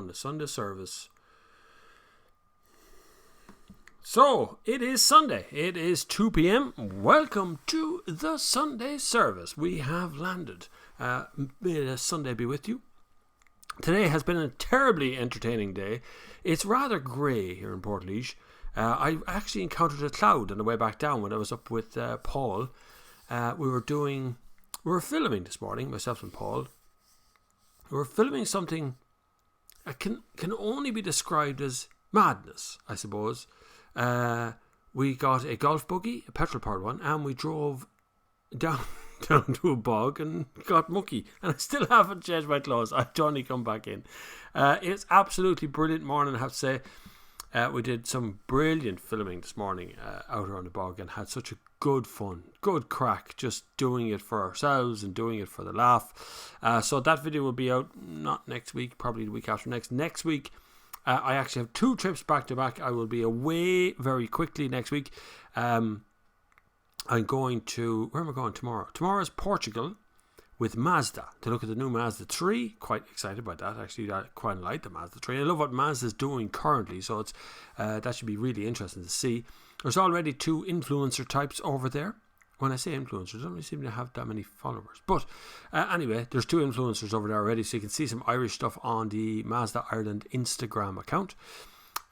on the Sunday service. So, it is Sunday. It is 2 p.m. Welcome to the Sunday service. We have landed. May the Sunday be with you. Today has been a terribly entertaining day. It's rather grey here in Portlaoise. I actually encountered a cloud on the way back down when I was up with Paul. We were filming this morning, myself and Paul. We were filming something that can only be described as madness, I suppose. We got a golf buggy, a petrol-powered one, and we drove down to a bog and got mucky. And I still haven't changed my clothes. I've only come back in. It's absolutely brilliant morning, I have to say. We did some brilliant filming this morning out around the bog and had such a good fun, good crack, just doing it for ourselves and doing it for the laugh. So that video will be out not next week, probably the week after next. Next week, I actually have 2 trips back to back. I will be away very quickly next week. I'm going to, where am I going tomorrow? Tomorrow is Portugal with Mazda to look at the new Mazda 3. Quite excited about that. Actually, I quite like the Mazda 3. I love what Mazda is doing currently, so it's that should be really interesting to see. There's already 2 influencer types over there. When I say influencers, I don't really seem to have that many followers. But anyway, there's 2 influencers over there already, so you can see some Irish stuff on the Mazda Ireland Instagram account.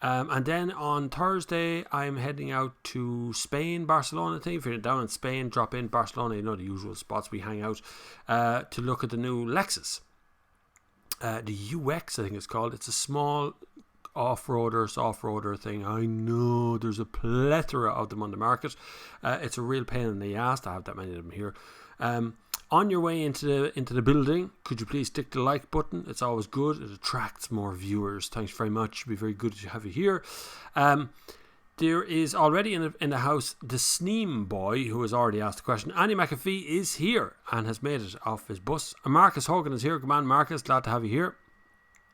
And then on Thursday, I'm heading out to Spain, Barcelona. I think if you're down in Spain, drop in Barcelona. You know the usual spots we hang out to look at the new Lexus. The UX, I think it's called. It's a small off-roader thing. I know there's a plethora of them on the market. It's a real pain in the ass to have that many of them here. On your way into the building, could you please click the like button? It's always good. It attracts more viewers. Thanks very much. It'd be very good to have you here. There is already in the house the Sneam boy who has already asked the question. Andy McAfee is here and has made it off his bus. Marcus Hogan is here. Good man, Marcus. Glad to have you here.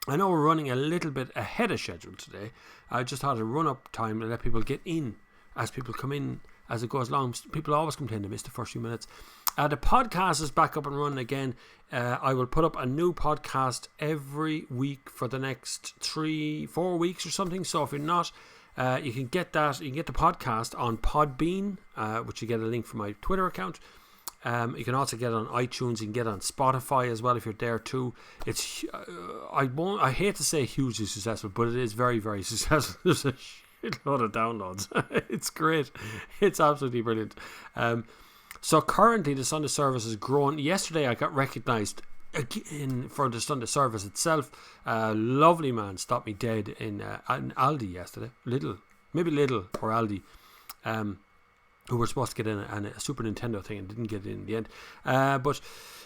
I know we're running a little bit ahead of schedule today. I just had a run-up time to let people get in as people come in as it goes along. People always complain they miss the first few minutes. The podcast is back up and running again. I will put up a new podcast every week for the next 3-4 weeks or something. So if you're not, you can get that. You can get the podcast on Podbean, which you get a link from my Twitter account. You can also get it on iTunes. You can get it on Spotify as well if you're there too. It's I hate to say hugely successful, but it is very, very successful. There's a shitload of downloads. It's great. It's absolutely brilliant. So currently the Sunday service has grown. Yesterday I got recognised again for the Sunday service itself. Lovely man stopped me dead in Aldi yesterday. Lidl or Aldi. Who were supposed to get in a Super Nintendo thing and didn't get in the end. But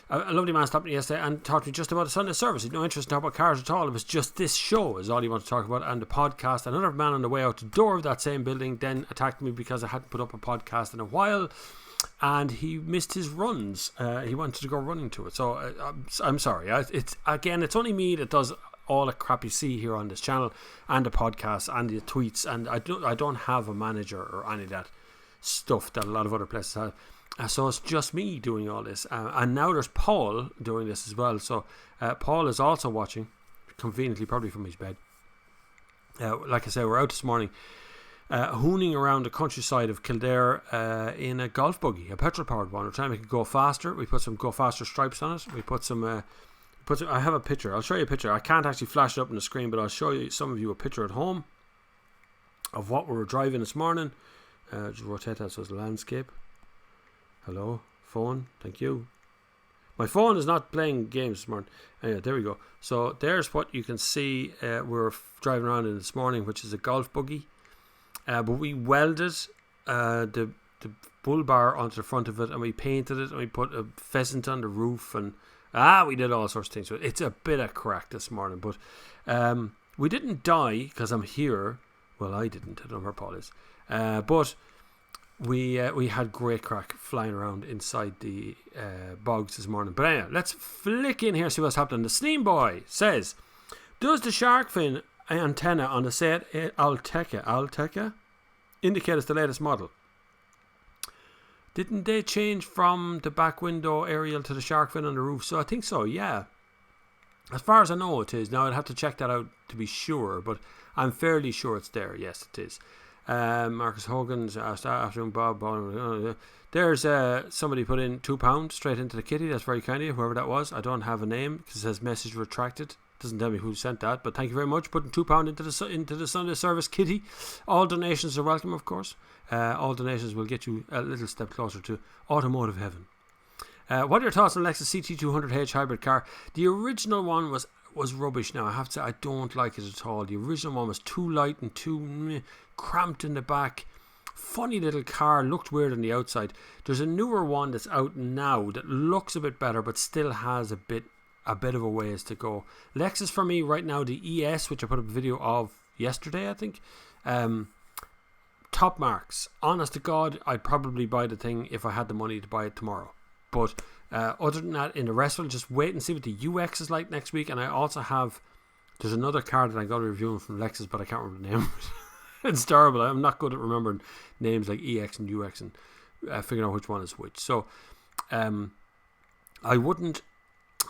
a lovely man stopped me yesterday and talked to me just about the Sunday service. He had no interest in talking about cars at all. It was just this show is all he wanted to talk about, and the podcast. Another man on the way out the door of that same building then attacked me because I hadn't put up a podcast in a while, and he missed his runs. He wanted to go running to it. So I'm sorry. It's only me that does all the crap you see here on this channel and the podcast and the tweets, and I don't have a manager or any of that stuff that a lot of other places have. So it's just me doing all this, and now there's Paul doing this as well. So Paul is also watching, conveniently probably from his bed. Like I say, we're out this morning hooning around the countryside of Kildare in a golf buggy, a petrol powered one. We're trying to make it go faster. We put some go faster stripes on it. We put some I have a picture. I'll show you a picture. I can't actually flash it up on the screen, but I'll show you some of you a picture at home of what we were driving this morning. Just rotate that so it's a landscape. Hello, phone. Thank you. My phone is not playing games this morning. Anyway, there we go. So there's what you can see. We're driving around in this morning, which is a golf buggy. But we welded the bull bar onto the front of it, and we painted it, and we put a pheasant on the roof, and we did all sorts of things. So it's a bit of crack this morning, but we didn't die because I'm here. Well, I didn't. I don't know where Paul is. But we had great crack flying around inside the bogs this morning. But anyway, let's flick in here, see what's happening. The Sneam boy says, does the shark fin antenna on the Seat Alteca indicate it's the latest model? Didn't they change from the back window aerial to the shark fin on the roof? So I think so, yeah. As far as I know, it is. Now, I'd have to check that out to be sure, but I'm fairly sure it's there. Yes, it is. Marcus Hogan's afternoon, Bob. There's somebody put in £2 straight into the kitty. That's very kind of you, whoever that was. I don't have a name because it says message retracted. Doesn't tell me who sent that, but thank you very much. Putting £2 into the Sunday service kitty. All donations are welcome, of course. All donations will get you a little step closer to automotive heaven. What are your thoughts on Lexus CT200H hybrid car? The original one was rubbish. Now I have to say I don't like it at all. The original one was too light and too cramped in the back. Funny little car, looked weird on the outside. There's a newer one that's out now that looks a bit better, but still has a bit of a ways to go. Lexus for me right now, the ES, which I put up a video of yesterday, I think. Top marks. Honest to God, I'd probably buy the thing if I had the money to buy it tomorrow. But other than that, in the rest of it, just wait and see what the UX is like next week. And I also have, there's another car that I got reviewing from Lexus, but I can't remember the name. It's terrible. I'm not good at remembering names like EX and UX and figuring out which one is which. So I wouldn't,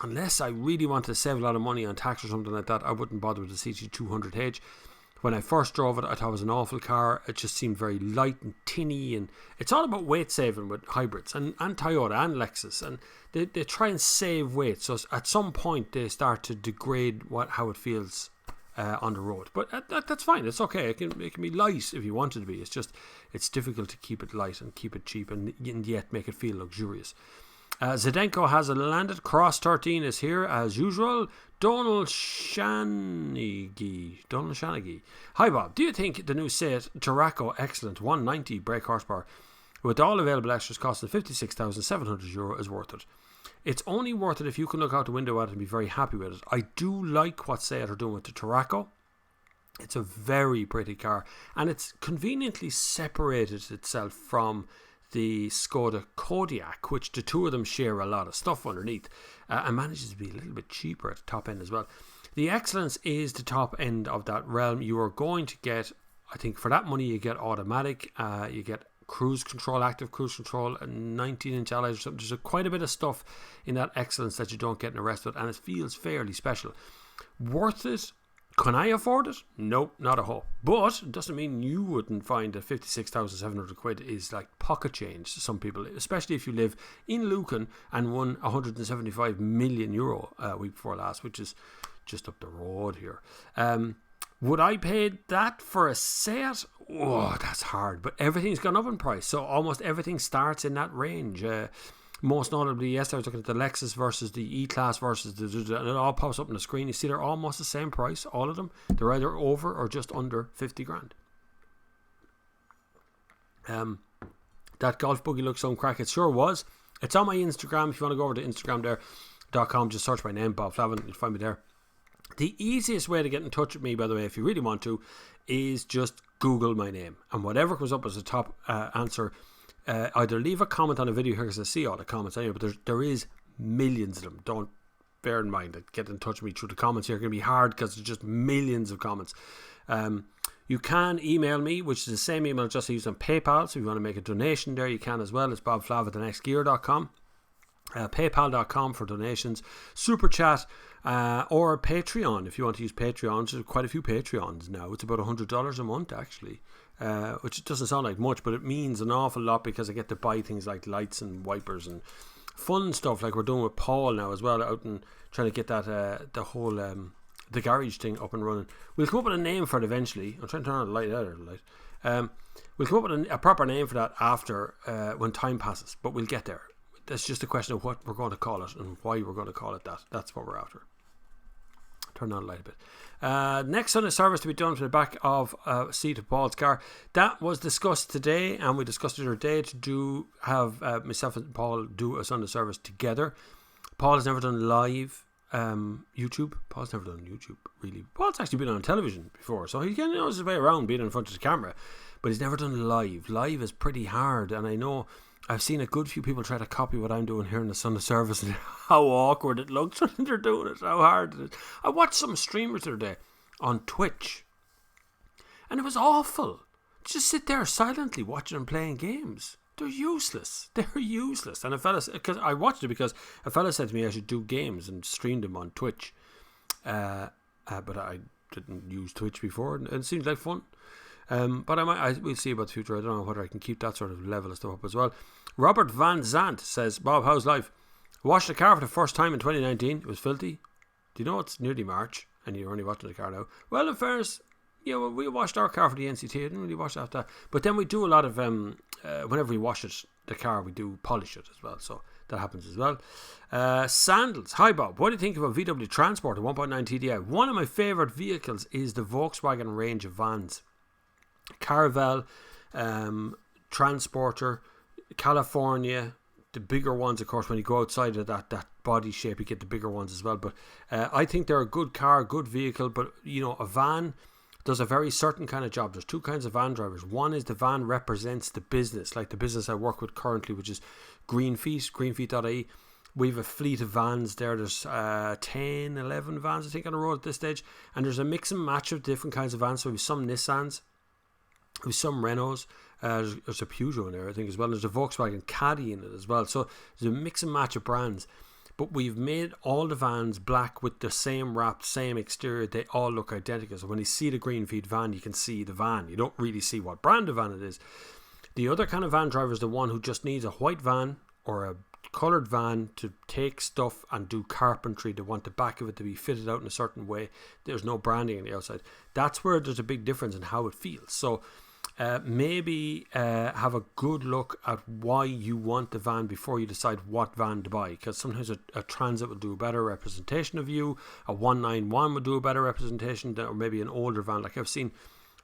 unless I really wanted to save a lot of money on tax or something like that, I wouldn't bother with the CT200H. When I first drove it, I thought it was an awful car. It just seemed very light and tinny, and it's all about weight saving with hybrids, and Toyota and Lexus, and they try and save weight. So at some point they start to degrade how it feels on the road. But that's fine. It's okay. It can be light if you want it to be. It's difficult to keep it light and keep it cheap and yet make it feel luxurious. Zdenko has a landed. Cross 13 is here as usual. Donald Shanaghy. Hi Bob, do you think the new Seat Tarraco excellent 190 brake horsepower with all available extras costing €56,700 is worth it? It's only worth it if you can look out the window at it and be very happy with it. I do like what Seat are doing with the Tarraco. It's a very pretty car, and it's conveniently separated itself from the Skoda Kodiaq, which the two of them share a lot of stuff underneath, and manages to be a little bit cheaper at the top end as well. The Excellence is the top end of that realm. You are going to get, I think for that money, you get automatic, you get cruise control, active cruise control, and 19-inch alloys or something. There's quite a bit of stuff in that Excellence that you don't get in the rest of it, and it feels fairly special. Worth it? Can I afford it? Nope, not a hope. But it doesn't mean you wouldn't find that £56,700 is like pocket change to some people, especially if you live in Lucan and won €175 million week before last, which is just up the road here. Would I pay that for a Seat? Oh, that's hard. But everything's gone up in price, so almost everything starts in that range. Most notably, yesterday I was looking at the Lexus versus the E-Class versus and it all pops up on the screen. You see they're almost the same price, all of them. They're either over or just under 50 grand. That Golf buggy looks some crack. It sure was. It's on my Instagram. If you want to go over to instagram.com, just search my name, Bob Flavin. You'll find me there. The easiest way to get in touch with me, by the way, if you really want to, is just Google my name. And whatever comes up as a top answer, either leave a comment on a video here, because I see all the comments anyway, but there is millions of them. Don't bear in mind that getting in touch with me through the comments here can be hard because there's just millions of comments. You can email me, which is the same email address I use on PayPal, so if you want to make a donation there, you can as well. It's bobflav@thenextgear.com. PayPal.com for donations, Super Chat, or Patreon if you want to use Patreon. There's quite a few Patreons now. It's about $100 a month actually, which doesn't sound like much, but it means an awful lot because I get to buy things like lights and wipers and fun stuff like we're doing with Paul now as well, out and trying to get that the whole the garage thing up and running. We'll come up with a name for it eventually. I'm trying to turn on the light out of the light. We'll come up with a proper name for that after when time passes, but we'll get there. That's just a question of what we're going to call it and why we're going to call it that. That's what we're after. Turn on the light a bit. Next Sunday service to be done for the back of seat of Paul's car. That was discussed today, and we discussed it today to have myself and Paul do a Sunday service together. Paul has never done live YouTube. Paul's never done YouTube, really. Paul's actually been on television before, so he kind of knows his way around being in front of the camera, but he's never done live. Live is pretty hard, and I know I've seen a good few people try to copy what I'm doing here in the Sunday service and how awkward it looks when they're doing it, how hard it is. I watched some streamers the other day on Twitch, and it was awful. Just sit there silently watching them playing games. They're useless. They're useless. And because I watched it because a fella said to me I should do games and stream them on Twitch. But I didn't use Twitch before, and it seems like fun. But we'll see about the future. I don't know whether I can keep that sort of level of stuff up as well. Robert Van Zandt says, Bob, how's life? Washed the car for the first time in 2019. It was filthy. Do you know it's nearly March and you're only watching the car now? Well, in fairness, we washed our car for the NCT. I didn't really wash it after that. But then we do a lot of, whenever we wash it, the car, we do polish it as well. So that happens as well. Sandals. Hi, Bob. What do you think of a VW Transporter 1.9 TDI? One of my favourite vehicles is the Volkswagen range of vans. Caravelle, Transporter, California, the bigger ones, of course. When you go outside of that body shape, you get the bigger ones as well. But I think they're a good car, good vehicle. But a van does a very certain kind of job. There's two kinds of van drivers. One is the van represents the business, like the business I work with currently, which is greenfeet.ie. We have a fleet of vans there. There's 10, 11 vans, I think, on the road at this stage. And there's a mix and match of different kinds of vans. So we have some Nissans, we have some Renaults. There's a Peugeot in there, I think, as well. There's a Volkswagen Caddy in it as well. So there's a mix and match of brands. But we've made all the vans black with the same wrap, same exterior. They all look identical. So when you see the Greenfeet van, you can see the van. You don't really see what brand of van it is. The other kind of van driver is the one who just needs a white van or a coloured van to take stuff and do carpentry. They want the back of it to be fitted out in a certain way. There's no branding on the outside. That's where there's a big difference in how it feels. So maybe have a good look at why you want the van before you decide what van to buy, because sometimes a Transit will do a better representation of you, a 191 would do a better representation, or maybe an older van. Like I've seen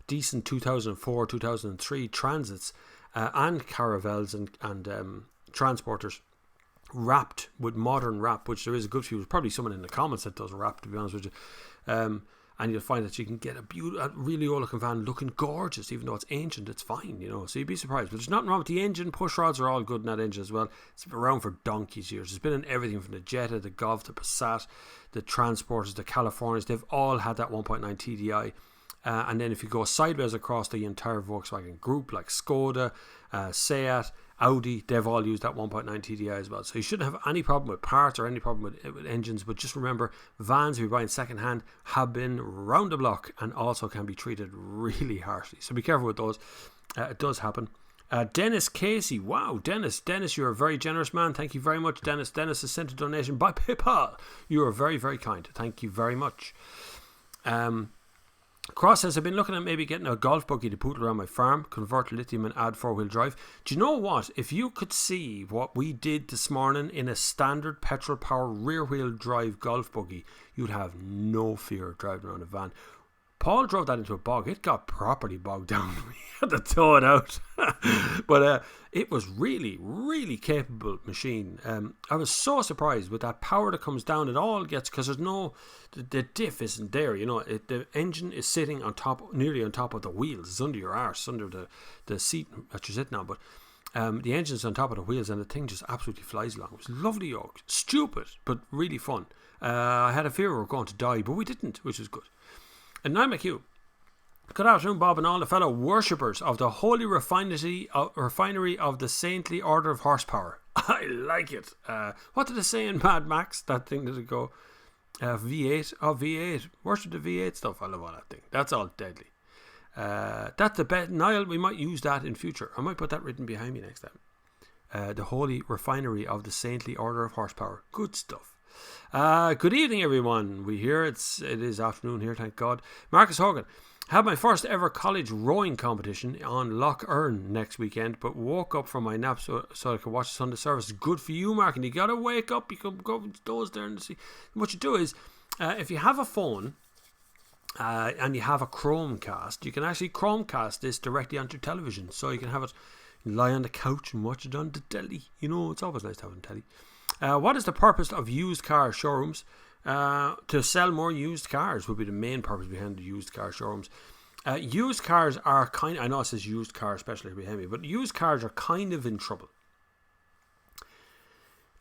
decent 2004, 2003 Transits and Caravelles and Transporters wrapped with modern wrap, which there is a good few. There's probably someone in the comments that does wrap, to be honest with you. And you'll find that you can get a really old looking van looking gorgeous, even though it's ancient. It's fine, so you'd be surprised. But there's nothing wrong with the engine. Push rods are all good in that engine as well. It's been around for donkey's years. It's been in everything from the Jetta, the Golf, the Passat, the Transporters, the Californias. They've all had that 1.9 TDI. And then if you go sideways across the entire Volkswagen group, like Skoda, Seat, Audi, they've all used that 1.9 TDI as well. So you shouldn't have any problem with parts or any problem with engines. But just remember, vans, if you're buying second hand, have been round the block and also can be treated really harshly. So be careful with those. It does happen. Dennis Casey. Wow, Dennis, you're a very generous man. Thank you very much, Dennis. Dennis has sent a donation by PayPal. You are very, very kind. Thank you very much. Cross says, I've been looking at maybe getting a golf buggy to put around my farm, convert to lithium and add 4-wheel drive. Do you know what? If you could see what we did this morning in a standard petrol power rear wheel drive golf buggy, you'd have no fear of driving around a van. Paul drove that into a bog. It got properly bogged down. We had to tow it out. But it was really, really capable machine. I was so surprised with that power that comes down. It all gets, because there's no, the diff isn't there. The engine is sitting on top, nearly on top of the wheels. It's under your arse, under the seat that you're sitting on. But the engine's on top of the wheels and the thing just absolutely flies along. It was lovely yoke. Stupid, but really fun. I had a fear we were going to die, but we didn't, which was good. And now McHugh. Good afternoon, Bob, and all the fellow worshippers of the holy refinery of the saintly order of horsepower. I like it. What did it say in Mad Max? That thing did it go? V8. Oh, V8. Worship the V8 stuff. I love all that thing. That's all deadly. That's the best. Niall, we might use that in future. I might put that written behind me next time. The holy refinery of the saintly order of horsepower. Good stuff. Good evening, everyone. We hear it is afternoon here, thank God. Marcus Hogan. Had my first ever college rowing competition on Loch Earn next weekend, but woke up from my nap so I could watch the Sunday service. Good for you, Mark. And you got to wake up. You can go those there and see. What you do is, if you have a phone and you have a Chromecast, you can actually Chromecast this directly onto your television. So you can have it lie on the couch and watch it on the telly. It's always nice to have it on telly. What is the purpose of used car showrooms? To sell more used cars would be the main purpose behind the used car showrooms. Used cars are I know it says used car especially behind me, but used cars are kind of in trouble.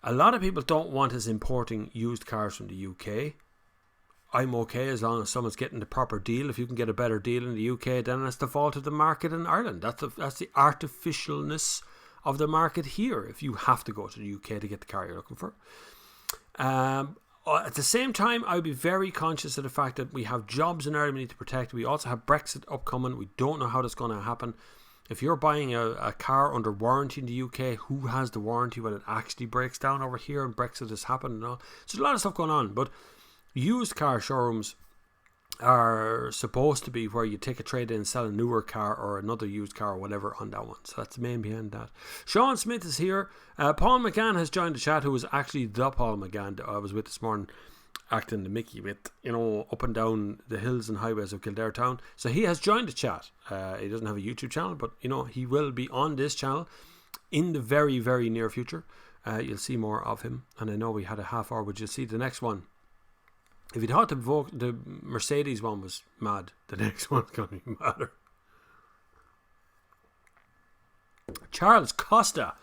A lot of people don't want us importing used cars from the UK. I'm okay as long as someone's getting the proper deal. If you can get a better deal in the UK, then that's the fault of the market in Ireland. That's the artificialness of the market here, if you have to go to the UK to get the car you're looking for. At the same time, I would be very conscious of the fact that we have jobs in Ireland we need to protect. We also have Brexit upcoming. We don't know how that's going to happen. If you're buying a car under warranty in the UK, who has the warranty when it actually breaks down over here and Brexit has happened and all? So there's a lot of stuff going on. But used car showrooms are supposed to be where you take a trade in, sell a newer car or another used car or whatever on that one. So that's the main behind that. Sean Smith is here. Paul McGann has joined the chat, who was actually the Paul McGann that I was with this morning, acting the Mickey with, up and down the hills and highways of Kildare town. So he has joined the chat. He doesn't have a YouTube channel, but he will be on this channel in the very, very near future. You'll see more of him. And I know we had a half hour, but you'll see the next one. If you thought the Mercedes one was mad, the next one's going to be madder. Charles Costa.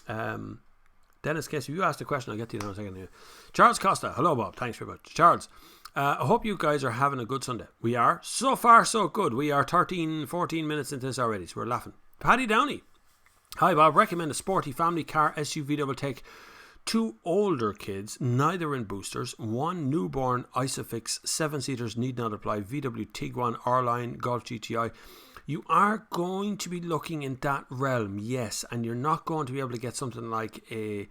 Dennis Casey, if you asked a question, I'll get to you in a second here. Charles Costa. Hello, Bob. Thanks very much. Charles, I hope you guys are having a good Sunday. We are. So far, so good. We are 13, 14 minutes into this already, so we're laughing. Paddy Downey. Hi, Bob. Recommend a sporty family car SUV that will take 2 older kids, neither in boosters, 1 newborn Isofix, 7-seaters need not apply, VW Tiguan, R-Line, Golf GTI. You are going to be looking in that realm, yes, and you're not going to be able to get something like the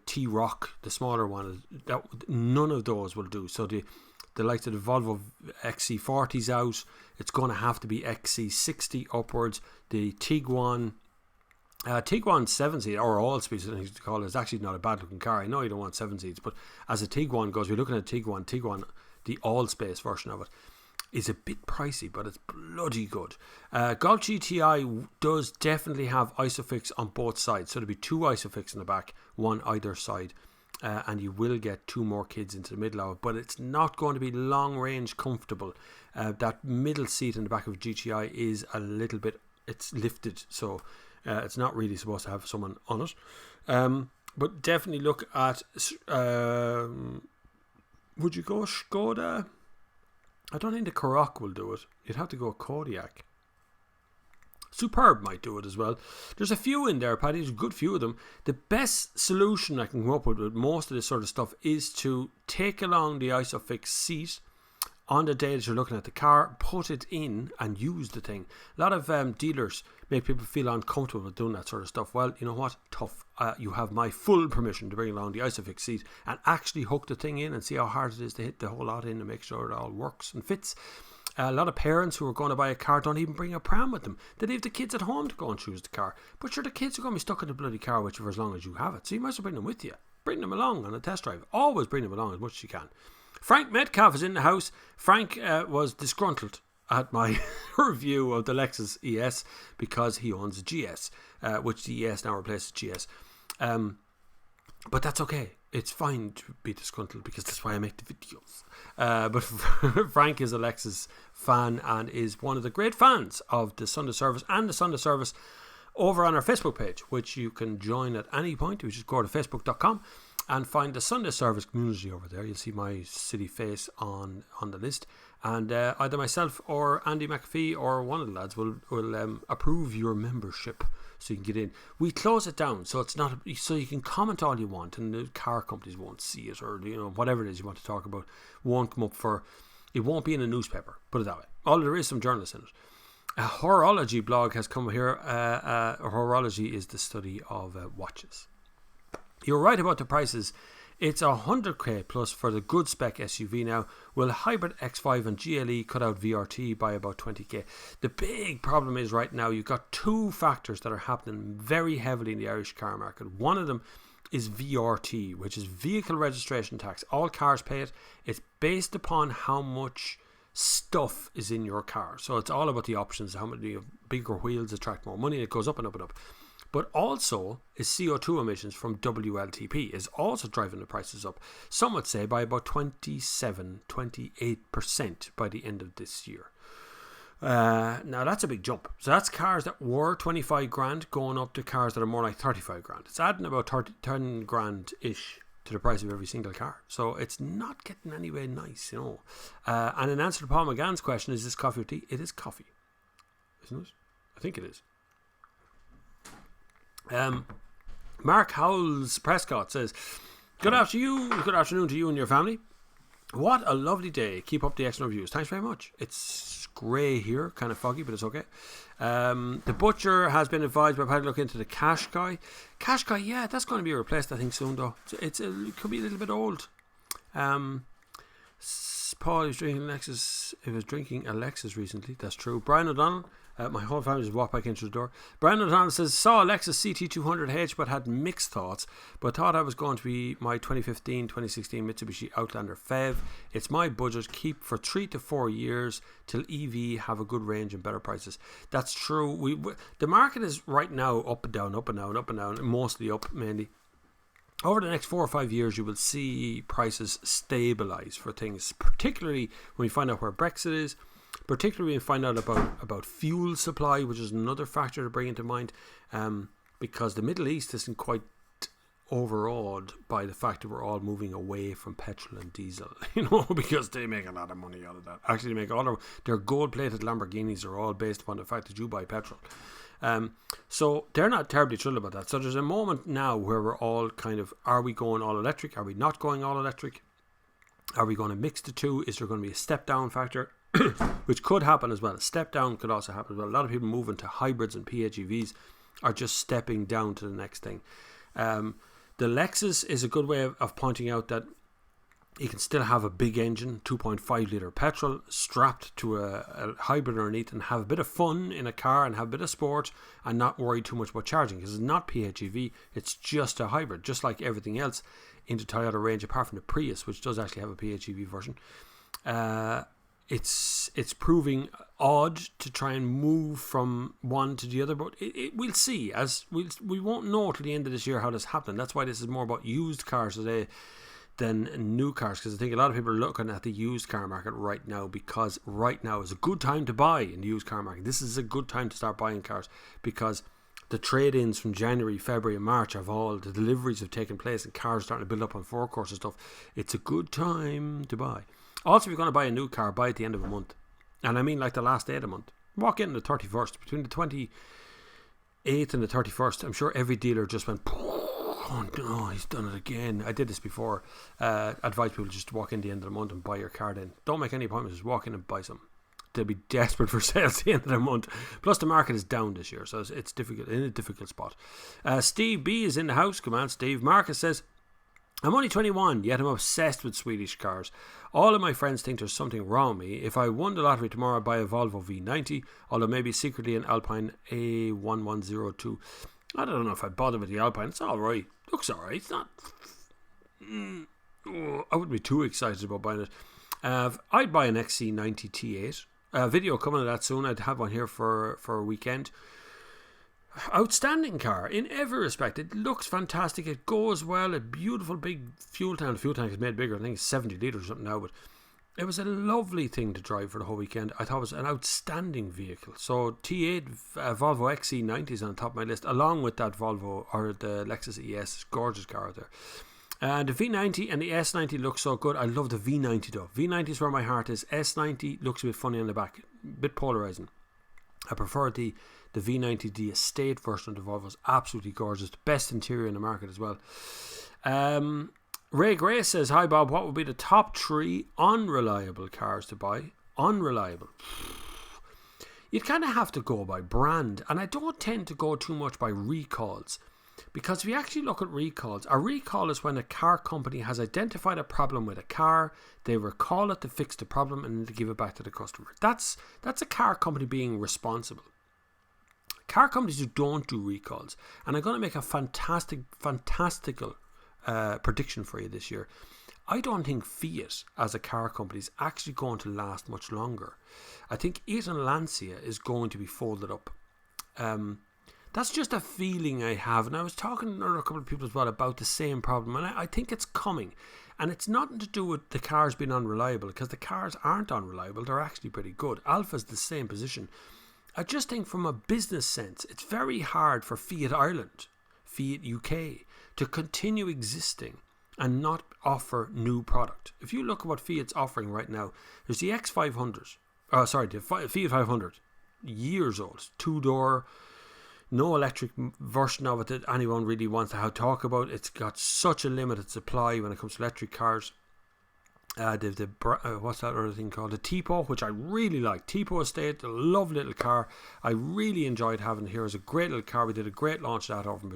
T-Rock, the smaller one. None of those will do. So the likes of the Volvo XC40's out. It's going to have to be XC60 upwards. The Tiguan 7-seat, or all speeds, I think you call it, is actually not a bad looking car. I know you don't want 7 seats, but as a Tiguan goes, we're looking at Tiguan, the all space version of it, is a bit pricey, but it's bloody good. Golf GTI does definitely have Isofix on both sides, so there'll be 2 Isofix in the back, 1 either side, and you will get 2 more kids into the middle of it, but it's not going to be long range comfortable. That middle seat in the back of GTI is a little bit, it's lifted, so it's not really supposed to have someone on it. But definitely look at, would you go Skoda? I don't think the Karoq will do it. You'd have to go Kodiaq. Superb might do it as well. There's a few in there, Paddy. There's a good few of them. The best solution I can come up with most of this sort of stuff is to take along the Isofix seat on the day that you're looking at the car, put it in and use the thing. A lot of dealers make people feel uncomfortable with doing that sort of stuff. Well, you know what? Tough. You have my full permission to bring along the Isofix seat and actually hook the thing in and see how hard it is to hit the whole lot in and make sure it all works and fits. A lot of parents who are going to buy a car don't even bring a pram with them. They leave the kids at home to go and choose the car. But sure, the kids are going to be stuck in the bloody car with you for as long as you have it. So you might as well bring them with you. Bring them along on a test drive. Always bring them along as much as you can. Frank Metcalf is in the house. Frank was disgruntled at my review of the Lexus ES because he owns a GS, which the ES now replaces GS. But that's okay. It's fine to be disgruntled because that's why I make the videos. But Frank is a Lexus fan and is one of the great fans of the Sunday Service and the Sunday Service over on our Facebook page, which you can join at any point. You just go to facebook.com and find the Sunday Service community over there. You'll see my silly face on the list. And either myself or Andy McAfee or one of the lads will approve your membership so you can get in. We close it down so it's not, so you can comment all you want and the car companies won't see it, or whatever it is you want to talk about won't come up for, it won't be in a newspaper, put it that way. Although there is some journalists in it. A horology blog has come here. Horology is the study of watches. You're right about the prices. It's 100k plus for the good spec SUV now. Will hybrid X5 and GLE cut out VRT by about 20k? The big problem is right now you've got 2 factors that are happening very heavily in the Irish car market. One of them is VRT, which is vehicle registration tax. All cars pay it. It's based upon how much stuff is in your car. So it's all about the options. How many bigger wheels attract more money. It goes up and up and up. But also is CO2 emissions from WLTP is also driving the prices up. Some would say by about 28% by the end of this year. Now that's a big jump. So that's cars that were 25 grand going up to cars that are more like 35 grand. It's adding about 10 grand ish to the price of every single car. So it's not getting anywhere nice, And in answer to Paul McGann's question, is this coffee or tea? It is coffee, isn't it? I think it is. Mark Howells Prescott says, Good afternoon to you and your family. What a lovely day. Keep up the excellent reviews. Thanks very much. It's grey here, kind of foggy, but it's okay. The butcher has been advised, but I've had a look into the Qashqai. Qashqai, yeah, that's going to be replaced, I think, soon, though. It could be a little bit old. Paul was drinking Lexus. He was drinking a Lexus recently. That's true. Brian O'Donnell. My whole family just walked back into the door. Brian O'Donnell says, saw a Lexus CT200H but had mixed thoughts, but thought I was going to be my 2015-2016 Mitsubishi Outlander FEV. It's my budget. Keep for 3 to 4 years till EV have a good range and better prices. That's true. The market is right now up and down, mostly up mainly. Over the next 4 or 5 years, you will see prices stabilise for things, particularly when you find out where Brexit is, particularly when you find out about fuel supply, which is another factor to bring into mind, because the Middle East isn't quite overawed by the fact that we're all moving away from petrol and diesel, because they make a lot of money out of that. Actually, they make their gold-plated Lamborghinis are all based upon the fact that you buy petrol. So they're not terribly thrilled about that. So there's a moment now where we're all kind of, are we going all electric? Are we not going all electric? Are we going to mix the two? Is there going to be a step down factor? Which could happen as well. A step down could also happen as well. A lot of people moving to hybrids and PHEVs are just stepping down to the next thing. The Lexus is a good way of pointing out that you can still have a big engine, 2.5 litre petrol, strapped to a hybrid underneath and have a bit of fun in a car and have a bit of sport and not worry too much about charging, because it's not PHEV, it's just a hybrid, just like everything else in the Toyota range apart from the Prius, which does actually have a PHEV version. It's proving odd to try and move from one to the other, but we'll see. As we won't know till the end of this year how this happened. That's why this is more about used cars today than new cars, because I think a lot of people are looking at the used car market right now, because right now is a good time to buy in the used car market. This is a good time to start buying cars, because the trade-ins from January, February and March the deliveries have taken place and cars are starting to build up on forecourts and stuff. It's a good time to buy. Also, if you're going to buy a new car, buy at the end of a month. And I mean like the last day of the month. Walk in on the 31st. Between the 28th and the 31st, I'm sure every dealer just went, oh no, he's done it again. I did this before. Advise people just to walk in the end of the month and buy your car then. Don't make any appointments, just walk in and buy some. They'll be desperate for sales at the end of the month. Plus the market is down this year, so it's difficult, in a difficult spot. Steve B is in the house. Come on, Steve. Marcus says, I'm only 21, yet I'm obsessed with Swedish cars. All of my friends think there's something wrong with me. If I won the lottery tomorrow, I'd buy a Volvo V90, although maybe secretly an Alpine A1102. I don't know if I'd bother with the Alpine. It's alright. Looks alright. It's not... I wouldn't be too excited about buying it. I'd buy an XC90 T8. Video coming of that soon. I'd have one here for a weekend. Outstanding car in every respect. It looks fantastic. It goes well. A beautiful big fuel tank. The fuel tank is made bigger. I think it's 70 litres or something now, but it was a lovely thing to drive for the whole weekend. I thought it was an outstanding vehicle. So T8 Volvo XC90 is on top of my list, along with that Volvo or the Lexus ES. Gorgeous car out there. And the V90 and the S90 look so good. I love the V90 though. V90 is where my heart is. S90 looks a bit funny on the back, a bit polarising. I prefer the V90, the estate version of the Volvo is absolutely gorgeous. The best interior in the market as well. Ray Gray says, hi Bob, what would be the top 3 unreliable cars to buy? Unreliable. You'd kind of have to go by brand, and I don't tend to go too much by recalls. Because if you actually look at recalls, a recall is when a car company has identified a problem with a car, they recall it to fix the problem and then to give it back to the customer. That's a car company being responsible. Car companies who don't do recalls, and I'm going to make a fantastical prediction for you this year. I don't think Fiat as a car company is actually going to last much longer. I think it and Lancia is going to be folded up. That's just a feeling I have, and I was talking to a couple of people as well about the same problem, and I think it's coming. And it's nothing to do with the cars being unreliable, because the cars aren't unreliable, they're actually pretty good. Alpha's the same position. I just think from a business sense, it's very hard for Fiat Ireland, Fiat UK, to continue existing and not offer new product. If you look at what Fiat's offering right now, there's the X500, the Fiat 500, years old, 2-door, no electric version of it that anyone really wants to talk about. It's got such a limited supply when it comes to electric cars. What's that other thing called? The Tipo, which I really like. Tipo Estate, a lovely little car. I really enjoyed having it here. It was a great little car. We did a great launch of that over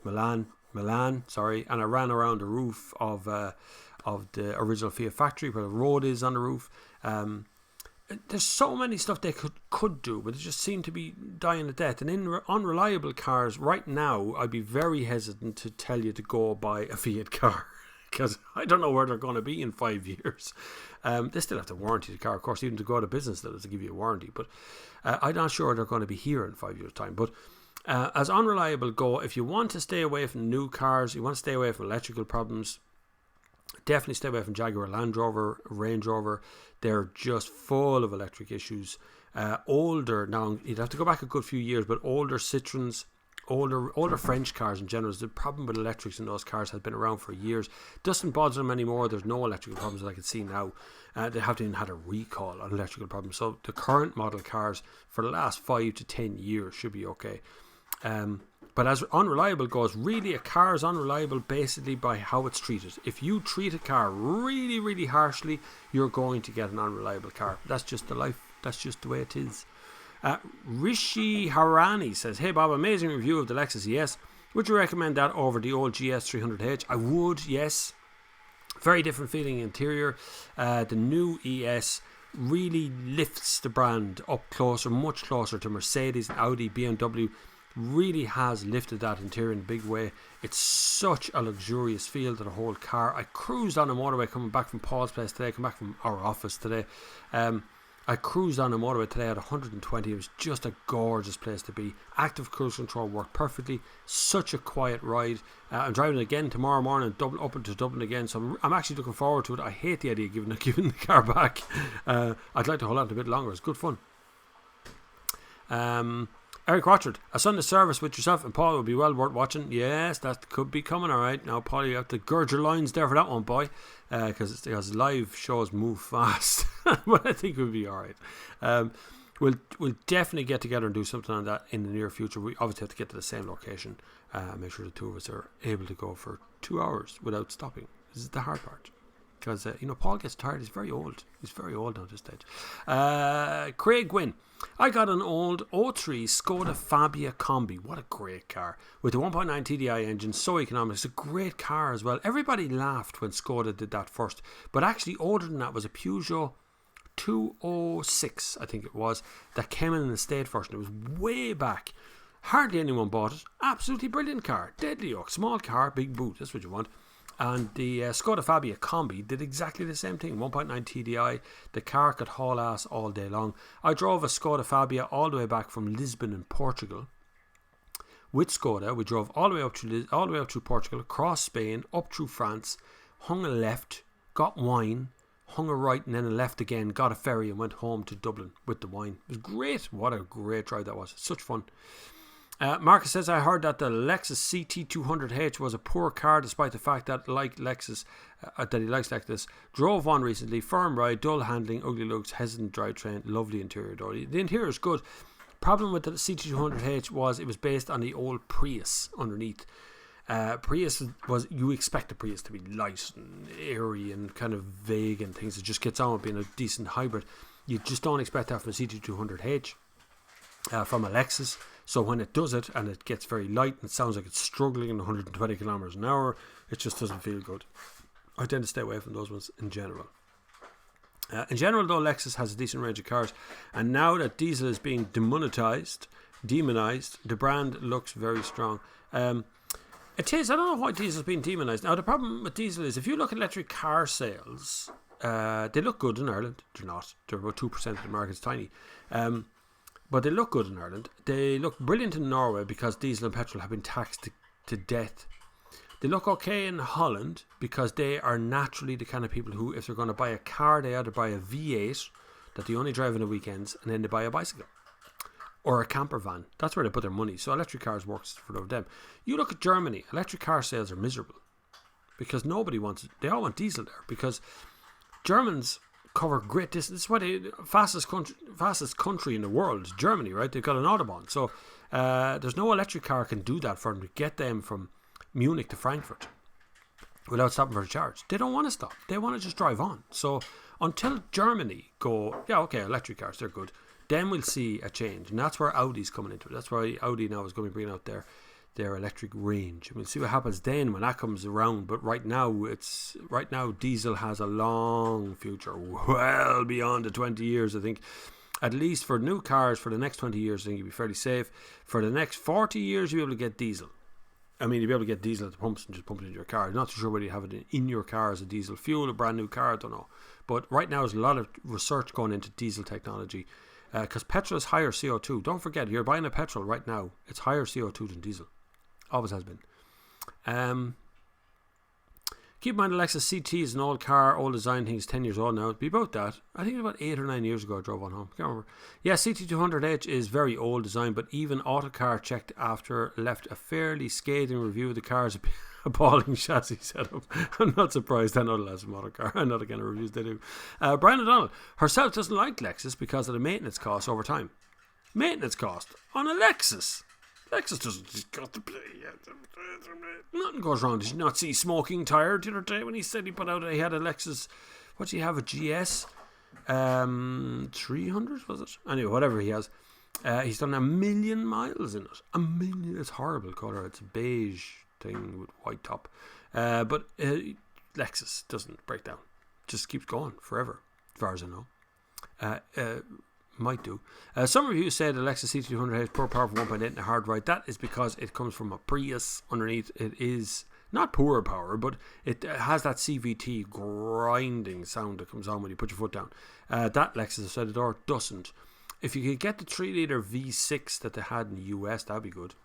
Milan, and I ran around the roof of the original Fiat factory where the road is on the roof. There's so many stuff they could do, but it just seemed to be dying a death. And in unreliable cars right now, I'd be very hesitant to tell you to go buy a Fiat car, because I don't know where they're going to be in 5 years. They still have to warranty the car, of course. Even to go out of business, they'll have to give you a warranty, but I'm not sure they're going to be here in 5 years' time. But as unreliable go, if you want to stay away from new cars, you want to stay away from electrical problems, definitely stay away from Jaguar Land Rover, Range Rover. They're just full of electric issues. Older, now you'd have to go back a good few years, but older Citroens, older French cars in general, the problem with electrics in those cars has been around for years. Doesn't bother them anymore. There's no electrical problems that I can see now. They haven't even had a recall on electrical problems. So the current model cars for the last 5 to 10 years should be okay. But as unreliable goes, really a car is unreliable basically by how it's treated. If you treat a car really, really harshly, you're going to get an unreliable car. That's just the life. That's just the way it is. Rishi Harani says, "Hey Bob, amazing review of the Lexus ES. Would you recommend that over the old GS 300H? I would, yes. Very different feeling interior. The new ES really lifts the brand up closer, much closer to Mercedes, Audi, BMW. Really has lifted that interior in a big way. It's such a luxurious feel to the whole car. I cruised on a motorway coming back from Paul's place today, come back from our office today. I cruised on a motorway today at 120. It was just a gorgeous place to be. Active cruise control worked perfectly. Such a quiet ride. I'm driving it again tomorrow morning, up into Dublin again, so I'm actually looking forward to it. I hate the idea of giving the car back. I'd like to hold on a bit longer. It's good fun. Eric Rochard, a Sunday service with yourself and Paul would be well worth watching. Yes, that could be coming, alright. Now, Paul, you have to gird your loins there for that one, boy, because live shows move fast. But I think we'll be alright. We'll definitely get together and do something on that in the near future. We obviously have to get to the same location. Make sure the two of us are able to go for 2 hours without stopping. This is the hard part. Because, Paul gets tired. He's very old. He's very old now at this stage. Craig Gwynn. I got an old 03 Skoda Fabia Combi. What a great car. With the 1.9 TDI engine, so economic. It's a great car as well. Everybody laughed when Skoda did that first. But actually, older than that was a Peugeot 206, I think it was, that came in an estate version. It was way back. Hardly anyone bought it. Absolutely brilliant car. Deadly yoke. Small car, big boot. That's what you want. And the Skoda Fabia Combi did exactly the same thing. 1.9 TDI. The car could haul ass all day long. I drove a Skoda Fabia all the way back from Lisbon in Portugal. With Skoda, we drove all the way up through Portugal, across Spain, up through France, hung a left, got wine, hung a right and then a left again, got a ferry and went home to Dublin with the wine. It was great. What a great drive that was. Such fun. Marcus says, I heard that the Lexus CT200H was a poor car despite the fact that like Lexus, that he likes Lexus. Drove one recently, firm ride, dull handling, ugly looks, hesitant drivetrain, lovely interior door. The interior is good. Problem with the CT200H was it was based on the old Prius underneath. Prius was, you expect the Prius to be light and airy and kind of vague and things. It just gets on with being a decent hybrid. You just don't expect that from a CT200H. From a Lexus. So when it does it and it gets very light and it sounds like it's struggling in 120 kilometers an hour, it just doesn't feel good. I tend to stay away from those ones in general. In general though, Lexus has a decent range of cars, and now that diesel is being demonized, the brand looks very strong. It is. I don't know why diesel is being demonized. Now the problem with diesel is if you look at electric car sales, they look good in Ireland. They're not. They're about 2% of the market. It's tiny. But they look good in Ireland. They look brilliant in Norway because diesel and petrol have been taxed to death. They look okay in Holland because they are naturally the kind of people who, if they're going to buy a car, they either buy a V8 that they only drive on the weekends, and then they buy a bicycle or a camper van. That's where they put their money. So electric cars works for them. You look at Germany, electric car sales are miserable because nobody wants it. They all want diesel there because Germans cover great distance. This is what the fastest country in the world is Germany, right? They've got an autobahn. So there's no electric car can do that for them to get them from Munich to Frankfurt without stopping for a charge. They don't want to stop. They want to just drive on. So until Germany go, yeah, okay, electric cars, they're good, then we'll see a change. And that's where Audi's coming into it. That's why Audi now is going to be bringing out their electric range. And we'll see what happens then when that comes around. But right now, diesel has a long future, well beyond the 20 years, I think. At least for new cars, for the next 20 years, I think you'll be fairly safe. For the next 40 years, you'll be able to get diesel. I mean, you'll be able to get diesel at the pumps and just pump it into your car. I'm not too sure whether you have it in your car as a diesel fuel, a brand new car, I don't know. But right now, there's a lot of research going into diesel technology because petrol is higher CO2. Don't forget, you're buying a petrol right now, it's higher CO2 than diesel. Always has been. Keep in mind, the Lexus CT is an old car, old design, thing is 10 years old now. It'd be about that. I think about 8 or 9 years ago I drove one home. Can't remember. Yeah, CT200H is very old design, but even Autocar checked after left a fairly scathing review of the car's appalling chassis setup. I'm not surprised. I know the lads from Autocar. I know the kind of reviews they do. Brian O'Donnell herself doesn't like Lexus because of the maintenance costs over time. Maintenance cost on a Lexus. Lexus doesn't just got the play. Nothing goes wrong. Did you not see Smoking Tire the other day when he said he had a Lexus? What do you have? A GS 300 was it? Anyway, whatever he has. He's done 1 million miles in it. 1 million. It's horrible colour. It's a beige thing with white top. But Lexus doesn't break down. Just keeps going forever, as far as I know. Might do. Some reviews say the Lexus CT200 has poor power for 1.8 in a hard ride. That is because it comes from a Prius underneath. It is not poor power, but it has that CVT grinding sound that comes on when you put your foot down. That Lexus outside the door doesn't. If you could get the 3-litre V6 that they had in the US, that'd be good.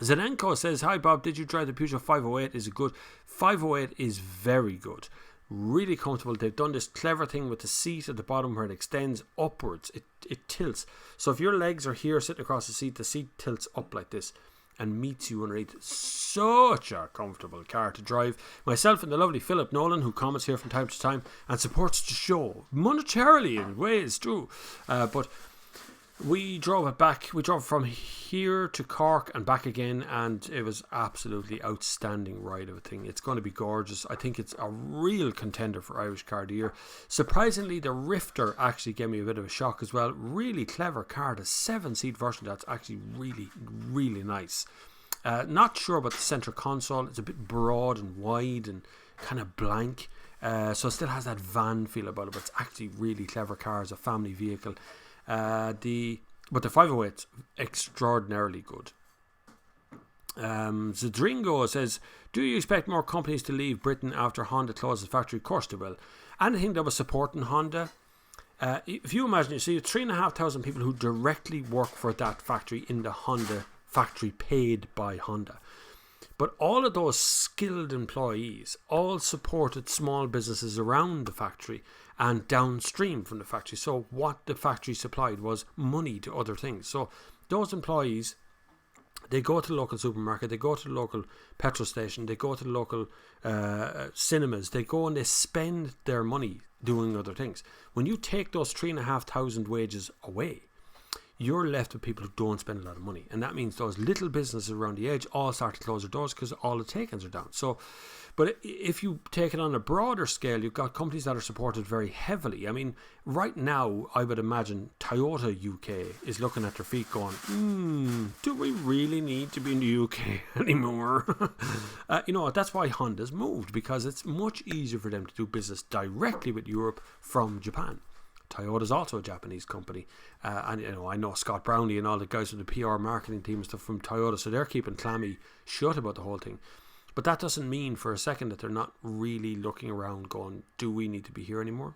Zelenko says, hi Bob, did you drive the Peugeot 508? Is it good? 508 is very good. Really comfortable. They've done this clever thing with the seat at the bottom where it extends upwards. It tilts. So if your legs are here sitting across the seat tilts up like this and meets you underneath. Such a comfortable car to drive. Myself and the lovely Philip Nolan, who comments here from time to time and supports the show monetarily in ways too. But we drove it back. We drove from here to Cork and back again, and it was absolutely outstanding ride of a thing. It's going to be gorgeous. I think it's a real contender for Irish Car of the Year. Surprisingly, the Rifter actually gave me a bit of a shock as well. Really clever car. The 7-seat version that's actually really, really nice. Not sure about the centre console. It's a bit broad and wide and kind of blank. So it still has that van feel about it, but it's actually really clever car as a family vehicle. But the 508's extraordinarily good. Zadringo says, do you expect more companies to leave Britain after Honda closes factory? Of course they will. Anything that was supporting Honda, if you imagine, you see 3,500 people who directly work for that factory in the Honda factory paid by Honda. But all of those skilled employees all supported small businesses around the factory and downstream from the factory. So what the factory supplied was money to other things. So those employees, they go to the local supermarket, they go to the local petrol station, they go to the local cinemas, they go and they spend their money doing other things. When you take those 3,500 wages away, you're left with people who don't spend a lot of money. And that means those little businesses around the edge all start to close their doors because all the take-ins are down. So, but if you take it on a broader scale, you've got companies that are supported very heavily. I mean, right now, I would imagine Toyota UK is looking at their feet going, do we really need to be in the UK anymore? That's why Honda's moved, because it's much easier for them to do business directly with Europe from Japan. Toyota's also a Japanese company, and I know Scott Brownlee and all the guys from the PR marketing team and stuff from Toyota, so they're keeping clammy shut about the whole thing. But that doesn't mean for a second that they're not really looking around going, do we need to be here anymore?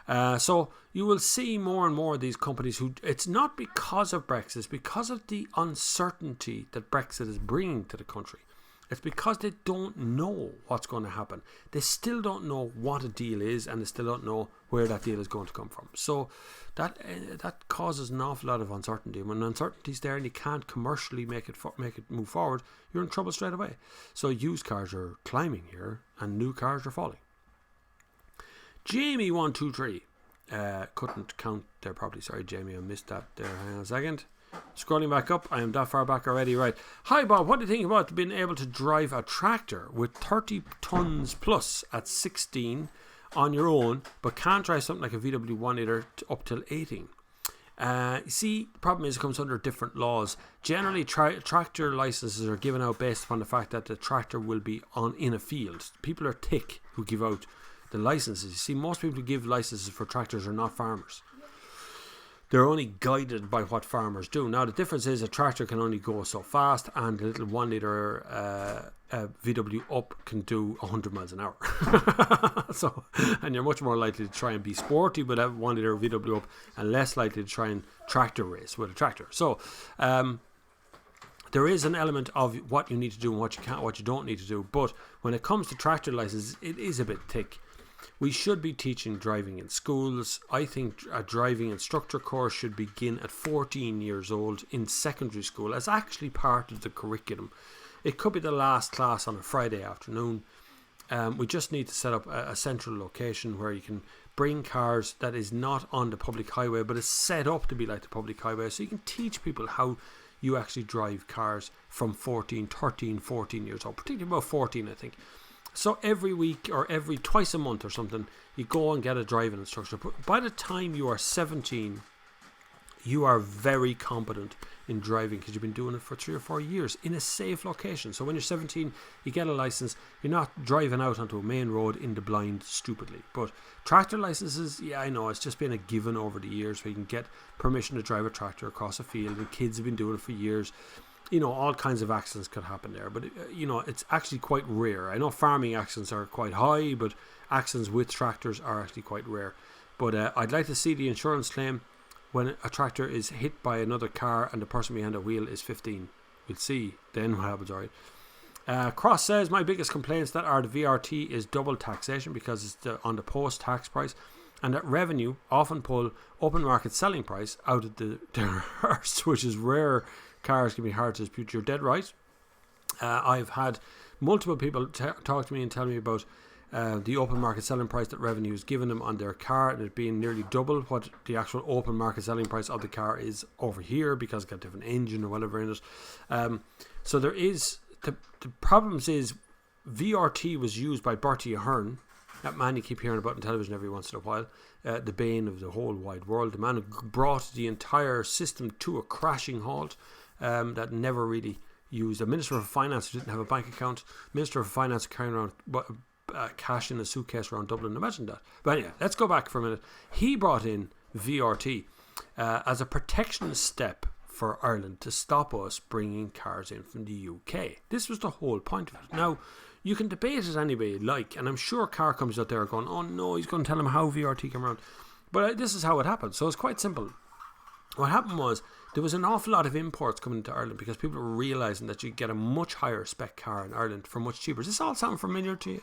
So you will see more and more of these companies who, it's not because of Brexit, it's because of the uncertainty that Brexit is bringing to the country. It's because they don't know what's going to happen. They still don't know what a deal is, and they still don't know where that deal is going to come from. So that causes an awful lot of uncertainty. When uncertainty's there and you can't commercially make it move forward, you're in trouble straight away. So used cars are climbing here, and new cars are falling. Jamie123. Couldn't count there properly. Sorry, Jamie, I missed that there. Hang on a second. Scrolling back up, I am that far back already. Right. Hi, Bob. What do you think about being able to drive a tractor with 30 tons plus at 16 on your own, but can't drive something like a VW 1 litre up till 18? You see, the problem is it comes under different laws. Generally, tractor licenses are given out based upon the fact that the tractor will be in a field. People are thick who give out the licenses. You see, most people who give licenses for tractors are not farmers. They're only guided by what farmers do. Now, the difference is a tractor can only go so fast, and a little 1 litre VW up can do 100 miles an hour. So, and you're much more likely to try and be sporty with a 1 litre VW up, and less likely to try and tractor race with a tractor. So, there is an element of what you need to do and what you can't, what you don't need to do. But when it comes to tractor licenses, it is a bit thick. We should be teaching driving in schools. I think a driving instructor course should begin at 14 years old in secondary school as actually part of the curriculum. It could be the last class on a Friday afternoon. We just need to set up a central location where you can bring cars that is not on the public highway but is set up to be like the public highway, so you can teach people how you actually drive cars from 14 years old, particularly about 14, I think. So every week or twice a month or something, you go and get a driving instructor. But by the time you are 17, you are very competent in driving because you've been doing it for 3 or 4 years in a safe location. So when you're 17, you get a license. You're not driving out onto a main road in the blind stupidly. But tractor licenses, yeah, I know, it's just been a given over the years where you can get permission to drive a tractor across a field, and kids have been doing it for years. You know, all kinds of accidents could happen there, but it's actually quite rare. I know farming accidents are quite high, but accidents with tractors are actually quite rare. But I'd like to see the insurance claim when a tractor is hit by another car and the person behind the wheel is 15. We'll see then what happens. All right. Cross says, my biggest complaints that are the VRT is double taxation because it's on the post tax price, and that revenue often pull open market selling price out of their hearse, which is rare. Cars can be hard to dispute. You're dead right. I've had multiple people talk to me and tell me about the open market selling price that revenue has given them on their car, and it being nearly double what the actual open market selling price of the car is over here because it's got a different engine or whatever in it. So there is the problems is VRT was used by Bertie Ahern, that man you keep hearing about on television every once in a while, the bane of the whole wide world, the man who brought the entire system to a crashing halt. That never really used. A Minister of Finance who didn't have a bank account. Minister of Finance carrying around cash in a suitcase around Dublin. Imagine that. But anyway, let's go back for a minute. He brought in VRT as a protection step for Ireland to stop us bringing cars in from the UK. This was the whole point of it. Now, you can debate it any way you like, and I'm sure car companies out there are going, oh no, he's going to tell them how VRT came around. But this is how it happened. So it's quite simple. What happened was there was an awful lot of imports coming into Ireland because people were realising that you get a much higher spec car in Ireland for much cheaper. Does this all sound familiar to you?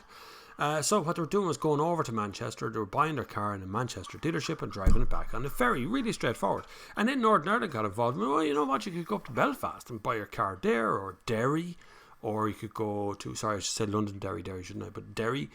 So what they were doing was going over to Manchester. They were buying their car in a Manchester dealership and driving it back on the ferry. Really straightforward. And then Northern Ireland got involved. Well, you know what? You could go up to Belfast and buy your car there, or Derry, or you could go to, sorry, I should say London, Derry, shouldn't I? But Derry.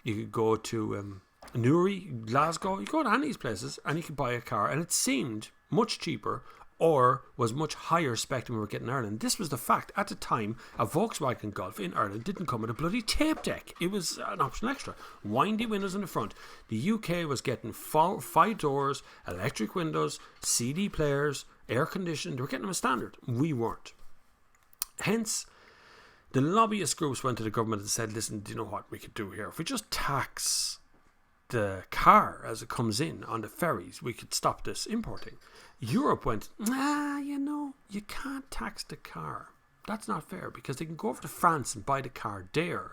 You could go to Newry, Glasgow. You go to any of these places and you could buy a car, and it seemed much cheaper or was much higher spec than we were getting in Ireland. This was the fact. At the time, a Volkswagen Golf in Ireland didn't come with a bloody tape deck. It was an optional extra. Windy windows in the front. The UK was getting 5 doors, electric windows, CD players, air conditioning. They were getting them as standard. We weren't. Hence, the lobbyist groups went to the government and said, listen, do you know what we could do here? If we just tax the car as it comes in on the ferries, we could stop this importing. Europe went, you can't tax the car. That's not fair, because they can go over to France and buy the car there,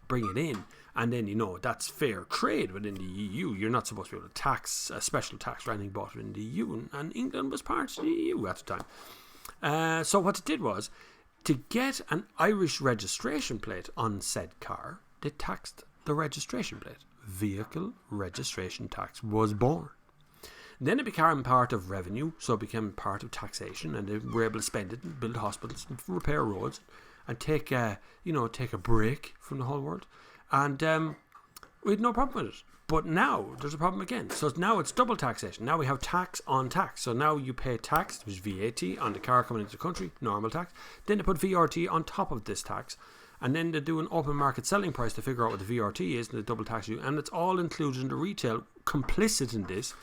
bring it in, and then, that's fair trade within the EU. You're not supposed to be able to tax a special tax for anything bought within the EU, and England was part of the EU at the time. So what it did was, to get an Irish registration plate on said car, they taxed the registration plate. Vehicle registration tax was born. Then it became part of revenue, so it became part of taxation, and they were able to spend it and build hospitals and repair roads and take a break from the whole world. And we had no problem with it. But now there's a problem again. So now it's double taxation. Now we have tax on tax. So now you pay tax, which is VAT, on the car coming into the country, normal tax. Then they put VRT on top of this tax. And then they do an open market selling price to figure out what the VRT is and the double tax you. And it's all included in the retail. Complicit in this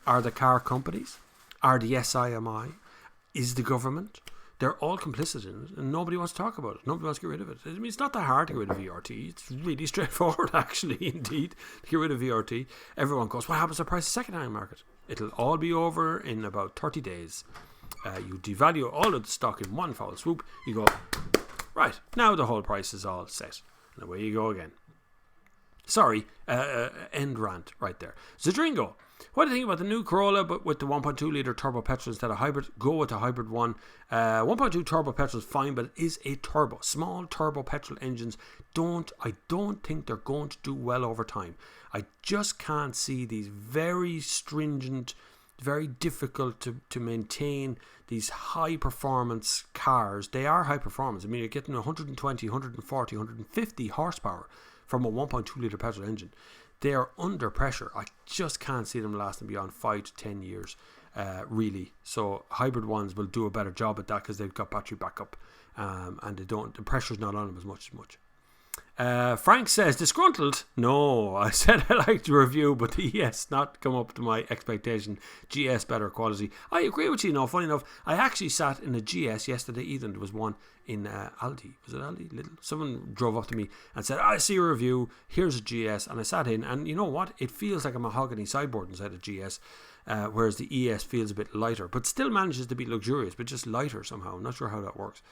are the car companies, are the SIMI, is the government. They're all complicit in it, and nobody wants to talk about it. Nobody wants to get rid of it. I mean, it's not that hard to get rid of VRT. It's really straightforward, actually, indeed, to get rid of VRT. Everyone goes, what happens to the price of the second-hand market? It'll all be over in about 30 days. You devalue all of the stock in one foul swoop. You go, right, now the whole price is all set. And away you go again. Sorry, end rant right there. Zadringo. What do you think about the new Corolla but with the 1.2 litre turbo petrol instead of hybrid? Go with the hybrid one. 1.2 turbo petrol is fine, but it is a turbo. Small turbo petrol engines I don't think they're going to do well over time. I just can't see these very stringent, very difficult to maintain these high performance cars. They are high performance. I mean, you're getting 120, 140, 150 horsepower from a 1.2 litre petrol engine. They are under pressure. I just can't see them lasting beyond 5 to 10 years, really. So hybrid ones will do a better job at that because they've got battery backup, and the pressure's not on them as much. Frank says, disgruntled? No, I said I liked the review, but the ES not come up to my expectation. GS better quality. I agree with you. Funny enough, I actually sat in a GS yesterday evening. There was one in Aldi. Was it Aldi? Little. Someone drove up to me and said, I see a review. Here's a GS. And I sat in, and you know what? It feels like a mahogany sideboard inside a GS, whereas the ES feels a bit lighter, but still manages to be luxurious, but just lighter somehow. I'm not sure how that works.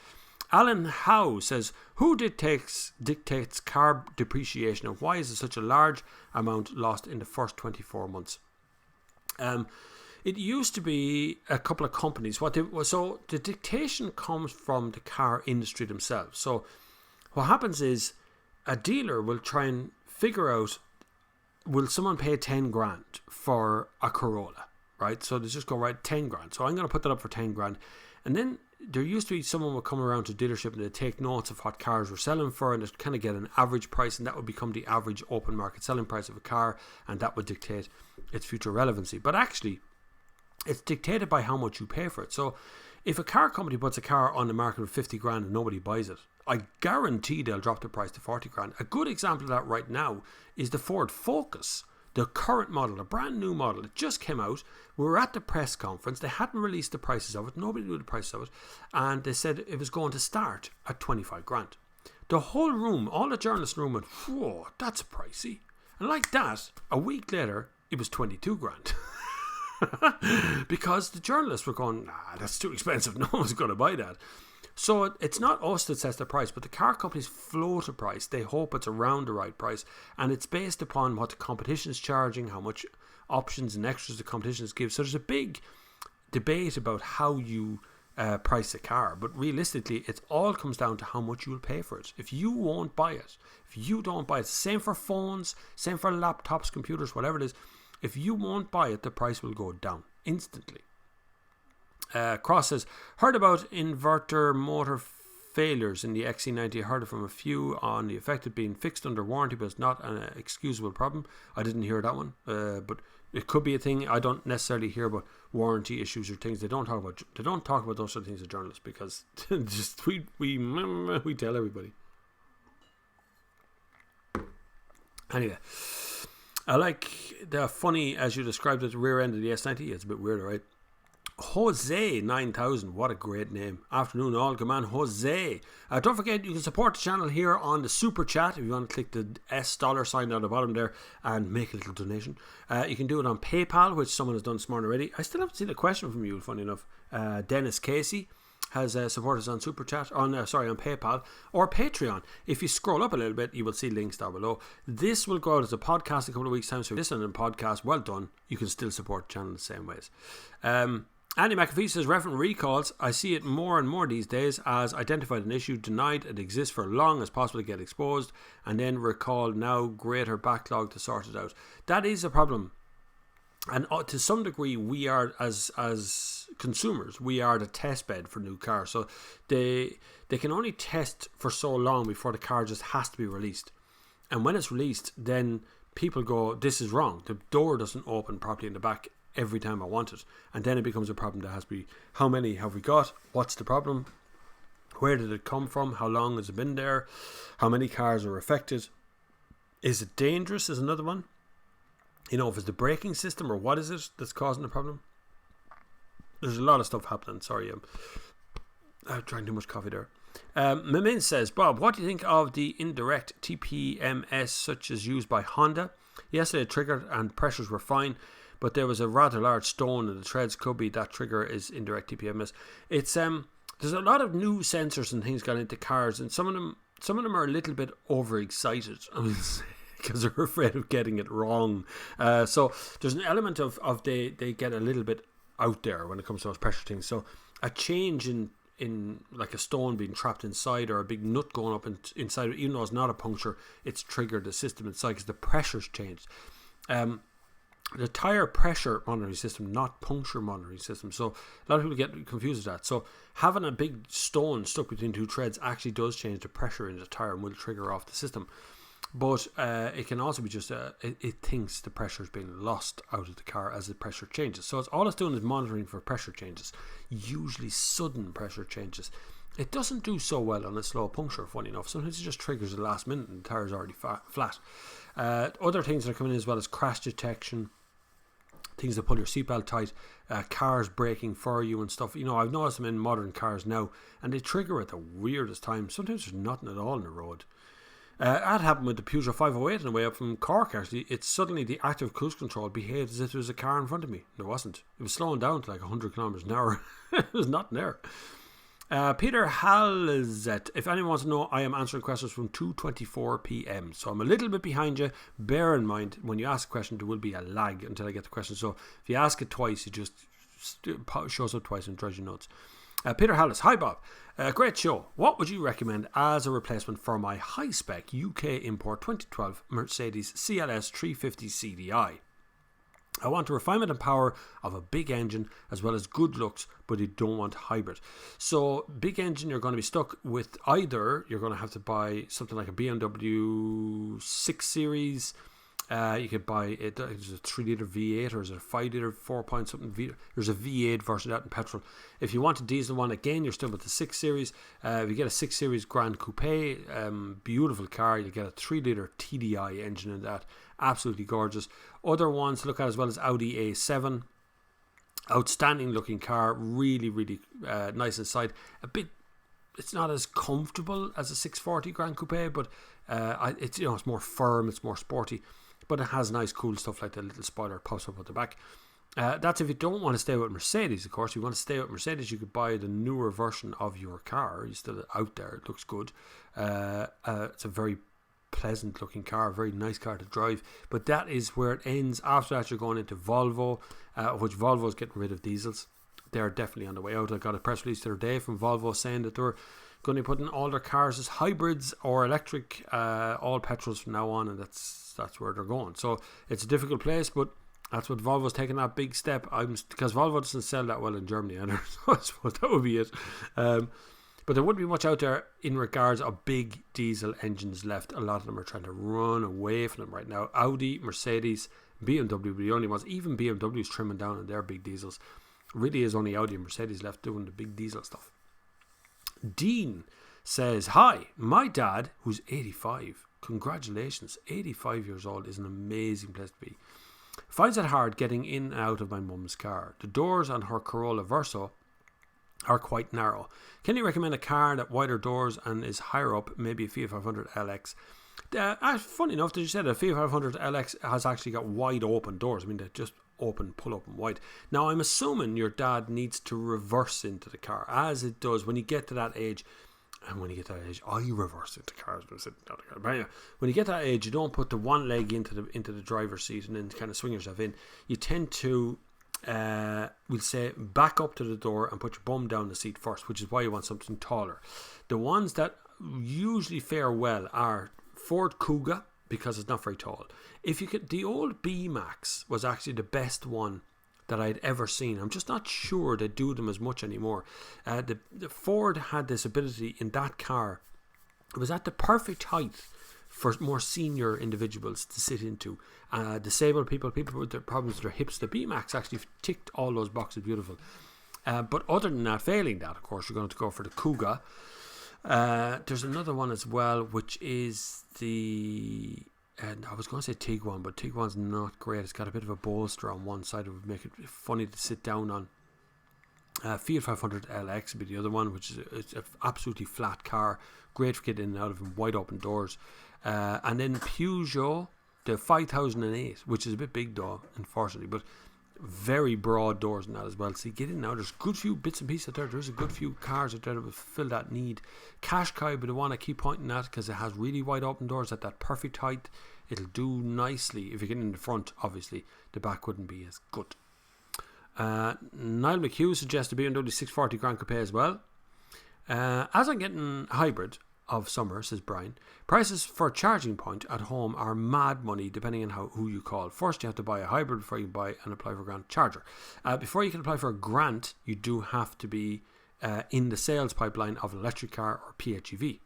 Alan Howe says, who dictates car depreciation, and why is there such a large amount lost in the first 24 months? It used to be a couple of companies. So the dictation comes from the car industry themselves. So what happens is a dealer will try and figure out, will someone pay 10 grand for a Corolla, right? So they just go, right, 10 grand. So I'm going to put that up for 10 grand. And then there used to be someone would come around to dealership and they'd take notes of what cars were selling for, and they'd kind of get an average price, and that would become the average open market selling price of a car, and that would dictate its future relevancy. But actually, it's dictated by how much you pay for it. So if a car company puts a car on the market with 50 grand and nobody buys it, I guarantee they'll drop the price to 40 grand. A good example of that right now is the Ford Focus. The current model, a brand new model, it just came out. We were at the press conference. They hadn't released the prices of it. Nobody knew the prices of it. And they said it was going to start at 25 grand. The whole room, all the journalists in the room went, whoa, that's pricey. And like that, a week later, it was 22 grand. Because the journalists were going, nah, that's too expensive. No one's going to buy that. So it's not us that sets the price, but the car companies float a price. They hope it's around the right price, and it's based upon what the competition is charging, how much options and extras the competition is give. So there's a big debate about how you price a car, but realistically, it all comes down to how much you will pay for it. If you won't buy it, if you don't buy it, same for phones, same for laptops, computers, whatever it is, if you won't buy it, the price will go down instantly. Cross says, heard about inverter motor failures in the XC90. I heard it from a few on the effect of being fixed under warranty, but it's not an excusable problem. I didn't hear that one, but it could be a thing. I don't necessarily hear about warranty issues or things. They don't talk about those sort of things as journalists, because just we tell everybody. Anyway, I like the funny, as you described it, the rear end of the S90. It's a bit weird, right? Jose 9000, what a great name. Afternoon all, good man, Jose. Don't forget, you can support the channel here on the super chat if you want to click the $$ sign down the bottom there and make a little donation. You can do it on PayPal, which someone has done this morning already. I still haven't seen a question from you, funny enough. Dennis Casey has supported us on super chat on PayPal or Patreon. If you scroll up a little bit, you will see links down below. This will go out as a podcast in a couple of weeks time, so if you listen to the podcast, well done. You can still support the channel the same ways. Andy McAfee says, reference recalls, I see it more and more these days as identified an issue, denied it exists for long as possible to get exposed, and then recalled, now greater backlog to sort it out. That is a problem. And to some degree, we are, as consumers, we are the test bed for new cars. So they can only test for so long before the car just has to be released. And when it's released, then people go, this is wrong. The door doesn't open properly in the back every time I want it. And then it becomes a problem that has to be, how many have we got? What's the problem? Where did it come from? How long has it been there? How many cars are affected? Is it dangerous is another one. If it's the braking system or what is it that's causing the problem? There's a lot of stuff happening. Sorry, I'm drank too much coffee there. Mamin says, Bob, what do you think of the indirect TPMS such as used by Honda? Yesterday it triggered and pressures were fine, but there was a rather large stone in the treads. Could be that trigger is indirect TPMS. It's there's a lot of new sensors and things gone into cars, and some of them are a little bit overexcited. I mean, because they're afraid of getting it wrong. So there's an element of they get a little bit out there when it comes to those pressure things. So a change in like a stone being trapped inside or a big nut going up inside, even though it's not a puncture, it's triggered the system inside because the pressure's changed. The tire pressure monitoring system, not puncture monitoring system. So a lot of people get confused with that. So having a big stone stuck between two treads actually does change the pressure in the tire and will trigger off the system. But it can also be just it thinks the pressure is being lost out of the car as the pressure changes. So all it's doing is monitoring for pressure changes, usually sudden pressure changes. It doesn't do so well on a slow puncture, funny enough. Sometimes it just triggers at the last minute and the tire is already flat. Other things that are coming in as well as crash detection, things that pull your seatbelt tight, cars braking for you and stuff. I've noticed them in modern cars now, and they trigger at the weirdest time. Sometimes there's nothing at all on the road. That happened with the Peugeot 508 on the way up from Cork, actually. It's suddenly the active cruise control behaved as if there was a car in front of me. There wasn't. It was slowing down to like 100 kilometers an hour. There was nothing there. Peter Halzet, if anyone wants to know, I am answering questions from 2:24 p.m. So I'm a little bit behind you. Bear in mind, when you ask a question, there will be a lag until I get the question. So if you ask it twice, it just shows up twice and drives you nuts. Peter Hallis, hi Bob, great show. What would you recommend as a replacement for my high-spec UK import 2012 Mercedes CLS 350 CDI? I want the refinement and power of a big engine as well as good looks, but you don't want hybrid. So big engine, you're going to be stuck with either you're going to have to buy something like a BMW 6 Series. You could buy it. There's a 3-litre V8 or is it a 5-litre 4-point something V. There's a V8 version of that in petrol. If you want a diesel one, again you're still with the 6 Series. If you get a 6 Series Grand Coupe, beautiful car. You get a 3-litre TDI engine in that, absolutely gorgeous. Other ones to look at as well as Audi A7, outstanding looking car, really nice inside. It's not as comfortable as a 640 Grand Coupe, but it's more firm, it's more sporty. But it has nice cool stuff like the little spoiler pops up at the back. That's if you don't want to stay with Mercedes, of course. If you want to stay with Mercedes, you could buy the newer version of your car. It's still out there. It looks good. It's a very pleasant looking car, very nice car to drive. But that is where it ends. After that, you're going into Volvo, which Volvo is getting rid of diesels. They're definitely on the way out. I got a press release the other day from Volvo saying that they're going to be putting all their cars as hybrids or electric, all petrols from now on, and that's where they're going. So it's a difficult place, but that's what Volvo's taking that big step. Because Volvo doesn't sell that well in Germany either, so I suppose that would be it. But there wouldn't be much out there in regards of big diesel engines left. A lot of them are trying to run away from them right now. Audi, Mercedes, BMW were the only ones. Even BMW is trimming down on their big diesels. Really is only Audi and Mercedes left doing the big diesel stuff. Dean says, hi, my dad, who's 85, congratulations, 85 years old is an amazing place to be, finds it hard getting in and out of my mum's car. The doors on her Corolla Verso are quite narrow. Can you recommend a car that wider doors and is higher up, maybe a Fiat 500 LX? Funny enough that you said a Fiat 500 LX has actually got wide open doors. I mean, they just open, pull up and wide. Now, I'm assuming your dad needs to reverse into the car, as it does when you get to that age. And when you get to that age, I reverse into cars. When you get to that age, you don't put the one leg into the driver's seat and then kind of swing yourself in. You tend to, we'll say, back up to the door and put your bum down the seat first, which is why you want something taller. The ones that usually fare well are Ford Kuga, because it's not very tall. If you could, the old B-Max was actually the best one that I'd ever seen. I'm just not sure they do them as much anymore. The Ford had this ability in that car. It was at the perfect height for more senior individuals to sit into. Disabled people with their problems with their hips. The B-Max actually ticked all those boxes beautiful. But other than that, failing that, of course, you're going to go for the Kuga. There's another one as well, which is and I was going to say Tiguan, but Tiguan's not great. It's got a bit of a bolster on one side. It would make it funny to sit down on. Fiat 500 LX would be the other one, which is an absolutely flat car. Great for getting in and out of them, wide open doors. And then Peugeot, the 5008, which is a bit big though, unfortunately, but very broad doors in that as well. So you get in now, there's a good few bits and pieces out there. There's a good few cars out there that will fill that need. Qashqai, but the one I keep pointing at because it has really wide open doors at that perfect height. It'll do nicely if you get in the front. Obviously the back wouldn't be as good. Niall McHugh suggests a BMW 640 Grand Coupe as well. As I'm getting hybrid of summer, says Brian, prices for a charging point at home are mad money depending on who you call. First, you have to buy a hybrid before you buy and apply for a grant charger. Before you can apply for a grant, you do have to be in the sales pipeline of an electric car or PHEV.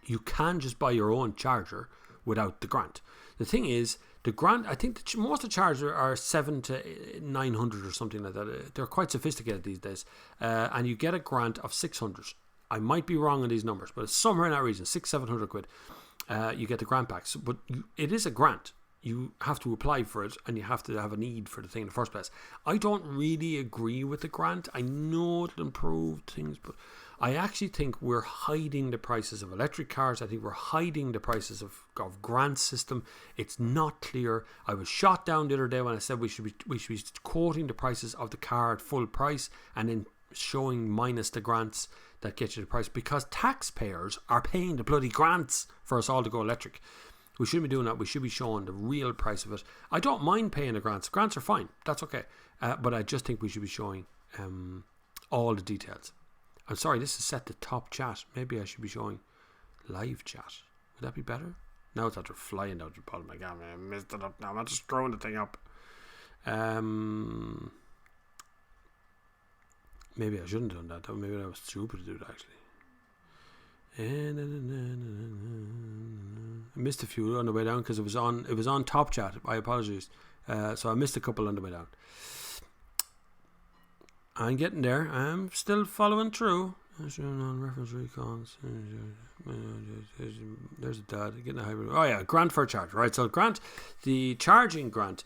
You can just buy your own charger without the grant. The thing is, the grant, I think most of the chargers are 700 to 900 or something like that. They're quite sophisticated these days. And you get a grant of 600. I might be wrong on these numbers, but it's somewhere in that region, 600-700 quid. You get the grant packs, but it is a grant. You have to apply for it, and you have to have a need for the thing in the first place. I don't really agree with the grant. I know it'll improve things, but I actually think we're hiding the prices of electric cars. I think we're hiding the prices of grant system. It's not clear. I was shot down the other day when I said we should be quoting the prices of the car at full price and then showing minus the grants that get you the price, because taxpayers are paying the bloody grants for us all to go electric. We shouldn't be doing that. We should be showing the real price of it. I don't mind paying the grants. Grants are fine. That's okay. But I just think we should be showing all the details. I'm sorry, this is set to top chat. Maybe I should be showing live chat. Would that be better? Now it's after flying out the bottom. My God, I messed it up now. I'm just screwing the thing up. Maybe I shouldn't have done that. Maybe I was stupid to do that, actually. I missed a few on the way down because it was on top chat. I apologize. So I missed a couple on the way down. I'm getting there. I'm still following through. Reference recons. There's a dad getting a hybrid. Oh yeah, grant for a charge. Right. So grant, the charging grant.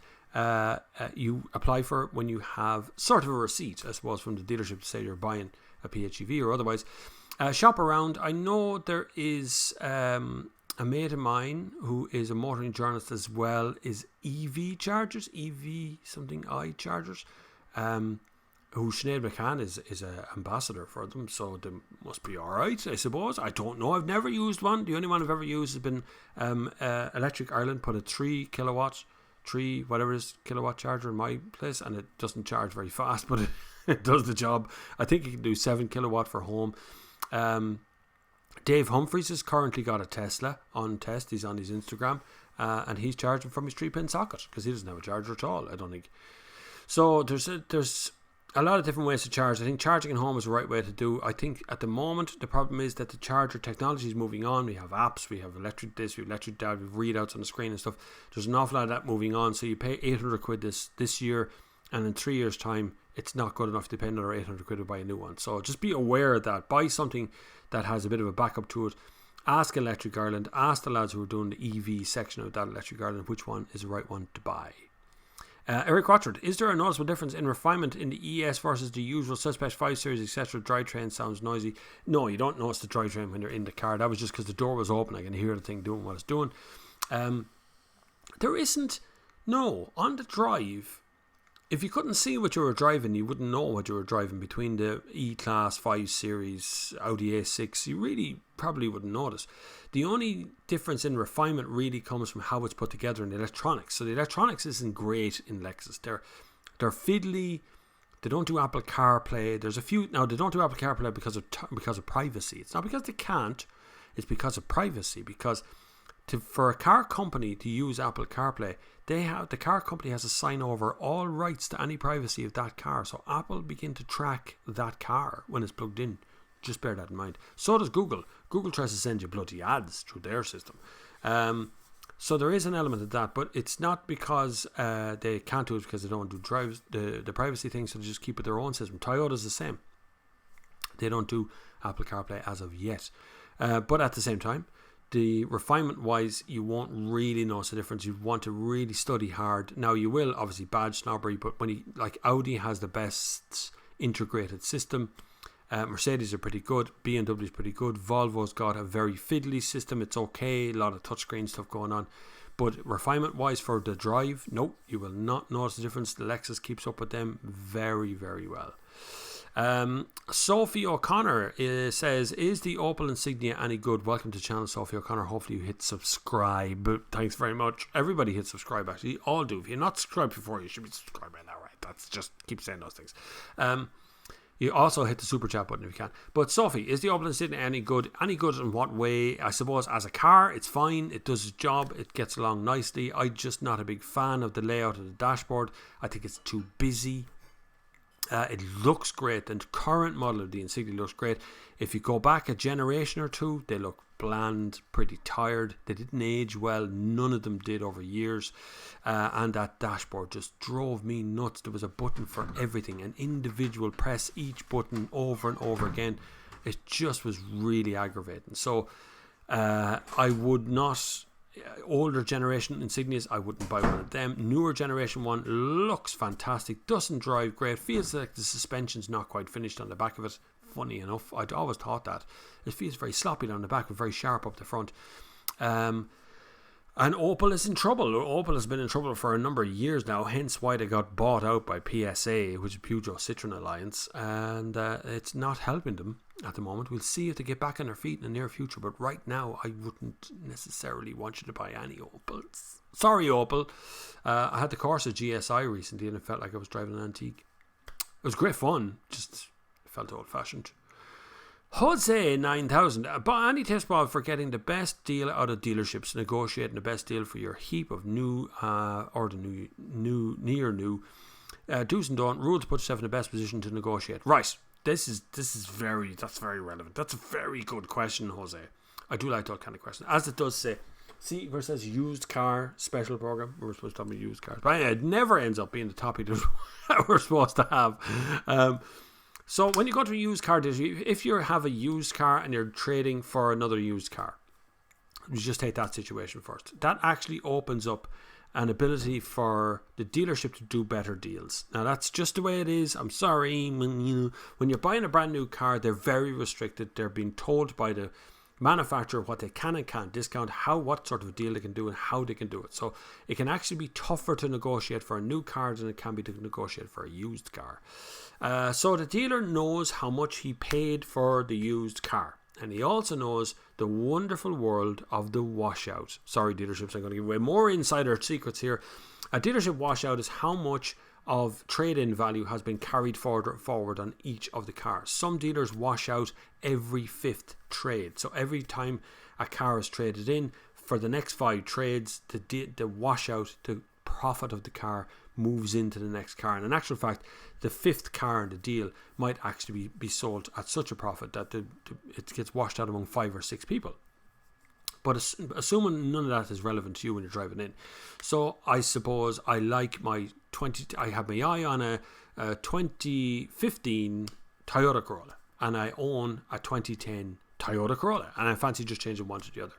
You apply for it when you have sort of a receipt, I suppose, from the dealership to say you're buying a PHEV or otherwise. Shop around. I know there is a mate of mine who is a motoring journalist as well, is EV chargers, EV something I chargers, who Sinead McCann is an ambassador for them, so they must be alright, I suppose. I don't know, I've never used one. The only one I've ever used has been Electric Ireland put a 3 kilowatt charger in my place, and it doesn't charge very fast, but it does the job. I think it can do 7 kilowatt for home. Dave Humphreys has currently got a Tesla on test. He's on his Instagram, and he's charging from his 3-pin socket because he doesn't have a charger at all, I don't think. So there's a lot of different ways to charge. I think charging at home is the right way to do. I think at the moment the problem is that the charger technology is moving on. We have apps, we have electric this, we have electric that, we have readouts on the screen and stuff. There's an awful lot of that moving on. So you pay 800 quid this year, and in 3 years time it's not good enough to pay another 800 quid to buy a new one. So just be aware of that. Buy something that has a bit of a backup to it. Ask Electric Ireland, ask the lads who are doing the EV section of that Electric Ireland which one is the right one to buy. Eric Watford, is there a noticeable difference in refinement in the ES versus the usual suspect 5 Series, etc.? Drivetrain sounds noisy. No, you don't notice the drivetrain when you're in the car. That was just because the door was open. I can hear the thing doing what it's doing. There isn't, no, on the drive, if you couldn't see what you were driving, you wouldn't know what you were driving between the E-Class, 5 Series, Audi A6. You really probably wouldn't notice. The only difference in refinement really comes from how it's put together in the electronics. So the electronics isn't great in Lexus. They're fiddly. They don't do Apple CarPlay. There's a few now. They don't do Apple CarPlay because of privacy. It's not because they can't. It's because of privacy. Because for a car company to use Apple CarPlay, the car company has to sign over all rights to any privacy of that car. So Apple begin to track that car when it's plugged in. Just bear that in mind. So does Google. Google tries to send you bloody ads through their system. So there is an element of that, but it's not because they can't do it because they don't do the privacy thing, so they just keep it their own system. Toyota's the same. They don't do Apple CarPlay as of yet. But at the same time, the refinement wise, you won't really notice the difference. You want to really study hard. Now you will obviously badge snobbery, but when Audi has the best integrated system. Mercedes are pretty good. BMW is pretty good. Volvo's got a very fiddly system. It's okay. A lot of touchscreen stuff going on. But refinement wise for the drive, nope, you will not notice the difference. The Lexus keeps up with them very, very well. Sophie O'Connor says, is the Opel Insignia any good? Welcome to the channel, Sophie O'Connor. Hopefully you hit subscribe. Thanks very much. Everybody hit subscribe, actually. All do. If you're not subscribed before, you should be subscribed by now, right? That's just keep saying those things. You also hit the super chat button if you can. But Sophie, is the Opel Insignia any good? Any good in what way? I suppose as a car, it's fine. It does its job. It gets along nicely. I'm just not a big fan of the layout of the dashboard. I think it's too busy. It looks great. The current model of the Insignia looks great. If you go back a generation or two, they look bland, pretty tired. They didn't age well. None of them did over years. And that dashboard just drove me nuts. There was a button for everything. An individual press each button over and over again. It just was really aggravating. So I would not... older generation Insignias, I wouldn't buy one of them. Newer generation one looks fantastic, doesn't drive great, feels like the suspension's not quite finished on the back of it. Funny enough, I'd always thought that. It feels very sloppy down the back but very sharp up the front. And Opel is in trouble. Opel has been in trouble for a number of years now, hence why they got bought out by PSA, which is Peugeot Citroën Alliance, and it's not helping them at the moment. We'll see if they get back on their feet in the near future, but right now I wouldn't necessarily want you to buy any Opels. Sorry, Opel. I had the Corsa GSI recently and it felt like I was driving an antique. It was great fun, just felt old-fashioned. Jose 9000, but any tips, Bob, for getting the best deal out of dealerships, negotiating the best deal for your heap of new or the near new do's and don't, rules to put yourself in the best position to negotiate. Right, that's very relevant. That's a very good question, Jose. I do like that kind of question, as it does say. See where it says used car special program. We're supposed to have a used cars, but anyway, it never ends up being the topic that we're supposed to have. So when you go to a used car dealership, if you have a used car and you're trading for another used car, you just take that situation first. That actually opens up an ability for the dealership to do better deals. Now that's just the way it is. I'm sorry. When you're buying a brand new car, they're very restricted. They're being told by the manufacturer what they can and can't discount, what sort of deal they can do and how they can do it. So it can actually be tougher to negotiate for a new car than it can be to negotiate for a used car. So the dealer knows how much he paid for the used car, and he also knows the wonderful world of the washout. Sorry, dealerships, I'm going to give away more insider secrets here. A dealership washout is how much of trade-in value has been carried forward on each of the cars. Some dealers wash out every fifth trade. So every time a car is traded in, for the next 5 trades, the washout, the profit of the car moves into the next car. And in actual fact, the 5th car in the deal might actually be sold at such a profit that it gets washed out among 5 or 6 people. But assuming none of that is relevant to you when you're driving in. So I suppose I like I have my eye on a 2015 Toyota Corolla, and I own a 2010 Toyota Corolla, and I fancy just changing one to the other.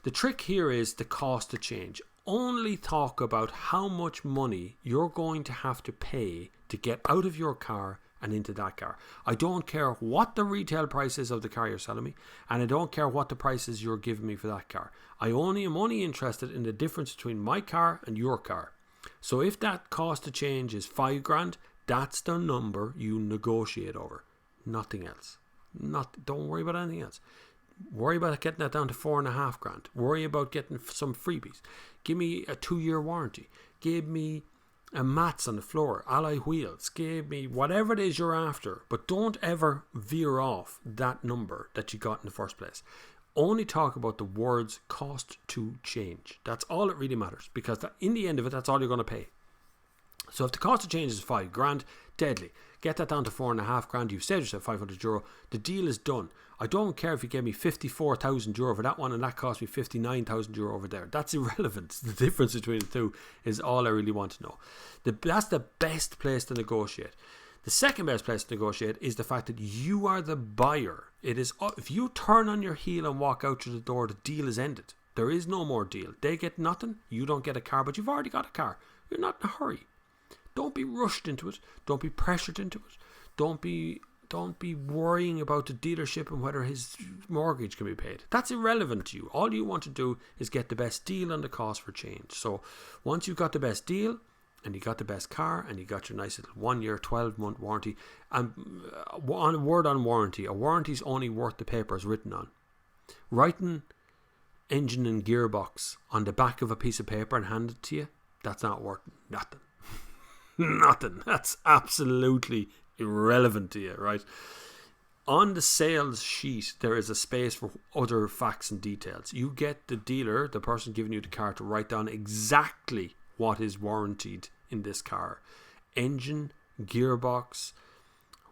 The trick here is the cost to change. Only talk about how much money you're going to have to pay to get out of your car and into that car. I don't care what the retail price is of the car you're selling me, and I don't care what the prices you're giving me for that car. I am only interested in the difference between my car and your car. So if that cost to change is $5,000, that's the number you negotiate over. Nothing else. Don't worry about anything else. Worry about getting that down to $4,500. Worry about getting some freebies. Give me a 2-year warranty. Give me mats on the floor, alloy wheels. Give me whatever it is you're after, but don't ever veer off that number that you got in the first place. Only talk about the words cost to change. That's all that really matters, because in the end of it, that's all you're going to pay. So if the cost of change is $5,000, Deadly. Get that down to 4.5 grand. You've saved yourself €500. The deal is done. I don't care if you gave me €54,000 for that one and that cost me €59,000 over there. That's irrelevant. The difference between the two is all I really want to know. That's the best place to negotiate. The second best place to negotiate is the fact that you are the buyer. It is, if you turn on your heel and walk out through the door, the deal is ended. There is no more deal. They get nothing. You don't get a car, but you've already got a car. You're not in a hurry. Don't be rushed into it. Don't be pressured into it. Don't be worrying about the dealership and whether his mortgage can be paid. That's irrelevant to you. All you want to do is get the best deal on the cost for change. So once you've got the best deal and you got the best car and you got your nice little 1 year, 12-month warranty, and on a word on warranty, a warranty is only worth the paper it's written on. Writing engine and gearbox on the back of a piece of paper and hand it to you, that's not worth nothing. Nothing. That's absolutely irrelevant to you, right? On the sales sheet, there is a space for other facts and details. You get the dealer, the person giving you the car, to write down exactly what is warranted in this car. Engine, gearbox,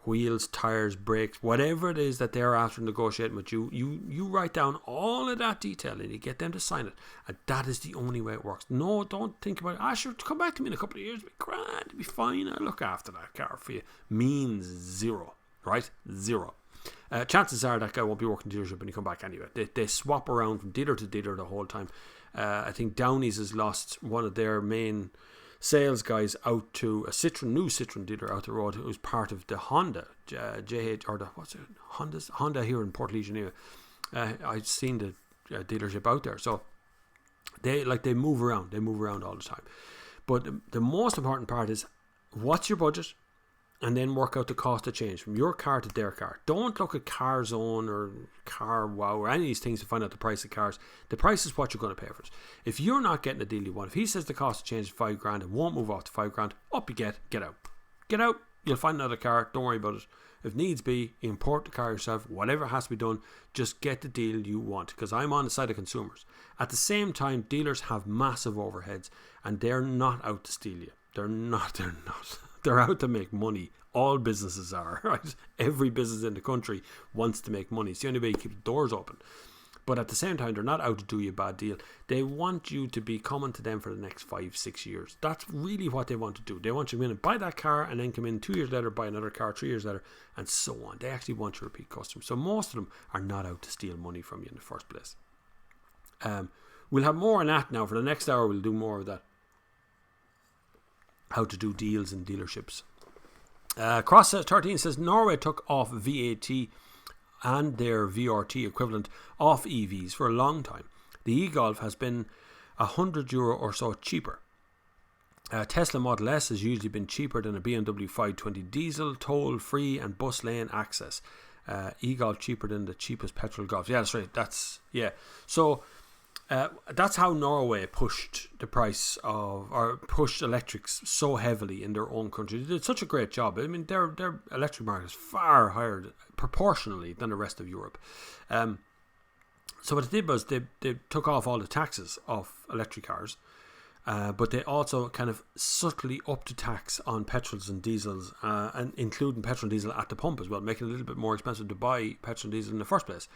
wheels, tires, brakes, whatever it is that they're after negotiating with you, you write down all of that detail and you get them to sign it. And that is the only way it works. No, don't think about it. Sure, come back to me in a couple of years. It'll be grand, it'll be fine. I'll look after that car for you. Means zero, right? Zero. Chances are that guy won't be working dealership when you come back anyway. They swap around from dealer to dealer the whole time. I think Downey's has lost one of their main sales guys out to a new Citroen dealer out the road who's part of the Honda Honda here in Port Legionnaire. I've seen the dealership out there, so they move around all the time. But the most important part is, what's your budget? And then work out the cost of change from your car to their car. Don't look at CarZone or CarWow or any of these things to find out the price of cars. The price is what you're going to pay for it. If you're not getting the deal you want, if he says the cost of change is 5 grand and won't move off to 5 grand, up you get out. Get out, you'll find another car, don't worry about it. If needs be, import the car yourself, whatever has to be done, just get the deal you want, because I'm on the side of consumers. At the same time, dealers have massive overheads and they're not out to steal you. They're not. They're out to make money. All businesses are, right? Every business in the country wants to make money. It's the only way you keep the doors open. But at the same time, they're not out to do you a bad deal. They want you to be coming to them for the next 5-6 years. That's really what they want to do. They want you to come in and buy that car and then come in 2 years later, buy another car 3 years later, and so on. They actually want you to repeat customers. So most of them are not out to steal money from you in the first place. We'll have more on that now. For the next hour, we'll do more of that. How to do deals in dealerships. Cross 13 says Norway took off VAT and their VRT equivalent off EVs for a long time. The e-Golf has been €100 or so cheaper. Tesla Model S has usually been cheaper than a BMW 520 diesel, toll free and bus lane access. E-Golf cheaper than the cheapest petrol Golf. Yeah, that's right. So that's how Norway pushed the price of, or pushed electrics so heavily in their own country. They did such a great job. I mean, their electric market is far higher proportionally than the rest of Europe. So what they did was they took off all the taxes off electric cars, but they also kind of subtly upped the tax on petrols and diesels, and including petrol and diesel at the pump as well, making it a little bit more expensive to buy petrol and diesel in the first place,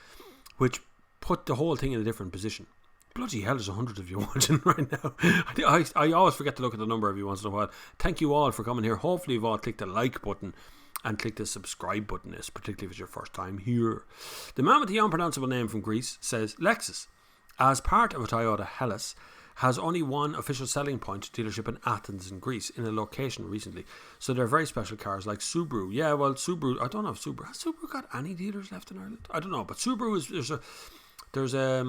which put the whole thing in a different position. Bloody hell, there's 100 of you watching right now. I always forget to look at the number every once in a while. Thank you all for coming here. Hopefully you've all clicked the like button and click the subscribe button, particularly if it's your first time here. The man with the unpronounceable name from Greece says Lexus, as part of a Toyota Hellas, has only one official selling point dealership in Athens in Greece, in a location recently. So they're very special cars like Subaru. Yeah, well, Subaru, I don't know if Subaru, has Subaru got any dealers left in Ireland? I don't know, but Subaru is, there's a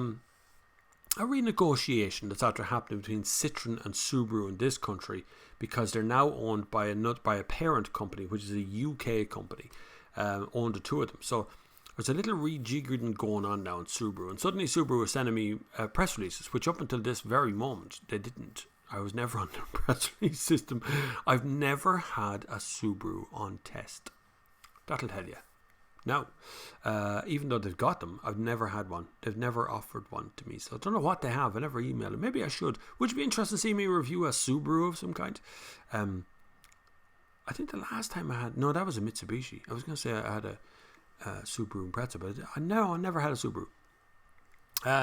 renegotiation that's after happening between Citroen and Subaru in this country, because they're now owned by a parent company, which is a UK company, owned the two of them. So there's a little rejiggering going on now in Subaru, and suddenly Subaru was sending me press releases, which up until this very moment they didn't. I was never on the press release system. I've never had a Subaru on test. That'll tell you. Now, even though they've got them, I've never had one. They've never offered one to me, so I don't know what they have. I never emailed it. Maybe I should. Would you be interested to see me review a Subaru of some kind? I I think the last time I had, no, that was a Mitsubishi. I was going to say I had a Subaru Impreza, but no, I never had a Subaru.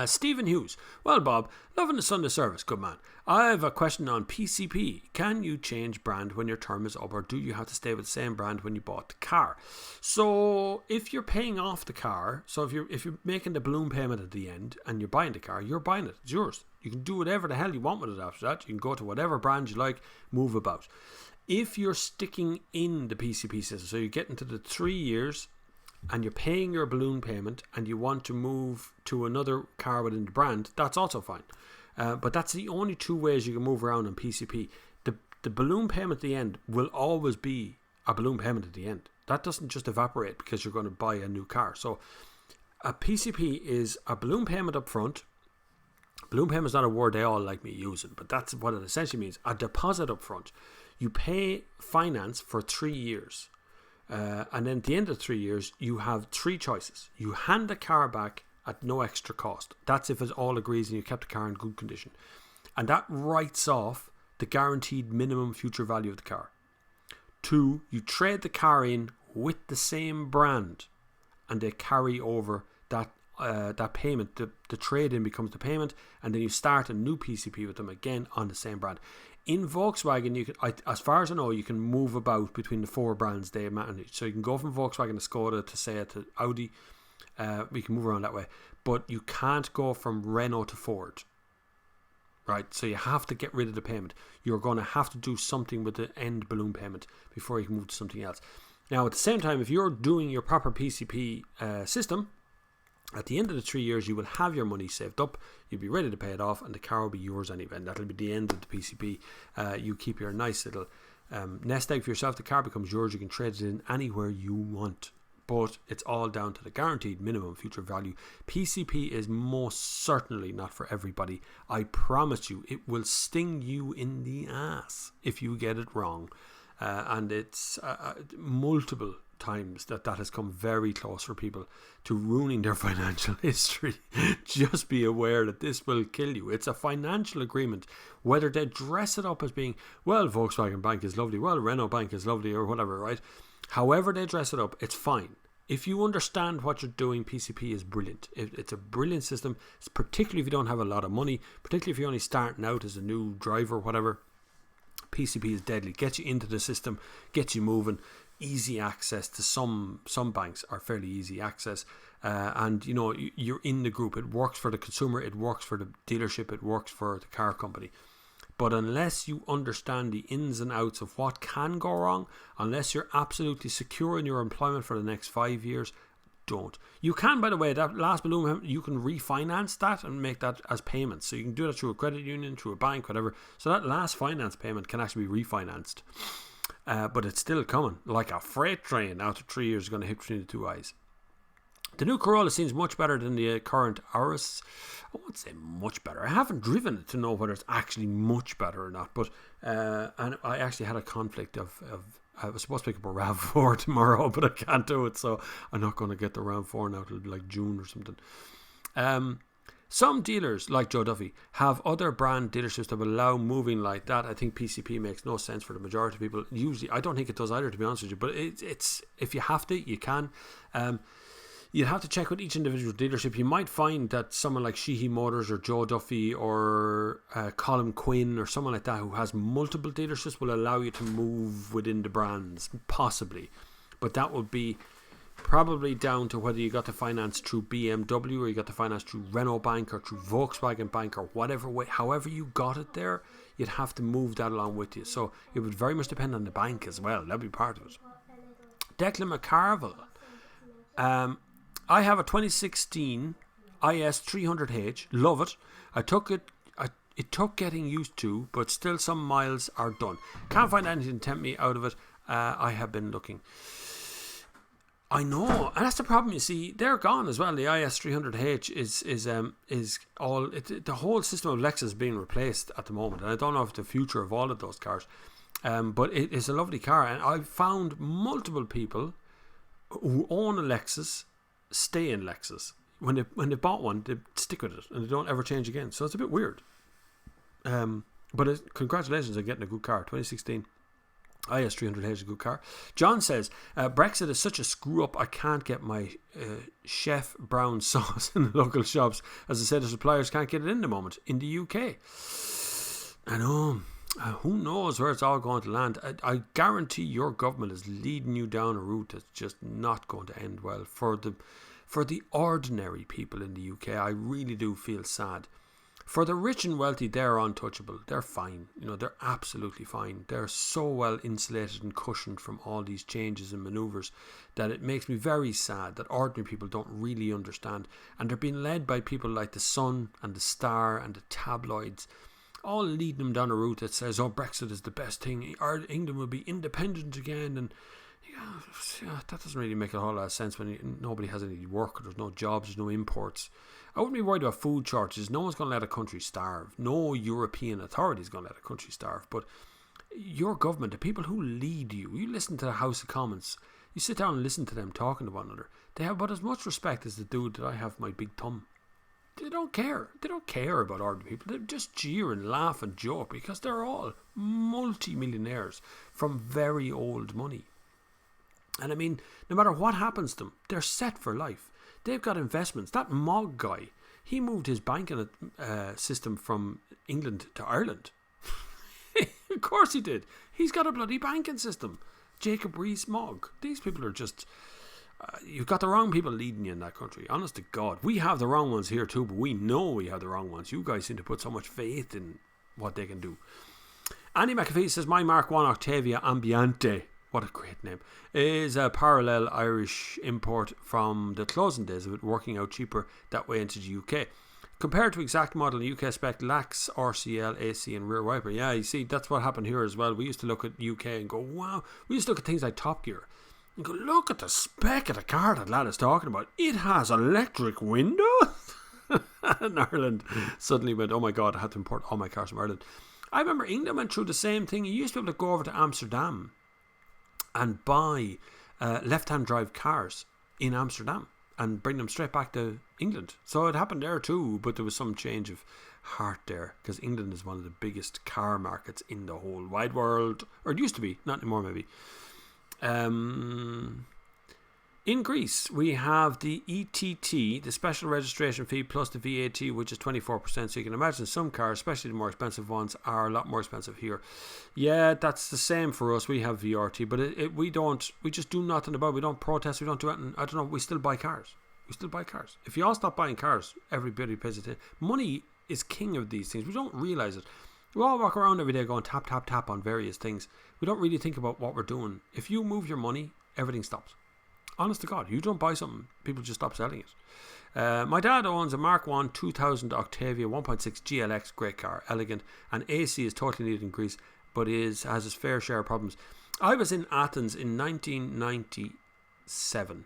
Stephen Hughes. Well, Bob, loving the Sunday service. Good man. I have a question on PCP. Can you change brand when your term is up, or do you have to stay with the same brand when you bought the car? So if you're paying off the car, so if you're making the balloon payment at the end and you're buying the car, you're buying it. It's yours. You can do whatever the hell you want with it after that. You can go to whatever brand you like, move about. If you're sticking in the PCP system, so you're getting to the 3 years and you're paying your balloon payment and you want to move to another car within the brand, that's also fine. But that's the only two ways you can move around on PCP. The balloon payment at the end will always be a balloon payment at the end. That doesn't just evaporate because you're going to buy a new car. So a PCP is a balloon payment up front. Balloon payment is not a word they all like me using, but that's what it essentially means. A deposit up front. You pay finance for 3 years. And then at the end of 3 years, you have 3 choices. You hand the car back at no extra cost. That's if it all agrees and you kept the car in good condition. And that writes off the guaranteed minimum future value of the car. 2, you trade the car in with the same brand and they carry over that payment. The trade-in becomes the payment, and then you start a new PCP with them again on the same brand. In Volkswagen, you can, as far as I know, you can move about between the 4 brands they manage. So you can go from Volkswagen to Skoda to Seat to Audi. We can move around that way, but you can't go from Renault to Ford. Right, so you have to get rid of the payment. You're going to have to do something with the end balloon payment before you can move to something else. Now, at the same time, if you're doing your proper PCP system, at the end of the 3 years, you will have your money saved up. You'll be ready to pay it off, and the car will be yours anyway. And that'll be the end of the PCP. You keep your nice little nest egg for yourself. The car becomes yours. You can trade it in anywhere you want. But it's all down to the guaranteed minimum future value. PCP is most certainly not for everybody. I promise you, it will sting you in the ass if you get it wrong. And it's multiple times that has come very close for people to ruining their financial history. Just be aware that this will kill you. It's a financial agreement. Whether they dress it up as being, well, Volkswagen Bank is lovely, well, Renault Bank is lovely, or whatever, right? However they dress it up, it's fine. If you understand what you're doing, PCP is brilliant. It's a brilliant system, particularly if you don't have a lot of money, particularly if you're only starting out as a new driver or whatever. PCP is deadly. Gets you into the system, gets you moving. Easy access to some banks are fairly easy access, and you know you're in the group. It works for the consumer, it works for the dealership, it works for the car company. But unless you understand the ins and outs of what can go wrong, unless you're absolutely secure in your employment for the next 5 years, don't. You can, by the way, that last balloon, you can refinance that and make that as payments. So you can do that through a credit union, through a bank, whatever. So that last finance payment can actually be refinanced. But it's still coming like a freight train. After 3 years, it's going to hit between the two eyes. The new Corolla seems much better than the current Auris. I won't say much better. I haven't driven it to know whether it's actually much better or not. But and I actually had a conflict of I was supposed to pick up a RAV4 tomorrow, but I can't do it, so I'm not going to get the RAV4 now till like June or something. Some dealers, like Joe Duffy, have other brand dealerships that will allow moving like that. I think PCP makes no sense for the majority of people. Usually, I don't think it does either, to be honest with you. But it's if you have to, you can. You'd have to check with each individual dealership. You might find that someone like Sheehy Motors or Joe Duffy or Colin Quinn or someone like that who has multiple dealerships will allow you to move within the brands, possibly. But that would be probably down to whether you got the finance through BMW or you got the finance through Renault Bank or through Volkswagen Bank or whatever way. However you got it there, you'd have to move that along with you. So it would very much depend on the bank as well. That'd be part of it. Declan McCarville. I have a 2016 IS 300H. Love it. It took getting used to, but still some miles are done. Can't find anything to tempt me out of it. I have been looking. I know, and that's the problem. You see, they're gone as well. The IS 300H is all. The whole system of Lexus is being replaced at the moment, and I don't know if the future of all of those cars. But it is a lovely car, and I've found multiple people who own a Lexus stay in Lexus. When they bought one, they stick with it and they don't ever change again. So it's a bit weird. But congratulations on getting a good car. 2016 IS300H is a good car. John says, Brexit is such a screw up, I can't get my chef brown sauce in the local shops. As I said, the suppliers can't get it in the moment in the UK. I know. Who knows where it's all going to land. I guarantee your government is leading you down a route that's just not going to end well for the ordinary people in the UK. I really do feel sad. For the rich and wealthy, they're untouchable. They're fine. They're absolutely fine. They're so well insulated and cushioned from all these changes and manoeuvres that it makes me very sad that ordinary people don't really understand. And they're being led by people like the Sun and the Star and the tabloids, all leading them down a route that says, oh, Brexit is the best thing. England will be independent again. And yeah, that doesn't really make a whole lot of sense when nobody has any work, there's no jobs, there's no imports. I wouldn't be worried about food shortages. No one's going to let a country starve. No European authority is going to let a country starve. But your government, the people who lead you, you listen to the House of Commons, you sit down and listen to them talking to one another. They have about as much respect as the dude that I have for my big thumb. They don't care. They don't care about ordinary people. They just jeer and laugh and joke because they're all multi-millionaires from very old money. And I mean, no matter what happens to them, they're set for life. They've got investments. That Mogg guy, he moved his banking system from England to Ireland. Of course he did. He's got a bloody banking system. Jacob Rees-Mogg. These people are just... you've got the wrong people leading you in that country. Honest to God. We have the wrong ones here too, but we know we have the wrong ones. You guys seem to put so much faith in what they can do. Andy McAfee says, my Mark 1 Octavia Ambiente, what a great name, is a parallel Irish import from the closing days of it, working out cheaper that way into the UK. Compared to exact model, UK spec lacks RCL, AC and rear wiper. Yeah, you see, that's what happened here as well. We used to look at UK and go, wow. We used to look at things like Top Gear and go, look at the spec of the car that lad is talking about. It has electric windows. And Ireland suddenly went, oh my God, I had to import all my cars from Ireland. I remember England went through the same thing. You used to be able to go over to Amsterdam and buy left-hand drive cars in Amsterdam and bring them straight back to England. So it happened there too, but there was some change of heart there because England is one of the biggest car markets in the whole wide world, or it used to be, not anymore maybe. In Greece, we have the ETT, the special registration fee plus the VAT, which is 24%. So you can imagine some cars, especially the more expensive ones, are a lot more expensive here. Yeah, that's the same for us. We have VRT, but we just do nothing about it. We don't protest. We don't do anything. I don't know. We still buy cars. If you all stop buying cars, everybody pays attention. Money is king of these things. We don't realise it. We all walk around every day going tap, tap, tap on various things. We don't really think about what we're doing. If you move your money, everything stops. Honest to God, you don't buy something, people just stop selling it. My dad owns a Mark 1 2000 Octavia 1.6 GLX, great car, elegant, and AC is totally needed in Greece, but has his fair share of problems. I was in Athens in 1997,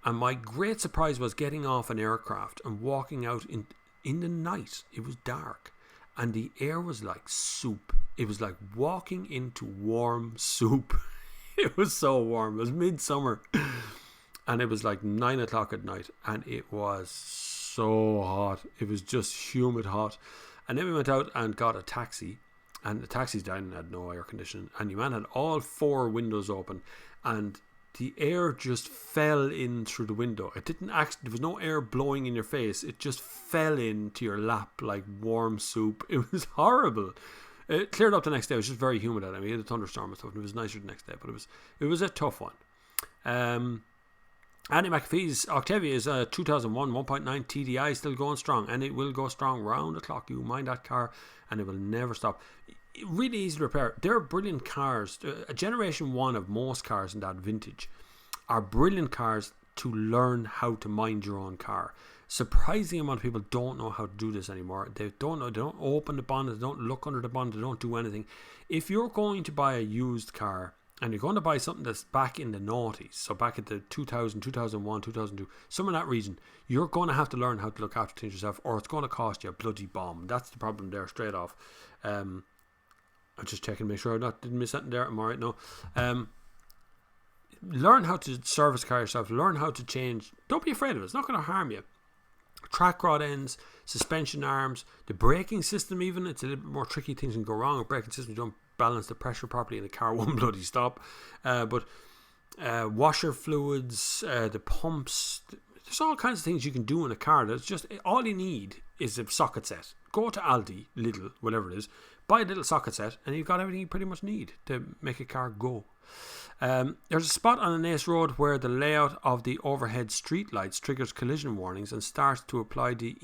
and my great surprise was getting off an aircraft and walking out in the night. It was dark, and the air was like soup. It was like walking into warm soup. It was so warm. It was midsummer and it was like 9 o'clock at night and it was so hot. It was just humid hot. And then we went out and got a taxi, and the taxi's down and had no air conditioning, and the man had all 4 windows open and the air just fell in through the window. It didn't actually, there was no air blowing in your face. It just fell into your lap like warm soup. It was horrible. It cleared up the next day. It was just very humid out. I mean, we had a thunderstorm and stuff, and it was nicer the next day, but it was a tough one. Andy McAfee's Octavia is a 2001 1.9 TDI, still going strong, and it will go strong round the clock. You mind that car, and it will never stop. Really easy to repair. They're brilliant cars. A generation 1 of most cars in that vintage are brilliant cars to learn how to mind your own car. Surprising amount of people don't know how to do this anymore. They don't know. They don't open the bonnet. They don't look under the bonnet. They don't do anything. If you're going to buy a used car and you're going to buy something that's back in the noughties, so back at the 2000, 2001, 2002, some in that region, you're going to have to learn how to look after things yourself, or it's going to cost you a bloody bomb. That's the problem there straight off. I'm just checking to make sure I didn't miss something there. I'm alright now. Learn how to service a car yourself. Learn how to change. Don't be afraid of it. It's not going to harm you. Track rod ends, suspension arms, the braking system even, it's a little bit more tricky. Things can go wrong with braking systems. You don't balance the pressure properly and the car won't bloody stop. But washer fluids, the pumps, there's all kinds of things you can do in a car. That's just, all you need is a socket set. Go to Aldi, Lidl, whatever it is, buy a little socket set, and you've got everything you pretty much need to make a car go. There's a spot on an Ace Road where the layout of the overhead street lights triggers collision warnings and starts to apply the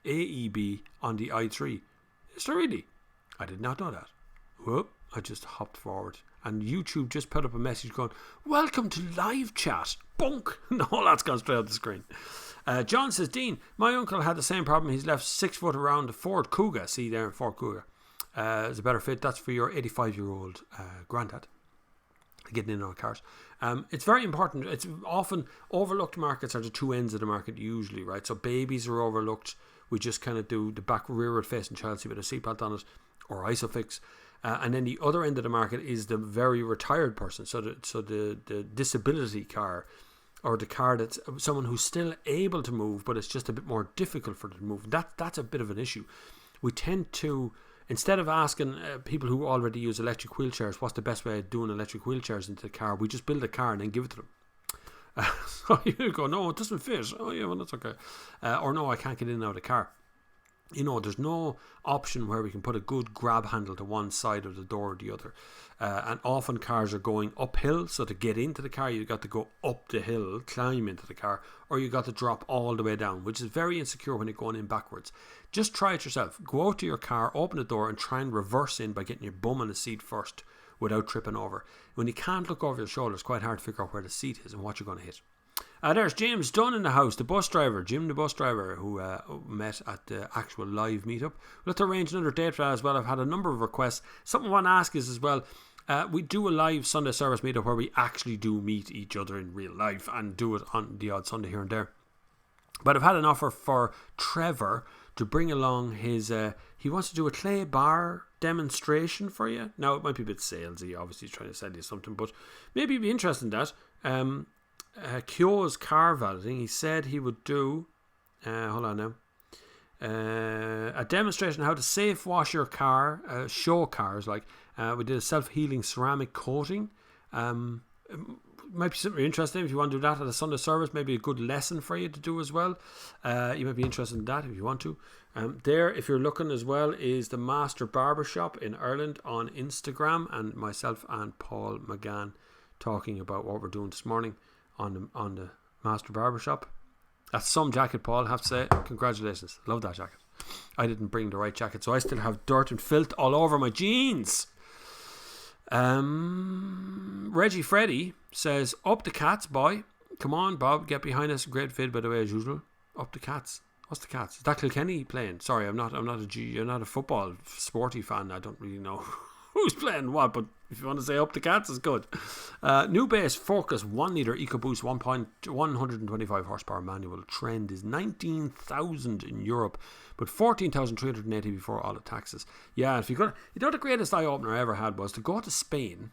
AEB on the i3. Is there really? I did not know that. Whoop, I just hopped forward. And YouTube just put up a message going, welcome to live chat. Bunk. No, that's gone straight out the screen. John says, Dean, my uncle had the same problem. He's left 6 foot around the Ford Kuga. See there, Ford Kuga. It's a better fit. That's for your 85-year-old granddad. Getting in on cars. It's very important. It's often overlooked markets are the two ends of the market usually, right? So babies are overlooked. We just kind of do the back rearward facing child seat with a seatbelt on it, or Isofix. And then the other end of the market is the very retired person. So the disability car, or the car that's someone who's still able to move, but it's just a bit more difficult for them to move. That's a bit of an issue. We tend to, instead of asking people who already use electric wheelchairs what's the best way of doing electric wheelchairs into the car, we just build a car and then give it to them. So you go, no, it doesn't fit. Oh yeah, well that's okay. Or no, I can't get in and out of the car. You know, there's no option where we can put a good grab handle to one side of the door or the other. And often cars are going uphill, so to get into the car, you've got to go up the hill, climb into the car, or you've got to drop all the way down, which is very insecure when you're going in backwards. Just try it yourself. Go out to your car, open the door, and try and reverse in by getting your bum on the seat first without tripping over. When you can't look over your shoulder, it's quite hard to figure out where the seat is and what you're going to hit. There's James Dunn in the house, the bus driver, Jim the bus driver, who met at the actual live meetup. We'll have to arrange another date for that as well. I've had a number of requests. Something I want to ask is as well, we do a live Sunday service meetup where we actually do meet each other in real life and do it on the odd Sunday here and there. But I've had an offer for Trevor to bring along his, he wants to do a clay bar demonstration for you. Now, it might be a bit salesy, obviously he's trying to sell you something, but maybe you'd be interested in that. Kyo's car valeting, he said he would do, hold on now, a demonstration how to safe wash your car, show cars, like we did a self-healing ceramic coating. Might be something interesting if you want to do that at a Sunday service. Maybe a good lesson for you to do as well. You might be interested in that if you want to. There, if you're looking as well, is the Master Barbershop in Ireland on Instagram, and myself and Paul McGann talking about what we're doing this morning on the Master Barbershop. That's some jacket, Paul, I have to say. Congratulations. Love that jacket. I didn't bring the right jacket, so I still have dirt and filth all over my jeans. Reggie Freddy says, up the Cats, boy. Come on, Bob, get behind us. Great vid, by the way, as usual. Up the Cats. What's the Cats? Is that Kilkenny playing? Sorry, I'm not a football sporty fan. I don't really know who's playing what, but if you want to say up the Cats, it's good. New base Focus 1 litre EcoBoost 125 horsepower manual. Trend is 19,000 in Europe, but 14,380 before all the taxes. Yeah, if you got, you know, the greatest eye opener I ever had was to go to Spain.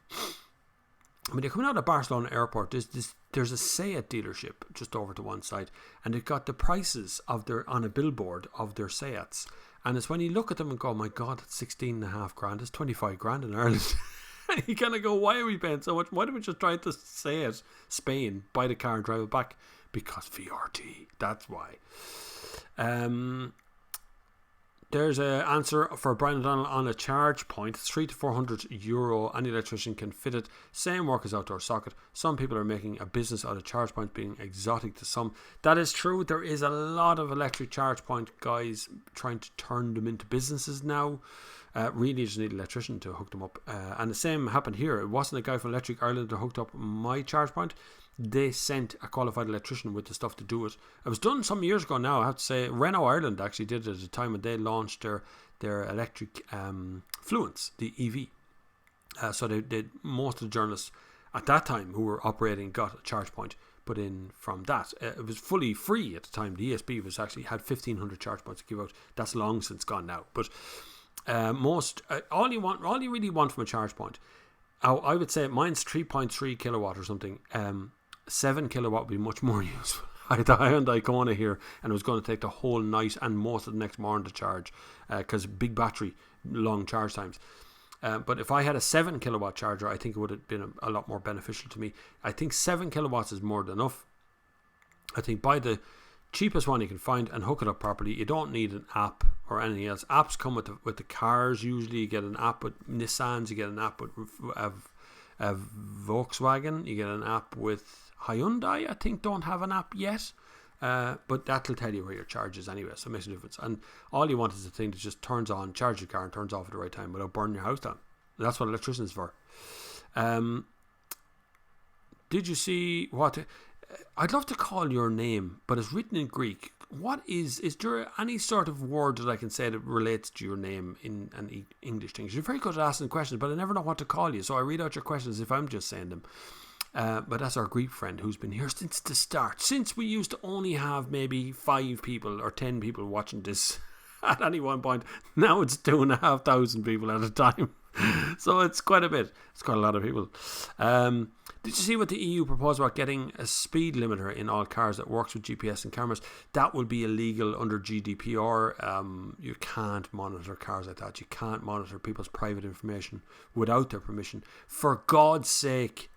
When you're coming out of Barcelona airport, there's a Seat dealership just over to one side, and they've got the prices of their on a billboard of their Seats. And it's when you look at them and go, oh my God, it's 16.5 grand, it's 25 grand in Ireland. And you kind of go, why are we paying so much? Why don't we just try to say it, Spain, buy the car and drive it back? Because VRT, that's why. There's an answer for Brian O'Donnell on a charge point. 300 to 400 euro. Any electrician can fit it. Same work as outdoor socket. Some people are making a business out of charge point being exotic to some. That is true. There is a lot of electric charge point guys trying to turn them into businesses now. Really just need an electrician to hook them up. And the same happened here. It wasn't a guy from Electric Ireland that hooked up my charge point. They sent a qualified electrician with the stuff to do it. It was done some years ago now, I have to say. Renault Ireland actually did it at a time when they launched their electric Fluence, the EV. So they most of the journalists at that time who were operating got a charge point put in from that. It was fully free at the time. The ESB was actually had 1,500 charge points to give out. That's long since gone now. But all you really want from a charge point, I would say mine's 3.3 kilowatt or something. 7 kilowatt would be much more useful. I had the Hyundai Kona here, and it was going to take the whole night and most of the next morning to charge because big battery, long charge times. But if I had a 7 kilowatt charger, I think it would have been a lot more beneficial to me. I think 7 kilowatts is more than enough. I think buy the cheapest one you can find and hook it up properly. You don't need an app or anything else. Apps come with the cars. Usually you get an app with Nissans, you get an app with Volkswagen, you get an app with Hyundai. I think don't have an app yet. But that'll tell you where your charge is anyway, so it makes a difference. And all you want is a thing that just turns on, charges your car and turns off at the right time without burning your house down. That's what electrician is for. Did you see what... I'd love to call your name, but it's written in Greek. What is there any sort of word that I can say that relates to your name in an English thing? You're very good at asking questions, but I never know what to call you, so I read out your questions if I'm just saying them. But that's our Greek friend who's been here since the start. Since we used to only have maybe 5 people or 10 people watching this at any one point. Now it's 2,500 people at a time. So it's quite a bit. It's quite a lot of people. Did you see what the EU proposed about getting a speed limiter in all cars that works with GPS and cameras? That will be illegal under GDPR. You can't monitor cars like that. You can't monitor people's private information without their permission. For God's sake,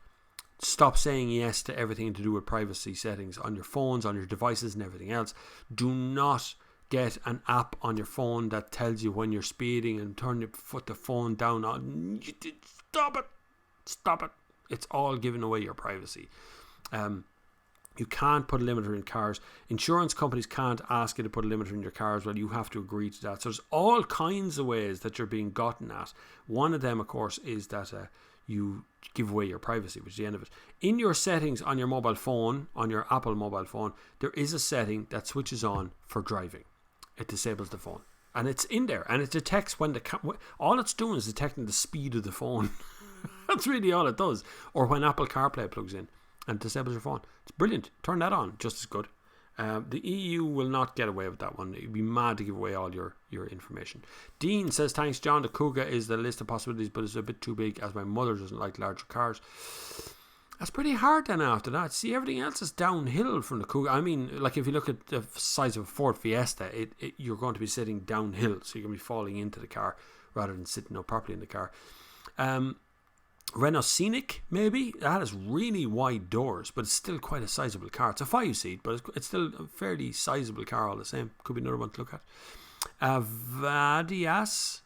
stop saying yes to everything to do with privacy settings on your phones, on your devices and everything else. Do not get an app on your phone that tells you when you're speeding and put the phone down on. Stop it. It's all giving away your privacy. You can't put a limiter in cars. Insurance companies can't ask you to put a limiter in your cars. Well, you have to agree to that. So there's all kinds of ways that you're being gotten at. One of them, of course, is that you give away your privacy, which is the end of it. In your settings on your mobile phone, on your Apple mobile phone, there is a setting that switches on for driving. It disables the phone. And it's in there. And it detects when all it's doing is detecting the speed of the phone. That's really all it does. Or when Apple CarPlay plugs in and disables your phone. It's brilliant. Turn that on. Just as good. The EU will not get away with that one. It'd be mad to give away all your information. Dean says, thanks John, the Kuga is the list of possibilities, but it's a bit too big as my mother doesn't like larger cars. That's pretty hard then after that. See, everything else is downhill from the Kuga. I mean, like if you look at the size of a Ford Fiesta, you're going to be sitting downhill, so you're going to be falling into the car rather than sitting up properly in the car. Renault Scenic, maybe. That has really wide doors, but it's still quite a sizable car. It's a 5-seat, but it's still a fairly sizable car all the same. Could be another one to look at. Vadias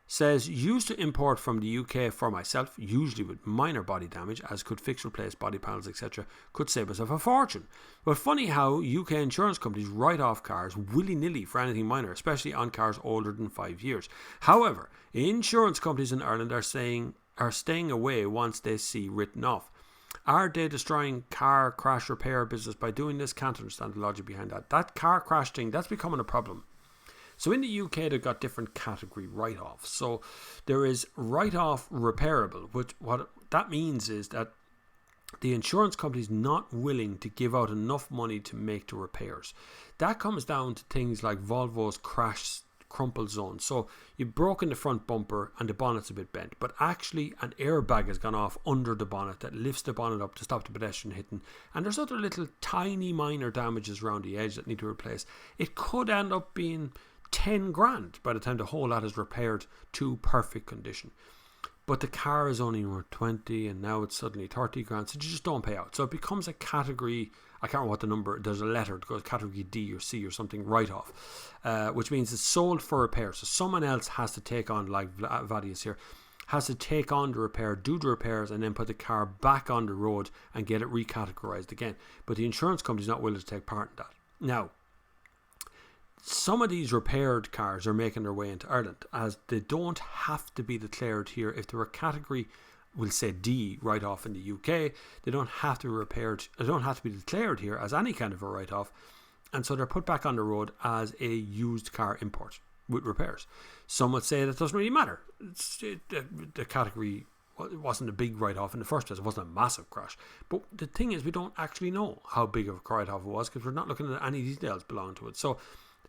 says, used to import from the UK for myself, usually with minor body damage, as could fix, replace body panels, etc. Could save myself a fortune. But funny how UK insurance companies write off cars willy-nilly for anything minor, especially on cars older than 5 years. However, insurance companies in Ireland are staying away once they see written off. Are they destroying car crash repair business by doing this? Can't understand the logic behind that. That car crash thing, that's becoming a problem. So in the UK, they've got different category write-offs. So there is write-off repairable, which what that means is that the insurance company is not willing to give out enough money to make the repairs. That comes down to things like Volvo's crash crumple zone. So you've broken the front bumper and the bonnet's a bit bent, but actually an airbag has gone off under the bonnet that lifts the bonnet up to stop the pedestrian hitting, and there's other little tiny minor damages around the edge that need to replace. It could end up being 10 grand by the time the whole lot is repaired to perfect condition. But the car is only worth 20 and now it's suddenly 30 grand, so you just don't pay out. So it becomes a category, I can't remember what the number, there's a letter that goes category D or C or something, write-off, which means it's sold for repair. So someone else has to take on, like Vadius here, has to take on the repair, do the repairs, and then put the car back on the road and get it recategorized again. But the insurance company's not willing to take part in that. Now, some of these repaired cars are making their way into Ireland, as they don't have to be declared here. If they were category, we'll say D, write-off in the UK, they don't have to be repaired. They don't have to be declared here as any kind of a write-off, and so they're put back on the road as a used car import with repairs. Some would say that doesn't really matter. The category, it wasn't a big write-off in the first place. It wasn't a massive crash. But the thing is, we don't actually know how big of a write-off it was because we're not looking at any details belonging to it. So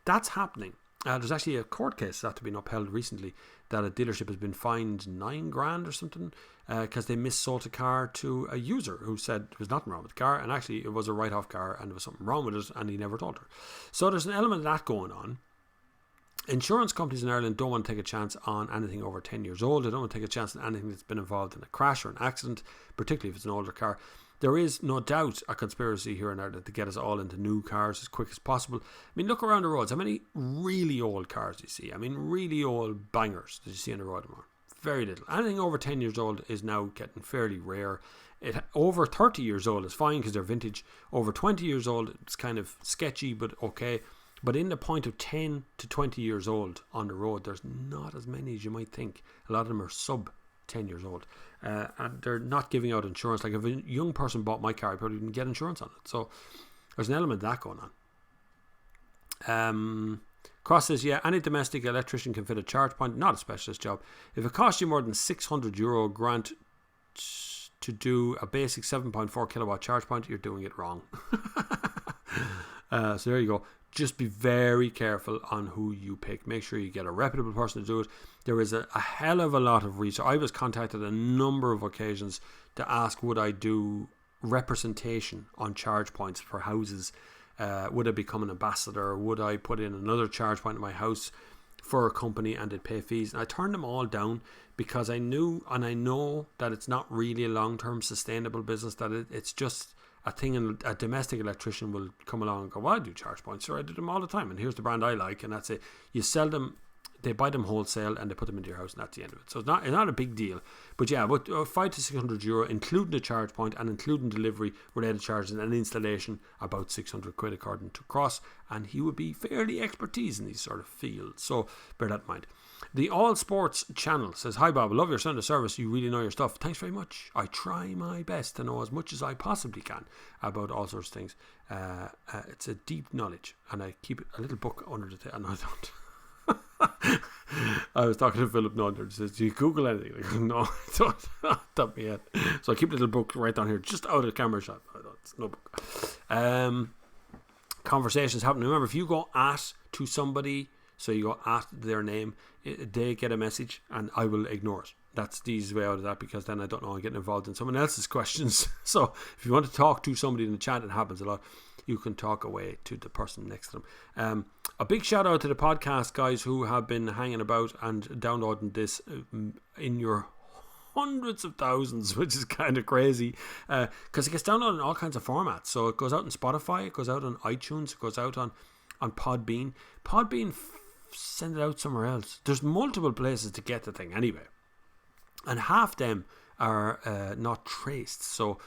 that's happening. There's actually a court case that has been upheld recently that a dealership has been fined 9 grand or something because they missold a car to a user who said there was nothing wrong with the car, and actually it was a write-off car and there was something wrong with it and he never told her. So there's an element of that going on. Insurance companies in Ireland don't want to take a chance on anything over 10 years old. They don't want to take a chance on anything that's been involved in a crash or an accident, particularly if it's an older car. There is no doubt a conspiracy here in Ireland to get us all into new cars as quick as possible. I mean, look around the roads. How many really old cars do you see? I mean, really old bangers that you see on the road anymore? Very little. Anything over 10 years old is now getting fairly rare. Over 30 years old is fine because they're vintage. Over 20 years old, it's kind of sketchy, but okay. But in the point of 10 to 20 years old on the road, there's not as many as you might think. A lot of them are sub 10 years old. And they're not giving out insurance. Like if a young person bought my car, I probably didn't get insurance on it. So there's an element of that going on. Cross says, yeah, any domestic electrician can fit a charge point, not a specialist job. If it costs you more than €600 grant to do a basic 7.4 kilowatt charge point, you're doing it wrong. So there you go. Just be very careful on who you pick. Make sure you get a reputable person to do it. There is a hell of a lot of research. I was contacted a number of occasions to ask would I do representation on charge points for houses. Would I become an ambassador? Would I put in another charge point in my house for a company and they'd pay fees? And I turned them all down because I knew and I know that it's not really a long-term sustainable business, that it's just a thing, and a domestic electrician will come along and go, well, I do charge points, sure, I do them all the time, and here's the brand I like, and that's it. You sell them, they buy them wholesale, and they put them into your house, and that's the end of it. So it's not a big deal. But yeah, but €500 to €600, including the charge point and including delivery related charges and installation, about £600 according to Cross, and he would be fairly expertise in these sort of fields. So bear that in mind. The All Sports channel says, hi Bob, I love your Sunday service. You really know your stuff. Thanks very much. I try my best to know as much as I possibly can about all sorts of things. It's a deep knowledge, and I keep a little book under the table. No, I don't. I was talking to Philip Nodder. He says, do you Google anything? Like, no, I don't. Top me head. So I keep a little book right down here, just out of the camera shot. I don't. It's no book. Conversations happen. Remember, if you go to somebody, so you go at their name, they get a message and I will ignore it. That's the easy way out of that, because then I don't know I'm getting involved in someone else's questions. So if you want to talk to somebody in the chat, it happens a lot, you can talk away to the person next to them. A big shout out to the podcast guys who have been hanging about and downloading this in your hundreds of thousands, which is kind of crazy, because it gets downloaded in all kinds of formats. So it goes out on Spotify, it goes out on iTunes, it goes out on Podbean. Send it out somewhere else. There's multiple places to get the thing anyway, and half them are not traced. So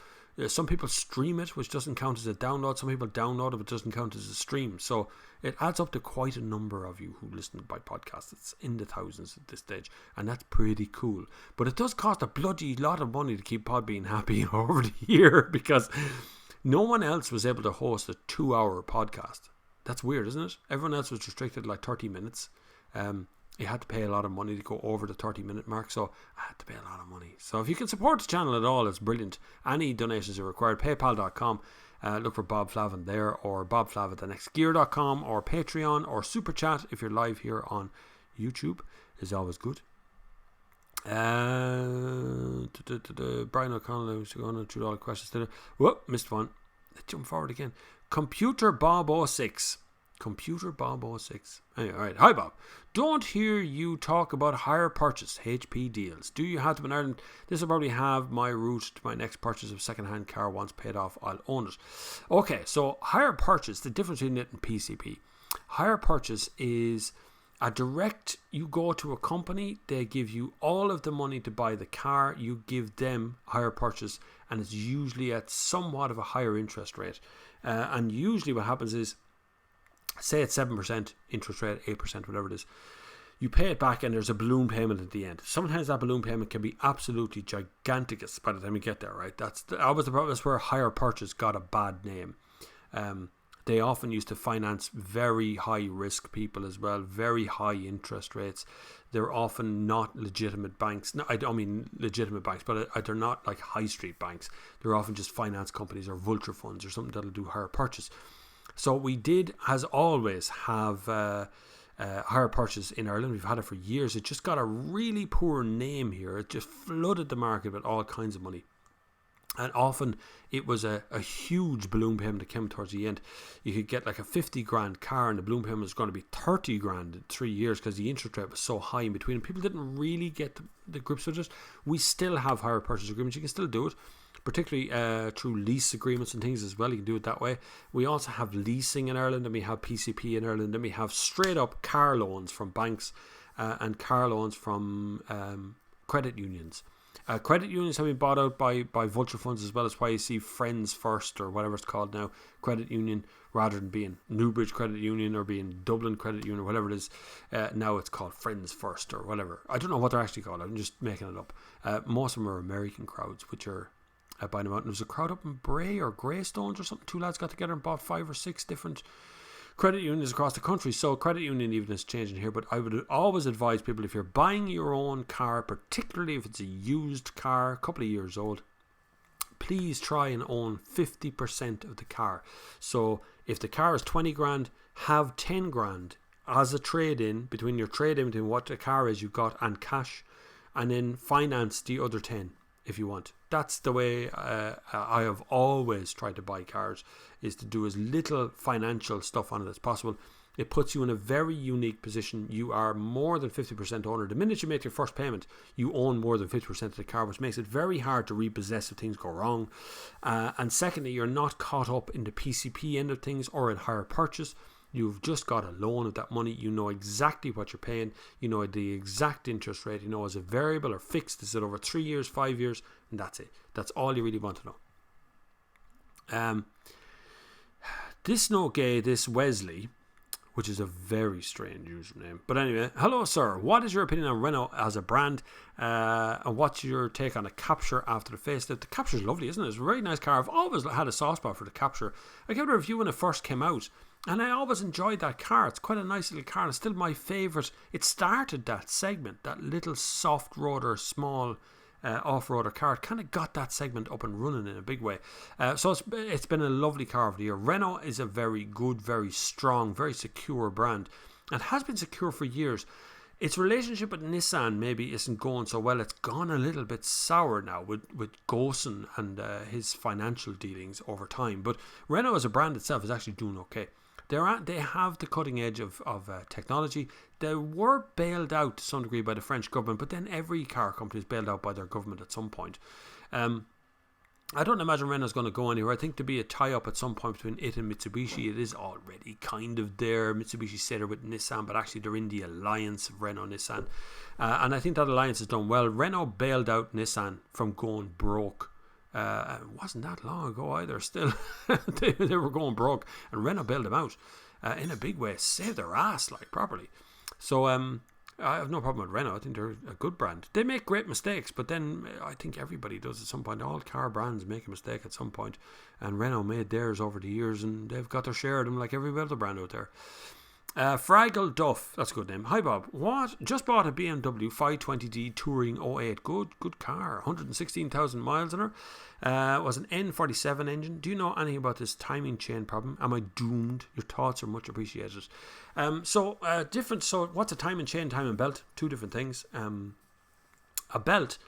some people stream it, which doesn't count as a download. Some people download it, but doesn't count as a stream. So it adds up to quite a number of you who listen by podcast. It's in the thousands at this stage, and that's pretty cool. But it does cost a bloody lot of money to keep Podbean happy over the year, because no one else was able to host a 2-hour podcast. That's weird, isn't it? Everyone else was restricted like 30 minutes. You had to pay a lot of money to go over the 30-minute mark, so I had to pay a lot of money. So if you can support the channel at all, it's brilliant. Any donations are required. PayPal.com. Look for Bob Flavin there, or bobflav@thenextgear.com, or Patreon, or Super Chat if you're live here on YouTube is always good. Brian O'Connell was going through all the questions today. Whoop, missed one. Let's jump forward again. Computer Bob 06. Anyway, all right. Hi Bob. Don't hear you talk about hire purchase HP deals. Do you have them in Ireland? This will probably have my route to my next purchase of second-hand car. Once paid off, I'll own it. Okay, so hire purchase, the difference between it and PCP. Hire purchase is a direct, you go to a company, they give you all of the money to buy the car, you give them hire purchase, and it's usually at somewhat of a higher interest rate. And usually what happens is, say it's 7% interest rate, 8%, whatever it is, you pay it back and there's a balloon payment at the end. Sometimes that balloon payment can be absolutely giganticous by the time you get there, right? That's always the problem. That's where hire purchase got a bad name. They often used to finance very high risk people as well, very high interest rates. They're often not legitimate banks. No, I don't mean legitimate banks, but they're not like high street banks. They're often just finance companies or vulture funds or something that'll do hire purchase. So we did, as always, have hire purchase in Ireland. We've had it for years. It just got a really poor name here. It just flooded the market with all kinds of money. And often it was a huge balloon payment that came towards the end. You could get like a 50 grand car and the balloon payment was going to be 30 grand in 3 years because the interest rate was so high in between. And people didn't really get the grips with it. We still have hire purchase agreements. You can still do it, particularly through lease agreements and things as well. You can do it that way. We also have leasing in Ireland, and we have PCP in Ireland, and we have straight up car loans from banks and car loans from credit unions. Credit unions have been bought out by vulture funds as well. As why you see Friends First or whatever it's called now, credit union, rather than being Newbridge Credit Union or being Dublin Credit Union or whatever it is. Now it's called Friends First or whatever. I don't know what they're actually called. I'm just making it up. Most of them are American crowds, which are buying them out. And there was a crowd up in Bray or Greystones or something. Two lads got together and bought 5 or 6 different credit unions across the country. So credit union even is changing here, but I would always advise people, if you're buying your own car, particularly if it's a used car, a couple of years old, please try and own 50% of the car. So if the car is 20 grand, have 10 grand as a trade-in, between your trade-in between what the car is you got and cash, and then finance the other 10 if you want. That's the way I have always tried to buy cars, is to do as little financial stuff on it as possible. It puts you in a very unique position. You are more than 50% owner. The minute you make your first payment, you own more than 50% of the car, which makes it very hard to repossess if things go wrong. And secondly, you're not caught up in the PCP end of things or in hire purchase. You've just got a loan of that money. You know exactly what you're paying. You know the exact interest rate. You know, is it variable or fixed? Is it over 3 years, 5 years? And that's it. That's all you really want to know. This no gay, this Wesley, which is a very strange username. But anyway, hello sir. What is your opinion on Renault as a brand? And what's your take on the Capture after the facelift? The Capture is lovely, isn't it? It's a very nice car. I've always had a soft spot for the Capture. I gave it a review when it first came out, and I always enjoyed that car. It's quite a nice little car. It's still my favourite. It started that segment, that little soft roader, small off-roader car. It kind of got that segment up and running in a big way. So it's been a lovely car over the year. Renault is a very good, very strong, very secure brand, and has been secure for years. Its relationship with Nissan maybe isn't going so well. It's gone a little bit sour now with Gosen and his financial dealings over time. But Renault as a brand itself is actually doing okay. They have the cutting edge of technology. They were bailed out to some degree by the French government, but then every car company is bailed out by their government at some point. I don't imagine Renault's going to go anywhere. I think to be a tie-up at some point between it and Mitsubishi, it is already kind of there. Mitsubishi say they're with Nissan, but actually they're in the alliance of Renault-Nissan. And I think that alliance has done well. Renault bailed out Nissan from going broke. It wasn't that long ago either. Still, they were going broke, and Renault bailed them out in a big way. Saved their ass, like, properly. So I have no problem with Renault. I think they're a good brand. They make great mistakes, but then I think everybody does at some point. All car brands make a mistake at some point, and Renault made theirs over the years, and they've got their share of them like every other brand out there. Fraggle Duff, that's a good name. Hi Bob, what? Just bought a BMW 520d Touring 08. Good car, 116,000 miles on her. Was an N47 engine. Do you know anything about this timing chain problem? Am I doomed? Your thoughts are much appreciated. So what's a timing chain, timing belt? Two different things. A belt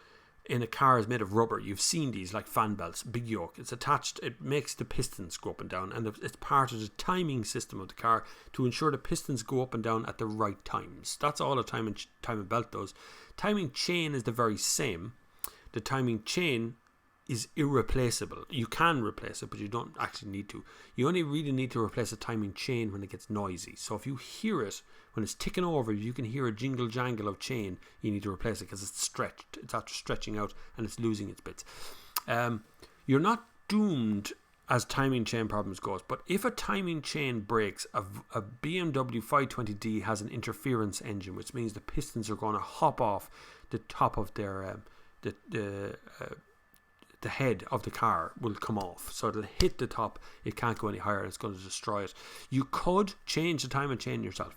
in a car is made of rubber. You've seen these, like fan belts, big yoke. It's attached, it makes the pistons go up and down, and it's part of the timing system of the car to ensure the pistons go up and down at the right times. That's all a timing belt does. Timing chain is the very same. The timing chain is irreplaceable. You can replace it, but you don't actually need to. You only really need to replace a timing chain when it gets noisy. So if you hear it, when it's ticking over, you can hear a jingle jangle of chain, you need to replace it because it's stretched. It's after stretching out and it's losing its bits. You're not doomed as timing chain problems goes, but if a timing chain breaks, a BMW 520d has an interference engine, which means the pistons are going to hop off the top of their the head of the car will come off, so it'll hit the top. It can't go any higher, and it's going to destroy it. You could change the timing chain yourself.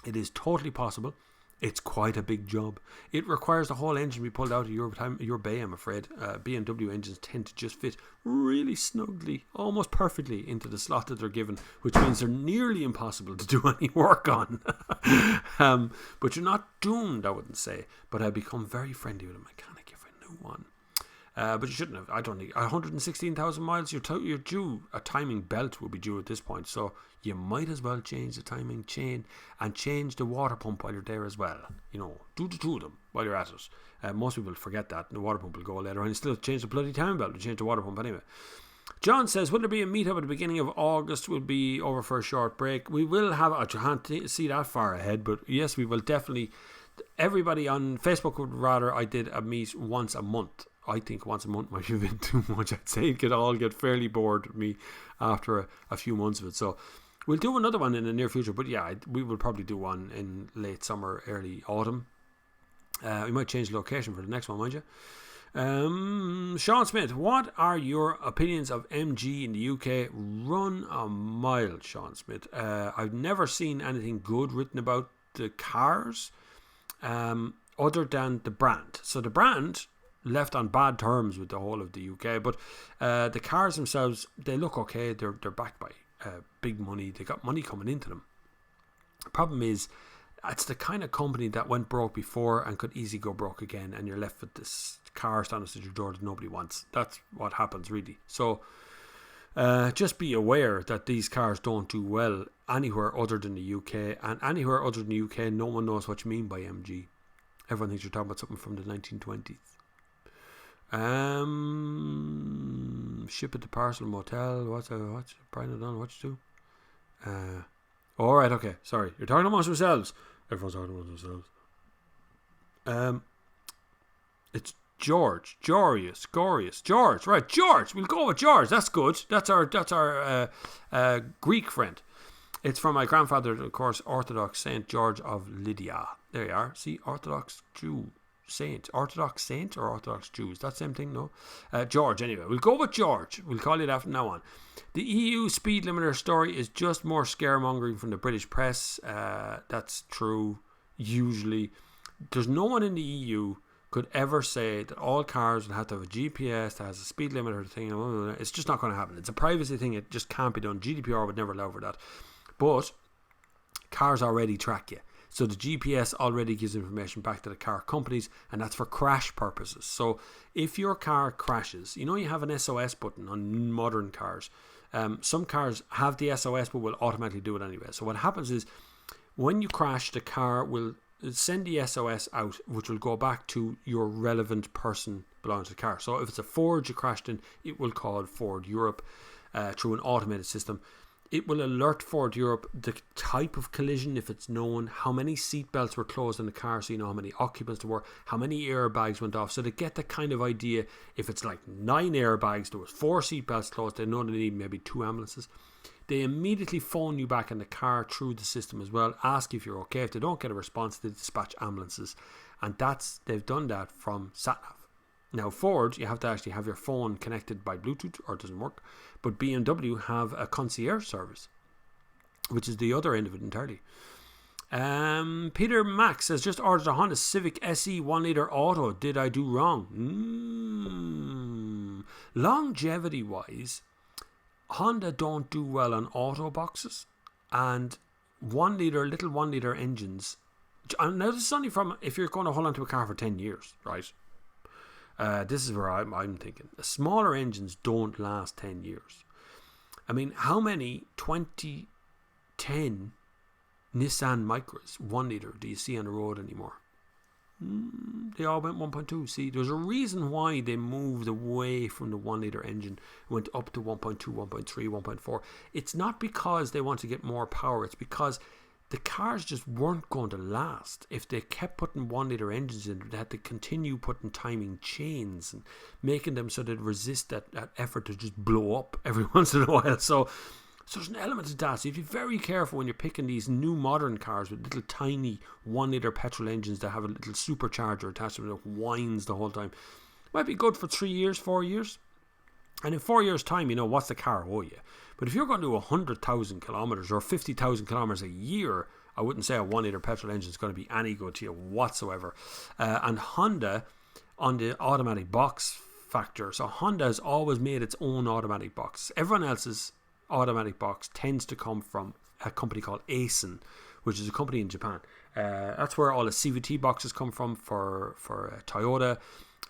It is totally possible. It's quite a big job. It requires the whole engine be pulled out of your bay, I'm afraid. BMW engines tend to just fit really snugly, almost perfectly into the slot that they're given, which means they're nearly impossible to do any work on. But you're not doomed, I wouldn't say. But I've become very friendly with a mechanic if I knew one. But you shouldn't have. I don't think 116,000 miles. You're due a timing belt will be due at this point, so you might as well change the timing chain and change the water pump while you're there as well. Do the two of them while you're at it. Most people forget that the water pump will go later on. You still change the bloody timing belt to change the water pump anyway. John says, will there be a meetup at the beginning of August? We'll be over for a short break. We will have, I can't see that far ahead, but yes, we will definitely. Everybody on Facebook would rather I did a meet once a month. I think once a month might have been too much. I'd say you could all get fairly bored with me after a few months of it. So we'll do another one in the near future. But yeah, we will probably do one in late summer, early autumn. We might change the location for the next one, mind you. Sean Smith, what are your opinions of MG in the UK? Run a mile, Sean Smith. I've never seen anything good written about the cars other than the brand. So the brand left on bad terms with the whole of the UK, but the cars themselves, they look okay. They're backed by big money. They got money coming into them. The problem is, it's the kind of company that went broke before and could easily go broke again, and you're left with this car standing at your door that nobody wants. That's what happens, really. So just be aware that these cars don't do well anywhere other than the UK, and anywhere other than the UK, no one knows what you mean by MG. Everyone thinks you're talking about something from the 1920s. Ship it to parcel motel. What's Brian O'Donnell? What you do? All right, okay. Sorry, you're talking amongst yourselves. Everyone's talking amongst themselves. It's George, George, right? George. We'll go with George. That's good. That's our Greek friend. It's from my grandfather, of course, Orthodox Saint George of Lydia. There you are. See, Orthodox Jew. Saint, Orthodox Saint or Orthodox Jews, that same thing, no? George, anyway, we'll go with George. We'll call you that from now on. The EU speed limiter story is just more scaremongering from the British press. That's true. Usually, there's no one in the EU could ever say that all cars will have to have a GPS that has a speed limiter thing. It's just not going to happen. It's a privacy thing. It just can't be done. GDPR would never allow for that. But cars already track you. So the GPS already gives information back to the car companies, and that's for crash purposes. So if your car crashes, you have an SOS button on modern cars. Some cars have the SOS but will automatically do it anyway. So what happens is when you crash, the car will send the SOS out, which will go back to your relevant person belonging to the car. So if it's a Ford you crashed in, it will call Ford Europe through an automated system. It will alert Ford Europe the type of collision if it's known, how many seat belts were closed in the car, so you know how many occupants there were, how many airbags went off. So to get the kind of idea, if it's like 9 airbags, there was 4 seat belts closed, they know they need maybe 2 ambulances. They immediately phone you back in the car through the system as well, ask if you're okay. If they don't get a response, they dispatch ambulances. And they've done that from SatNav. Now Ford, you have to actually have your phone connected by Bluetooth or it doesn't work. But BMW have a concierge service, which is the other end of it entirely. Peter Max says, just ordered a Honda Civic SE 1 litre auto. Did I do wrong? Longevity wise, Honda don't do well on auto boxes and little 1 litre engines. Now this is only from if you're going to hold on to a car for 10 years, right? This is where I'm thinking. The smaller engines don't last 10 years. I mean, how many 2010 Nissan Micras 1 litre do you see on the road anymore? They all went 1.2. See, there's a reason why they moved away from the 1 litre engine, went up to 1.2, 1.3, 1.4. It's not because they want to get more power. It's because the cars just weren't going to last. If they kept putting 1 litre engines in, they had to continue putting timing chains and making them so they'd resist that effort to just blow up every once in a while. So there's an element of that. So you have to be very careful when you're picking these new modern cars with little tiny 1 litre petrol engines that have a little supercharger attached to them that whines the whole time. Might be good for 3 years, 4 years. And in 4 years' time, what's the car owe you? But if you're going to do 100,000 kilometres or 50,000 kilometres a year, I wouldn't say a 1 litre petrol engine is going to be any good to you whatsoever. And Honda, on the automatic box factor, so Honda has always made its own automatic box. Everyone else's automatic box tends to come from a company called Aisin, which is a company in Japan. That's where all the CVT boxes come from for Toyota.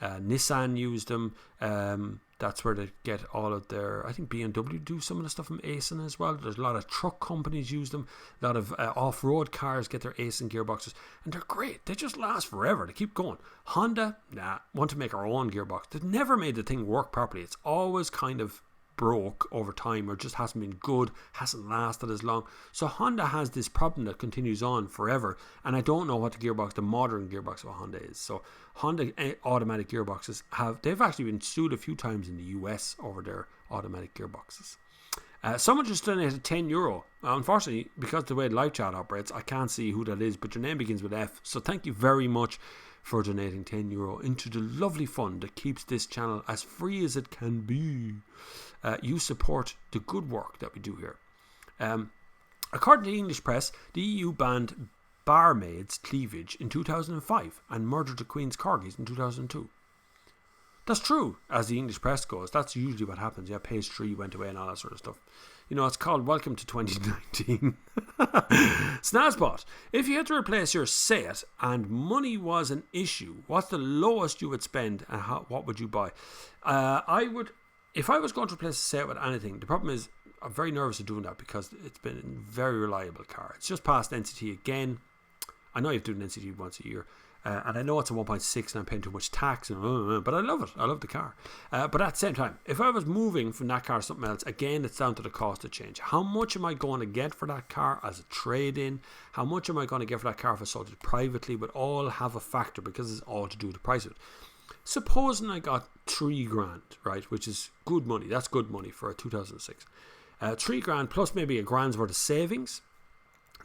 Nissan used them. That's where they get all of their, I think BMW do some of the stuff from Aisin as well. There's a lot of truck companies use them. A lot of off-road cars get their Aisin gearboxes, and they're great. They just last forever. They keep going. Honda, want to make our own gearbox. They've never made the thing work properly. It's always kind of broke over time, or just hasn't been good, hasn't lasted as long. So Honda has this problem that continues on forever, and I don't know what the modern gearbox of a Honda is. So Honda automatic gearboxes they've actually been sued a few times in the US over their automatic gearboxes. Someone just donated €10. Unfortunately, because of the way live chat operates, I can't see who that is, but your name begins with F. So thank you very much for donating €10 into the lovely fund that keeps this channel as free as it can be. You support the good work that we do here. According to the English press, the EU banned barmaids' cleavage in 2005 and murdered the Queen's corgis in 2002. That's true, as the English press goes. That's usually what happens. Yeah, page 3 went away and all that sort of stuff. You know, it's called Welcome to 2019. Snazbot, if you had to replace your Seat and money was an issue, what's the lowest you would spend and what would you buy? If I was going to replace a Seat with anything, the problem is I'm very nervous of doing that because it's been a very reliable car. It's just passed NCT again. I know you have to do an NCT once a year. And I know it's a 1.6 and I'm paying too much tax, but I love it. I love the car. But at the same time, if I was moving from that car to something else, again, it's down to the cost of change. How much am I going to get for that car as a trade-in? How much am I going to get for that car if I sold it privately? Would all have a factor because it's all to do with the price of it. Supposing I got $3,000, right, which is good money. That's good money for a 2006. $3,000 plus maybe $1,000's worth of savings.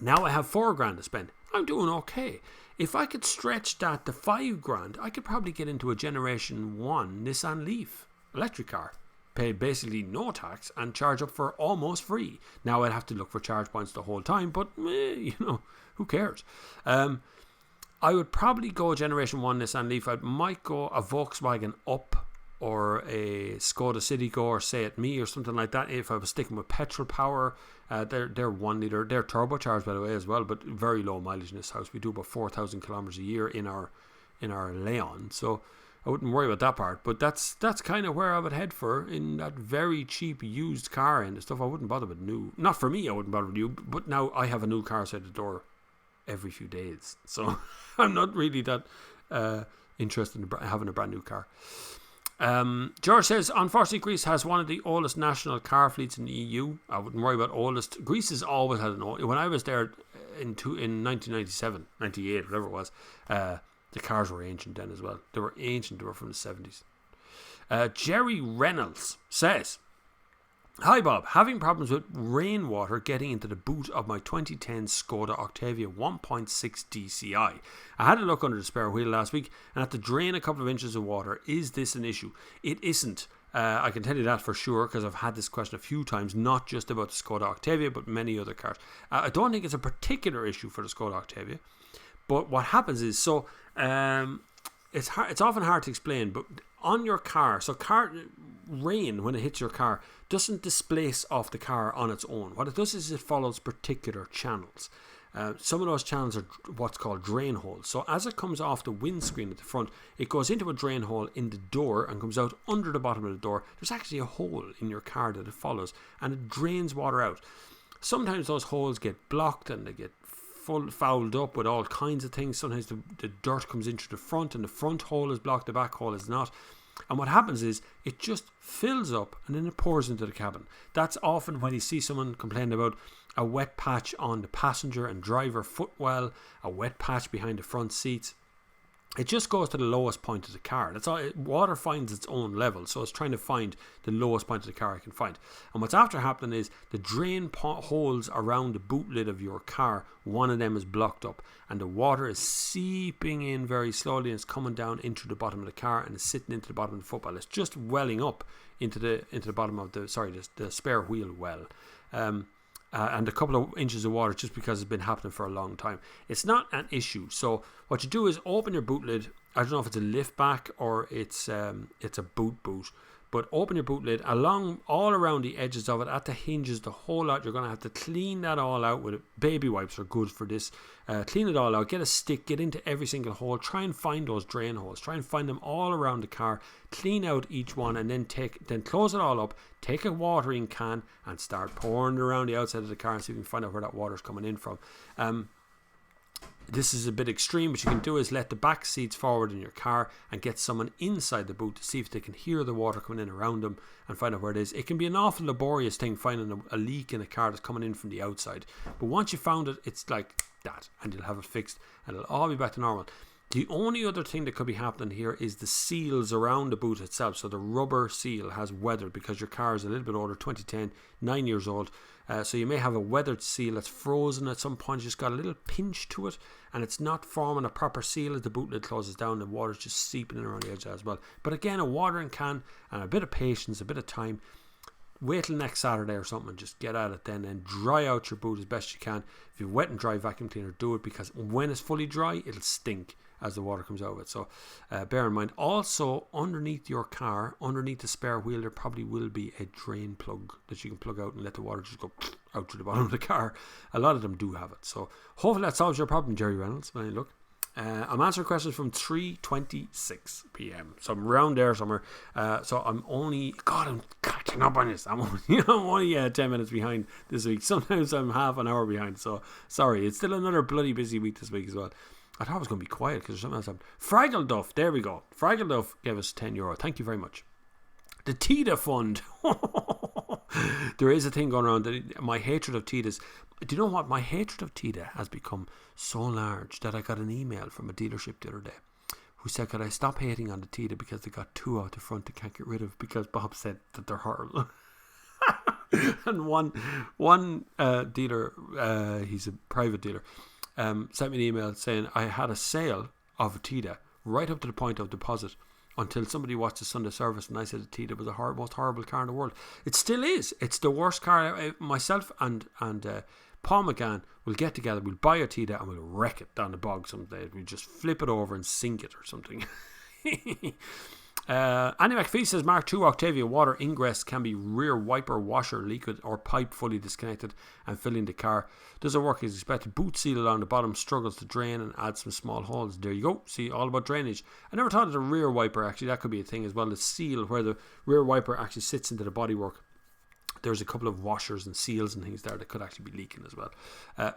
Now I have $4,000 to spend. I'm doing okay. If I could stretch that to $5,000, I could probably get into a Generation 1 Nissan Leaf electric car, pay basically no tax and charge up for almost free. Now I'd have to look for charge points the whole time, but who cares? I would probably go Generation 1 Nissan Leaf. I might go a Volkswagen Up or a Skoda Citigo or Seat Me or something like that if I was sticking with petrol power. They're 1 litre. They're turbocharged, by the way, as well, but very low mileage in this house. We do about 4,000 kilometres a year in our Leon, so I wouldn't worry about that part. But that's kind of where I would head for, in that very cheap used car and the stuff. I wouldn't bother with new. Not for me, I wouldn't bother with new, but now I have a new car outside the door every few days, so I'm not really that interested in having a brand new car. George says, unfortunately, Greece has one of the oldest national car fleets in the EU. I wouldn't worry about oldest. Greece has always had an old. When I was there in 1997, 98, whatever it was, the cars were ancient then as well. They were ancient. They were from the 70s. Jerry Reynolds says, hi Bob, having problems with rainwater getting into the boot of my 2010 Skoda Octavia 1.6 DCI. I had a look under the spare wheel last week and had to drain a couple of inches of water. Is this an issue? It isn't. I can tell you that for sure because I've had this question a few times, not just about the Skoda Octavia but many other cars. I don't think it's a particular issue for the Skoda Octavia, but what happens is, it's often hard to explain, but on your car, rain, when it hits your car, doesn't displace off the car on its own. What it does is it follows particular channels. Some of those channels are what's called drain holes. So as it comes off the windscreen at the front, it goes into a drain hole in the door and comes out under the bottom of the door. There's actually a hole in your car that it follows, and it drains water out. Sometimes those holes get blocked and they get fouled up with all kinds of things. Sometimes the dirt comes into the front and the front hole is blocked, the back hole is not. And what happens is it just fills up and then it pours into the cabin. That's often when you see someone complain about a wet patch on the passenger and driver footwell, a wet patch behind the front seats. It just goes to the lowest point of the car. That's all. Water finds its own level, so it's trying to find the lowest point of the car it can find. And what's after happening is the drain holes around the boot lid of your car, one of them is blocked up, and the water is seeping in very slowly, and it's coming down into the bottom of the car and it's sitting into the bottom of the footwell. It's just welling up into the bottom of the spare wheel well. And a couple of inches of water just because it's been happening for a long time. It's not an issue. So what you do is open your boot lid. I don't know if it's a lift back or it's a boot, But open your boot lid along all around the edges of it, at the hinges, the whole lot. You're going to have to clean that all out with it. Baby wipes are good for this. Clean it all out. Get a stick. Get into every single hole. Try and find those drain holes. Try and find them all around the car. Clean out each one, and then close it all up. Take a watering can and start pouring it around the outside of the car and see if you can find out where that water's coming in from. This is a bit extreme, but you can do is let the back seats forward in your car and get someone inside the boot to see if they can hear the water coming in around them and find out where it is. It can be an awful laborious thing finding a leak in a car that's coming in from the outside. But once you found it, it's like that, and you'll have it fixed and it'll all be back to normal. The only other thing that could be happening here is the seals around the boot itself. So the rubber seal has weathered because your car is a little bit older, 2010, 9 years old. So you may have a weathered seal that's frozen at some point. Just got a little pinch to it, and it's not forming a proper seal as the boot lid closes down. The water's just seeping in around the edge as well. But again, a watering can and a bit of patience, a bit of time. Wait till next Saturday or something and just get at it then, and dry out your boot as best you can. If you're wet and dry vacuum cleaner, do it, because when it's fully dry, it'll stink as the water comes out of it. So bear in mind. Also, underneath your car, underneath the spare wheel, there probably will be a drain plug that you can plug out and let the water just go out to the bottom of the car. A lot of them do have it. So hopefully that solves your problem, Jerry Reynolds. When I look, I'm answering questions from 3:26 p.m. So I'm around there somewhere. So I'm catching up on this. I'm only 10 minutes behind this week. Sometimes I'm half an hour behind. So sorry. It's still another bloody busy week this week as well. I thought it was going to be quiet because there's something else happened. Fraggle Duff, there we go. Fraggle Duff gave us €10. Thank you very much. The TIDA fund. There is a thing going around. My hatred of TIDAs. Do you know what? My hatred of TIDA has become so large that I got an email from a dealership the other day who said, could I stop hating on the TIDA because they got two out the front they can't get rid of because Bob said that they're horrible. And one dealer, he's a private dealer, sent me an email saying I had a sale of a TIDA right up to the point of deposit until somebody watched the Sunday service and I said the TIDA was the most horrible car in the world. It still is. It's the worst car. Myself and Paul McGann will get together, we'll buy a TIDA and we'll wreck it down the bog someday. We'll just flip it over and sink it or something. Annie McPhee says Mark II Octavia water ingress can be rear wiper washer liquid or pipe fully disconnected and filling the car. Does it work as expected? Boot seal along the bottom struggles to drain and adds some small holes. There you go. See, all about drainage. I never thought of the rear wiper. Actually, that could be a thing as well. The seal where the rear wiper actually sits into the bodywork. There's a couple of washers and seals and things there that could actually be leaking as well.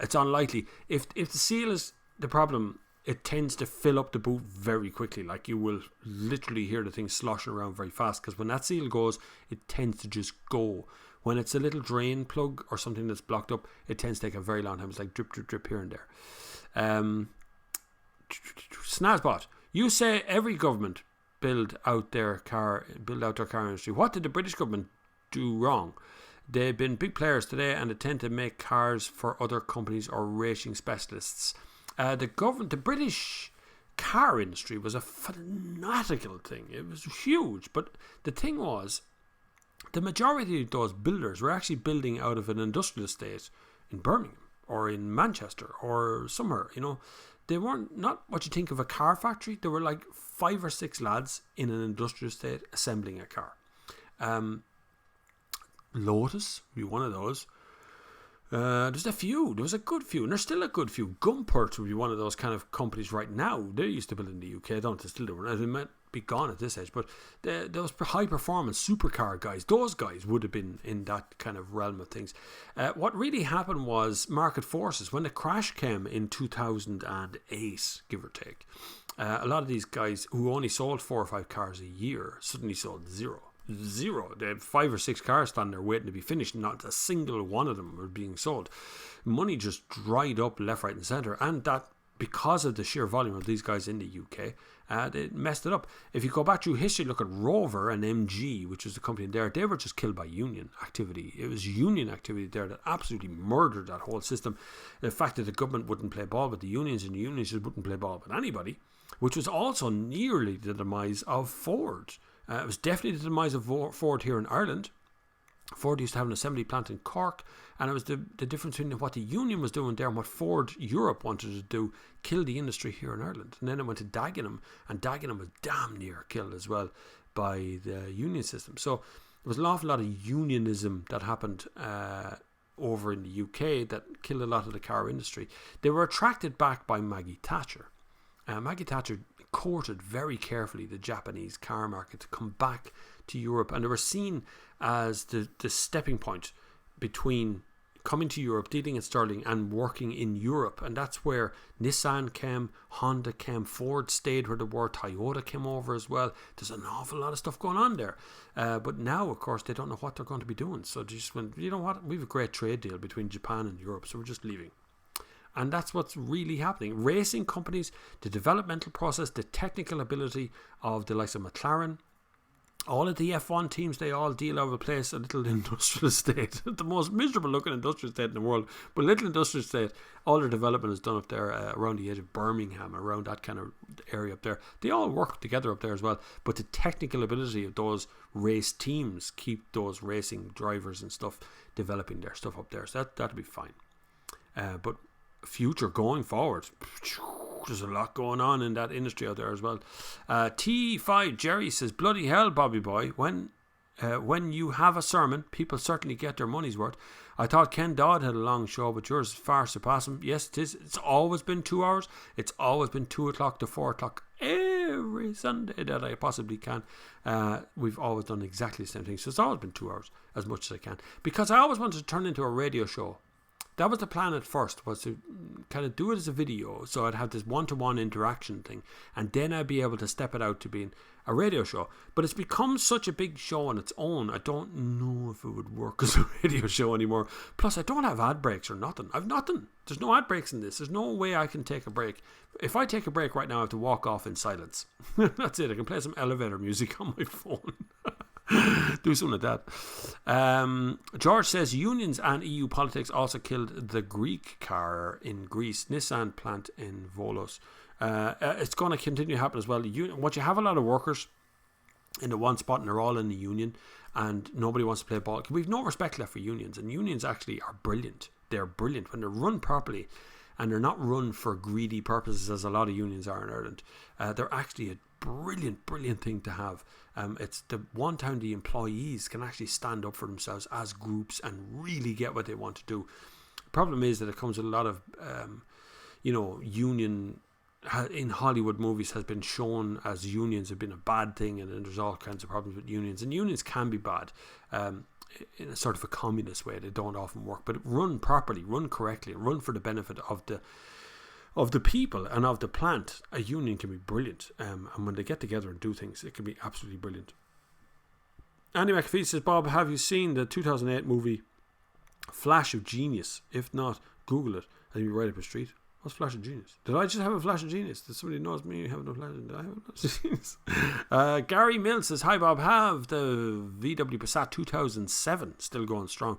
It's unlikely. If the seal is the problem, it tends to fill up the boot very quickly. Like you will literally hear the thing sloshing around very fast because when that seal goes, it tends to just go. When it's a little drain plug or something that's blocked up, it tends to take a very long time. It's like drip, drip, drip here and there. Snazbot, you say every government build out their car industry. What did the British government do wrong? They've been big players today and they tend to make cars for other companies or racing specialists. The British car industry was a fanatical thing. It was huge. But the thing was, the majority of those builders were actually building out of an industrial estate in Birmingham or in Manchester or somewhere, They weren't not what you think of a car factory. There were like 5 or 6 lads in an industrial estate assembling a car. Lotus would be one of those. There's a few. There was a good few, and there's still a good few. Gumpert would be one of those kind of companies right now. They used to build in the UK, don't they? Still do. They might be gone at this age, but those high performance supercar guys, those guys would have been in that kind of realm of things. What really happened was market forces. When the crash came in 2008, give or take, a lot of these guys who only sold 4 or 5 cars a year suddenly sold zero. They had 5 or 6 cars standing there waiting to be finished. Not a single one of them were being sold. Money just dried up left, right and centre, and that because of the sheer volume of these guys in the UK, they messed it up. If you go back through history, look at Rover and MG, which was the company there, they were just killed by union activity. It was union activity there that absolutely murdered that whole system. The fact that the government wouldn't play ball with the unions and the unions just wouldn't play ball with anybody, which was also nearly the demise of Ford. It was definitely the demise of Ford here in Ireland. Ford used to have an assembly plant in Cork, and it was the difference between what the union was doing there and what Ford Europe wanted to do, kill the industry here in Ireland. And then it went to Dagenham, and Dagenham was damn near killed as well by the union system. So there was an awful lot of unionism that happened over in the UK that killed a lot of the car industry. They were attracted back by Maggie Thatcher. Maggie Thatcher courted very carefully the Japanese car market to come back to Europe, and they were seen as the stepping point between coming to Europe, dealing in sterling, and working in Europe. And that's where Nissan came, Honda came, Ford stayed where they were, Toyota came over as well. There's an awful lot of stuff going on there. But now, of course, they don't know what they're going to be doing. So they just went, you know what, we have a great trade deal between Japan and Europe, so we're just leaving. And that's what's really happening. Racing companies, the developmental process, the technical ability of the likes of McLaren, all of the F1 teams, they all deal out of a place, a little industrial estate, the most miserable looking industrial estate in the world, but little industrial estate. All their development is done up there around the edge of Birmingham, around that kind of area up there. They all work together up there as well, but the technical ability of those race teams keep those racing drivers and stuff developing their stuff up there, so that'll be fine. But future going forward, there's a lot going on in that industry out there as well. T5 Jerry says, bloody hell, Bobby boy, when you have a sermon, people certainly get their money's worth. I thought Ken Dodd had a long show, but yours far surpass him. Yes, it is. It's always been 2 hours. It's always been 2 o'clock to 4 o'clock every Sunday that I possibly can. We've always done exactly the same thing, so it's always been 2 hours, as much as I can, because I always wanted to turn into a radio show. That was the plan at first, was to kind of do it as a video, so I'd have this one-to-one interaction thing, and then I'd be able to step it out to being a radio show. But it's become such a big show on its own, I don't know if it would work as a radio show anymore. Plus, I don't have ad breaks or nothing. I've nothing. There's no ad breaks in this. There's no way I can take a break. If I take a break right now, I have to walk off in silence. That's it. I can play some elevator music on my phone. Do something like that. George says unions and EU politics also killed the Greek car in Greece, Nissan plant in Volos. It's going to continue to happen as well. Once you have a lot of workers in the one spot and they're all in the union and nobody wants to play ball, we've no respect left for unions, and unions actually are brilliant. They're brilliant when they're run properly, and they're not run for greedy purposes as a lot of unions are in Ireland. They're actually a brilliant thing to have. It's the one time the employees can actually stand up for themselves as groups and really get what they want to do. The problem is that it comes with a lot of union in Hollywood movies has been shown as unions have been a bad thing, and then there's all kinds of problems with unions, and unions can be bad in a sort of a communist way. They don't often work, but run properly, run correctly, and run for the benefit of the people and of the plant. A union can be brilliant, and when they get together and do things, it can be absolutely brilliant. Andy McAfee says, Bob, have you seen the 2008 movie Flash of Genius? If not, Google it and you'll be right up your street. What's Flash of Genius? Did I just have a flash of genius? Did somebody knows me having a flash? Did I have a flash of genius? Gary Mills says, hi Bob, have the VW Passat 2007 still going strong.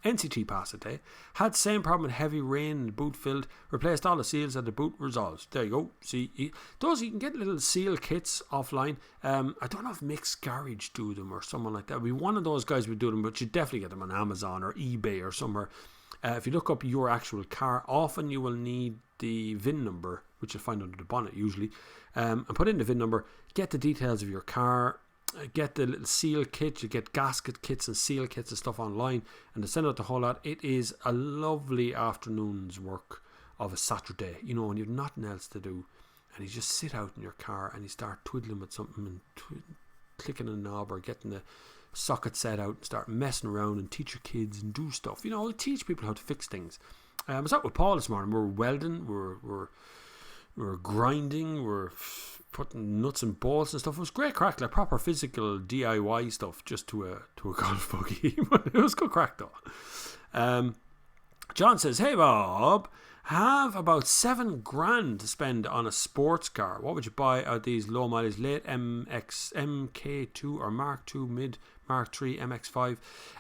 NCT passed it, had same problem with heavy rain, the boot filled, replaced all the seals and the boot resolved. There you go. See, you can get little seal kits offline. I don't know if Mixed Garage do them or someone like that. It'd be one of those guys would do them, but you definitely get them on Amazon or eBay or somewhere. If you look up your actual car, often you will need the VIN number, which you'll find under the bonnet usually, and put in the VIN number, get the details of your car, get the little seal kit. You get gasket kits and seal kits and stuff online, and they send out the whole lot. It is a lovely afternoon's work of a Saturday, when you've nothing else to do, and you just sit out in your car and you start twiddling with something and clicking a knob or getting the socket set out and start messing around and teach your kids and do stuff. Teach people how to fix things. I was out with Paul this morning. We're welding, we're grinding, we're putting nuts and bolts and stuff. It was great crack, like proper physical DIY stuff, just to a golf buggy. It was good crack though. John says, hey Bob, have about $7,000 to spend on a sports car. What would you buy out these low mileage late MK2 or Mark 2 mid Mark 3 MX5?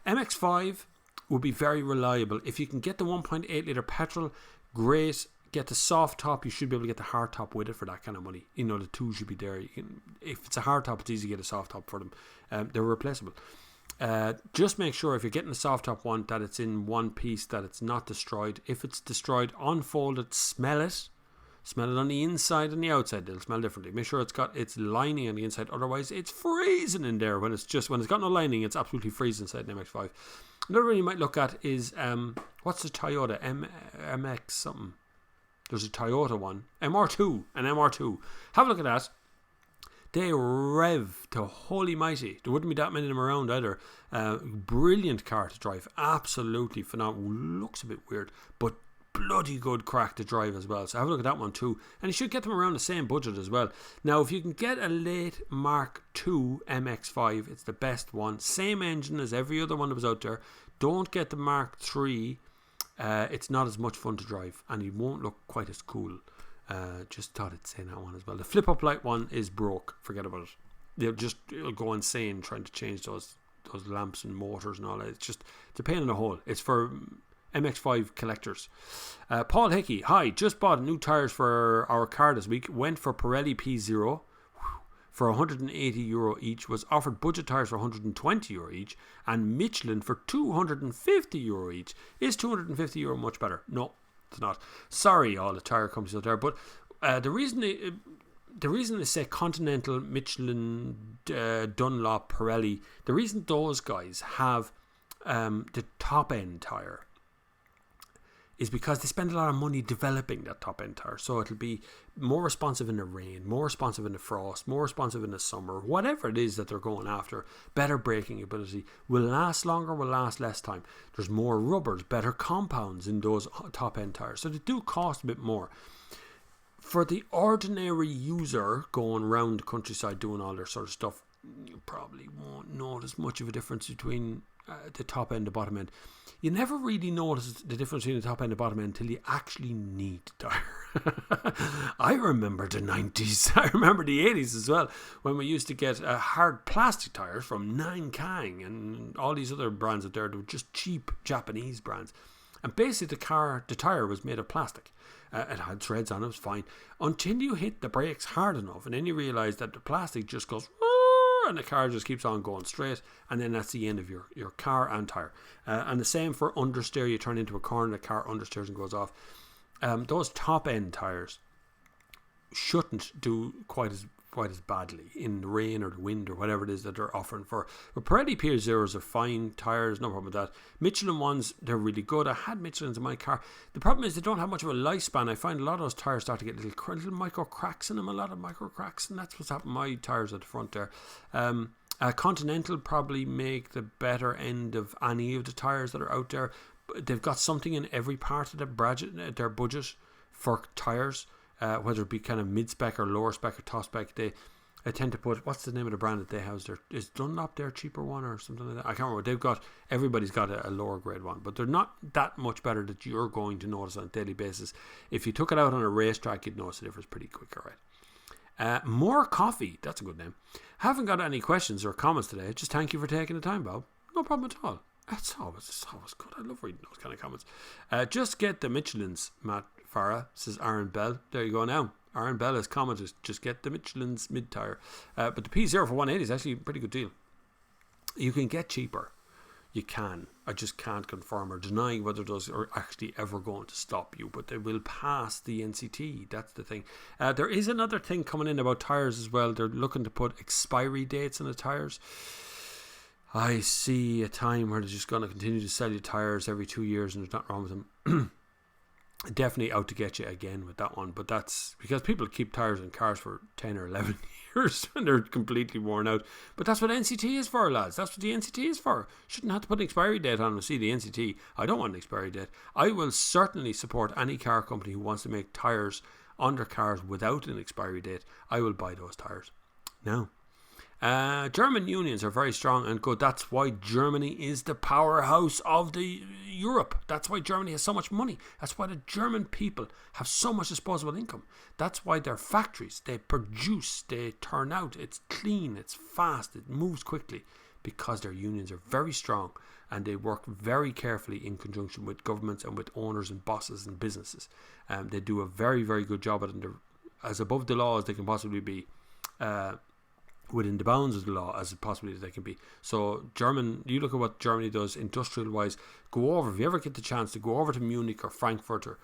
MX5 would be very reliable. If you can get the 1.8 litre petrol, great. Get the soft top, you should be able to get the hard top with it for that kind of money. The two should be there. If it's a hard top, it's easy to get a soft top for them. They're replaceable. Just make sure if you're getting a soft top one that it's in one piece, that it's not destroyed. If it's destroyed, unfold it, smell it. Smell it on the inside and the outside. They'll smell differently. Make sure it's got its lining on the inside. Otherwise, it's freezing in there. When it's got no lining, it's absolutely freezing inside an MX-5. Another one you might look at is, what's the Toyota? MX something. There's a Toyota one. An MR2. Have a look at that. They rev to holy mighty. There wouldn't be that many of them around either. Brilliant car to drive. Absolutely phenomenal. Looks a bit weird, but bloody good crack to drive as well. So have a look at that one too. And you should get them around the same budget as well. Now, if you can get a late Mark II MX-5, it's the best one. Same engine as every other one that was out there. Don't get the Mark III. It's not as much fun to drive, and it won't look quite as cool. Just thought I'd say that one as well. The flip-up light one is broke. Forget about it. It'll go insane trying to change those lamps and motors and all that. It's a pain in the hole. It's for MX-5 collectors. Paul Hickey, hi, just bought new tyres for our car this week. Went for Pirelli P0 for €180 each. Was offered budget tyres for €120 each, and Michelin for €250 each. Is €250 much better? No, it's not. Sorry, all the tyre companies out there, but the reason they say Continental, Michelin, Dunlop, Pirelli, the reason those guys have the top end tyre is because they spend a lot of money developing that top end tyre. So it'll be more responsive in the rain, more responsive in the frost, more responsive in the summer, whatever it is that they're going after. Better braking ability, will last longer, will last less time. There's more rubbers, better compounds in those top end tyres. So they do cost a bit more. For the ordinary user going around the countryside doing all their sort of stuff, you probably won't notice much of a difference between the top end and the bottom end. You never really notice the difference between the top end and the bottom end until you actually need the tyre. I remember the 90s. I remember the 80s as well, when we used to get hard plastic tyres from Nankang and all these other brands out there. They were just cheap Japanese brands. And basically the tyre was made of plastic. It had threads on it, was fine. Until you hit the brakes hard enough, and then you realise that the plastic just goes, and the car just keeps on going straight, and then that's the end of your car and tyre. And the same for understeer. You turn into a corner, the car understeers and goes off. Those top end tyres shouldn't do quite as badly in the rain or the wind or whatever it is that they're offering for. But Pirelli P0s are fine tyres, no problem with that. Michelin ones, they're really good. I had Michelins in my car. The problem is they don't have much of a lifespan. I find a lot of those tyres start to get little micro cracks in them, and that's what's happened to my tyres at the front there. Continental probably make the better end of any of the tyres that are out there. They've got something in every part of their budget for tyres. Whether it be kind of mid-spec or lower spec or top spec, they tend to put, what's the name of the brand that they house there? Is Dunlop their cheaper one or something like that? I can't remember. Everybody's got a lower grade one, but they're not that much better that you're going to notice on a daily basis. If you took it out on a racetrack, you'd notice the difference pretty quick, alright. More Coffee, that's a good name. Haven't got any questions or comments today. Just thank you for taking the time, Bob. No problem at all. It's always good. I love reading those kind of comments. Just get the Michelins, Matt Farah, says Aaron Bell. There you go now. Aaron Bell has commented, just get the Michelin's mid-tyre. But the P0 for 180 is actually a pretty good deal. You can get cheaper. You can. I just can't confirm or deny whether those are actually ever going to stop you. But they will pass the NCT. That's the thing. There is another thing coming in about tyres as well. They're looking to put expiry dates on the tyres. I see a time where they're just going to continue to sell you tyres every 2 years, and there's nothing wrong with them. Definitely out to get you again with that one, but that's because people keep tyres in cars for 10 or 11 years and they're completely worn out. But that's what NCT is for, lads. That's what the NCT is for. Shouldn't have to put an expiry date on to see the NCT. I don't want an expiry date. I will certainly support any car company who wants to make tyres on their cars without an expiry date. I will buy those tyres. Now, German unions are very strong and good. That's why Germany is the powerhouse of the Europe. That's why Germany has so much money. That's why the German people have so much disposable income. That's why their factories, they produce, they turn out. It's clean, it's fast, it moves quickly, because their unions are very strong and they work very carefully in conjunction with governments and with owners and bosses and businesses. They do a very, very good job at it, as above the law as they can possibly be. Within the bounds of the law as possibly as they can be. So you look at what Germany does industrial wise. Go over, if you ever get the chance to go over to Munich or Frankfurt or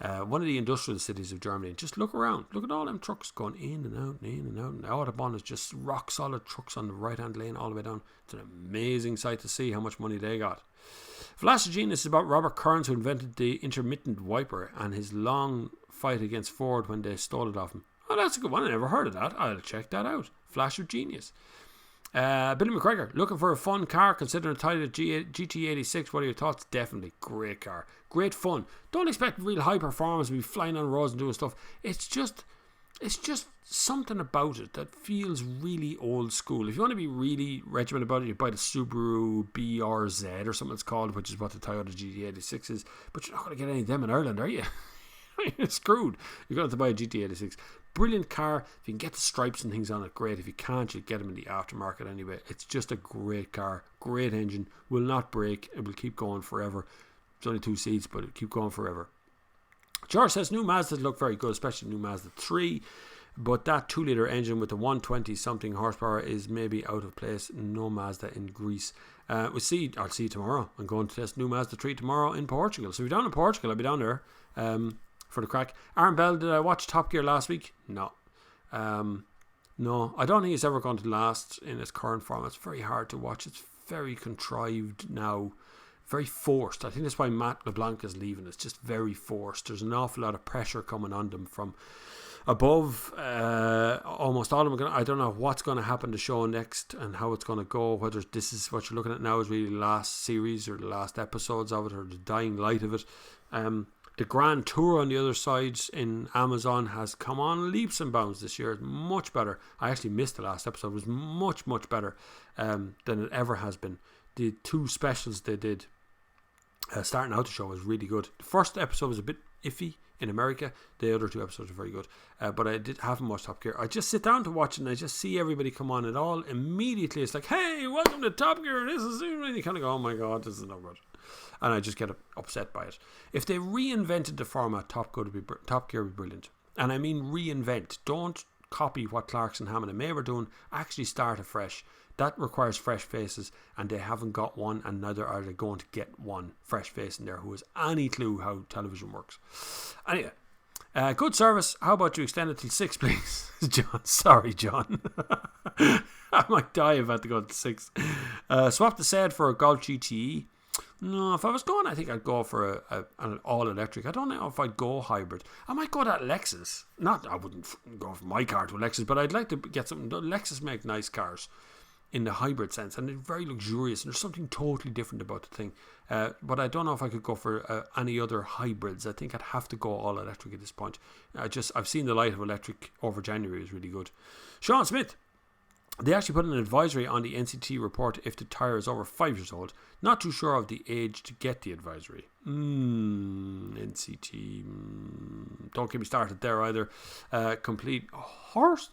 one of the industrial cities of Germany. Just look around. Look at all them trucks going in and out and in and out. And the Autobahn is just rock solid trucks on the right hand lane all the way down. It's an amazing sight to see how much money they got. Flash of Genius is about Robert Kearns, who invented the intermittent wiper, and his long fight against Ford when they stole it off him. Oh, that's a good one. I never heard of that. I'll check that out. Flash of Genius. Billy McGregor, looking for a fun car, considering the title of GT86. What are your thoughts? Definitely. Great car. Great fun. Don't expect real high performance to be flying on roads and doing stuff. It's just something about it that feels really old school. If you want to be really regimented about it, you buy the Subaru BRZ or something it's called, which is what the Toyota GT86 is. But you're not going to get any of them in Ireland, are you? You're screwed. You're going to have to buy a GT86. Brilliant car. If you can get the stripes and things on it, great. If you can't, you get them in the aftermarket anyway. It's just a great car. Great engine. Will not break. It will keep going forever. It's only 2 seats, but it'll keep going forever. George says new Mazdas look very good, especially new Mazda 3. But that 2-litre engine with the 120 something horsepower is maybe out of place. No Mazda in Greece. I'll see you tomorrow. I'm going to test new Mazda 3 tomorrow in Portugal. So if you're down in Portugal, I'll be down there for the crack. Aaron Bell, did I watch Top Gear last week? No. No, I don't think it's ever going to last in its current form. It's very hard to watch. It's very contrived now. Very forced. I think that's why Matt LeBlanc is leaving. It's just very forced. There's an awful lot of pressure coming on them from above. Almost all of them I don't know what's going to happen to the show next and how it's going to go, whether this is what you're looking at now is really the last series or the last episodes of it or the dying light of it. The Grand Tour on the other side in Amazon has come on leaps and bounds this year. It's much better. I actually missed the last episode. It was much, much better than it ever has been. The 2 specials they did starting out the show was really good. The first episode was a bit iffy in America. The other 2 episodes are very good. But I haven't watched Top Gear. I just sit down to watch it and I just see everybody come on and all immediately it's like, hey, welcome to Top Gear. This is it. And you kind of go, oh my God, this is no good. And I just get upset by it. If they reinvented the format, Top Gear would be brilliant. And I mean reinvent. Don't copy what Clarkson, Hammond and May were doing. Actually start afresh. That requires fresh faces, and they haven't got one, and neither are they going to get one fresh face in there who has any clue how television works. Anyway, good service. How about you extend it till 6, please? John, sorry, John. I might die if I had to go to 6. Swap the SED for a Golf GTE. No, if I was going, I think I'd go for an all-electric. I don't know if I'd go hybrid. I might go that Lexus. I wouldn't go from my car to a Lexus, but I'd like to get something. Lexus make nice cars in the hybrid sense, and they're very luxurious, and there's something totally different about the thing. But I don't know if I could go for any other hybrids. I think I'd have to go all electric at this point. I've seen the light of electric over January is really good. Sean Smith, they actually put an advisory on the NCT report if the tyre is over 5 years old. Not too sure of the age to get the advisory. NCT, don't get me started there either. Complete horse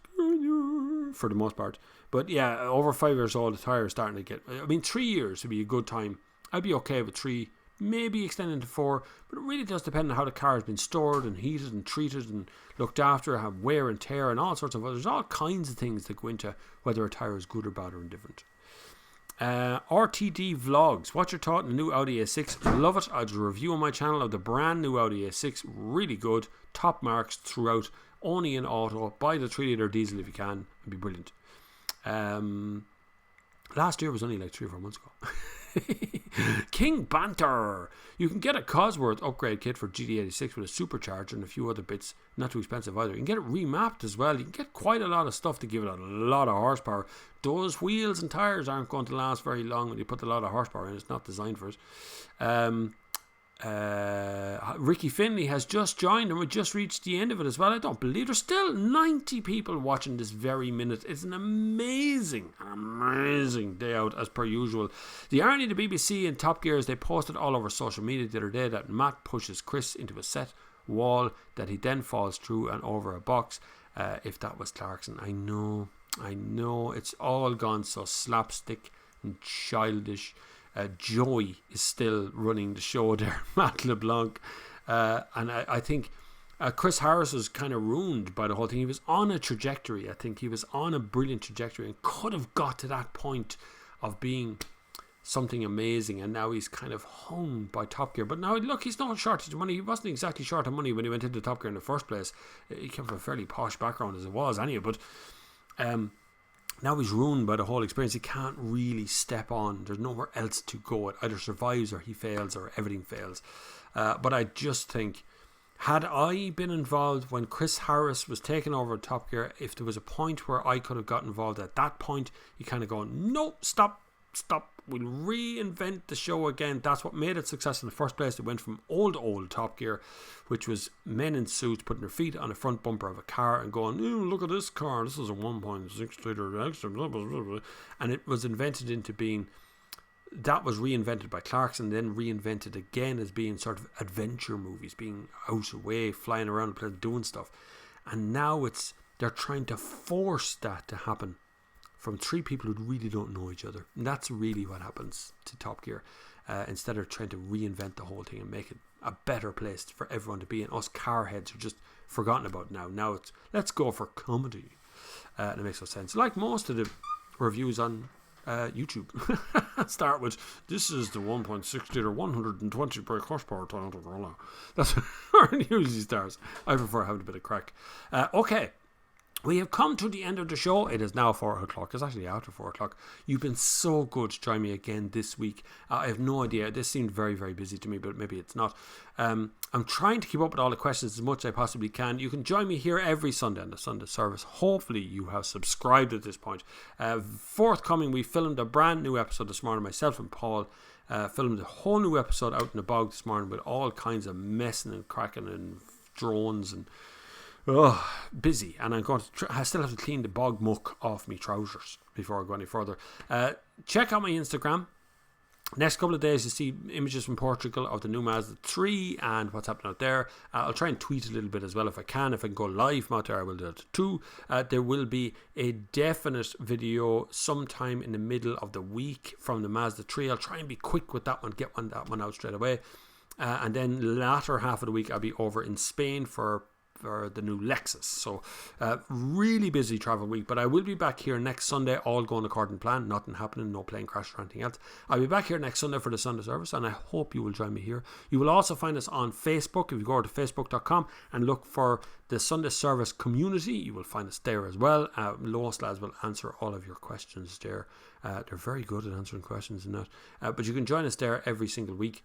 for the most part. But yeah, over 5 years old, the tyre is starting to get... 3 years would be a good time. I'd be okay with 3, maybe extending to 4, but it really does depend on how the car has been stored and heated and treated and looked after, have wear and tear and all sorts of... There's all kinds of things that go into whether a tyre is good or bad or indifferent. RTD Vlogs. What's your thought on the new Audi A6? Love it. I did a review on my channel of the brand new Audi A6. Really good. Top marks throughout. Only in auto. Buy the 3-litre diesel if you can. It'd be brilliant. Last year was only like 3 or 4 months ago. King Banter. You can get a Cosworth upgrade kit for GT86 with a supercharger and a few other bits. Not too expensive either. You can get it remapped as well. You can get quite a lot of stuff to give it a lot of horsepower. Those wheels and tyres aren't going to last very long when you put a lot of horsepower in. It's not designed for it. Ricky Finley has just joined and we just reached the end of it as well. I don't believe there's still 90 people watching this very minute. It's an amazing day out as per usual. The irony of the BBC and Top Gear is they posted all over social media the other day that Matt pushes Chris into a set wall that he then falls through and over a box. If that was Clarkson, I know it's all gone so slapstick and childish. Joy is still running the show there, Matt LeBlanc. And I think Chris Harris was kind of ruined by the whole thing. He was on a trajectory. I think he was on a brilliant trajectory and could have got to that point of being something amazing, and now he's kind of hung by Top Gear. But now, look, he's not short of money. He wasn't exactly short of money when he went into Top Gear in the first place. He came from a fairly posh background as it was anyway, but now he's ruined by the whole experience. He can't really step on. There's nowhere else to go. It either survives or he fails or everything fails. But I just think, had I been involved when Chris Harris was taking over Top Gear, if there was a point where I could have got involved at that point, you kind of go, no, stop, we'll reinvent the show again. That's what made it successful in the first place. It went from old Top Gear, which was men in suits putting their feet on the front bumper of a car and going, oh, look at this car, this is a 1.6 litre extra, blah, blah, blah, blah. And it was invented into being, that was reinvented by Clarkson, then reinvented again as being sort of adventure movies, being out away, flying around the place, doing stuff. And now they're trying to force that to happen from three people who really don't know each other. And that's really what happens to Top Gear. Instead of trying to reinvent the whole thing and make it a better place for everyone to be in, us car heads are just forgotten about now. Now it's, let's go for comedy. And it makes no sense. Like most of the reviews on YouTube start with, this is the 1.6 litre 120 brake horsepower Toyota Corolla. That's where it usually starts. I prefer having a bit of crack. Okay, we have come to the end of the show. It is now 4 o'clock. It's actually after 4 o'clock. You've been so good to join me again this week. I have no idea. This seemed very, very busy to me, but maybe it's not. I'm trying to keep up with all the questions as much as I possibly can. You can join me here every Sunday on the Sunday service. Hopefully you have subscribed at this point. Forthcoming, we filmed a brand new episode this morning. Myself and Paul filmed a whole new episode out in the bog this morning with all kinds of messing and cracking and drones and busy. And I'm going to I still have to clean the bog muck off my trousers before I go any further. Check out my Instagram. Next couple of days you see images from Portugal of the new Mazda 3 and what's happening out there. I'll try and tweet a little bit as well if I can. If I can go live out there, I will do that too. There will be a definite video sometime in the middle of the week from the Mazda 3. I'll try and be quick with that one, get that one out straight away. And then latter half of the week I'll be over in Spain for the new Lexus. So really busy travel week, but I will be back here next Sunday, all going according to plan, nothing happening, no plane crash or anything else. I'll be back here next Sunday for the Sunday service, and I hope you will join me here. You will also find us on Facebook. If you go to facebook.com and look for the Sunday service community, you will find us there as well. Lois lads will answer all of your questions there. They're very good at answering questions and that, but you can join us there every single week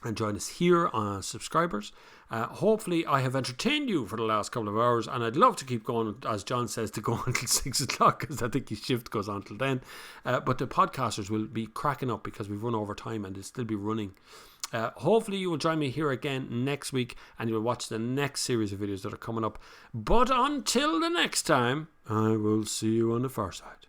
and join us here on subscribers. Hopefully I have entertained you for the last couple of hours, and I'd love to keep going, as John says, to go until 6 o'clock, because I think his shift goes on till then. But the podcasters will be cracking up because we've run over time and they'll still be running. Hopefully you will join me here again next week and you'll watch the next series of videos that are coming up. But until the next time, I will see you on the far side.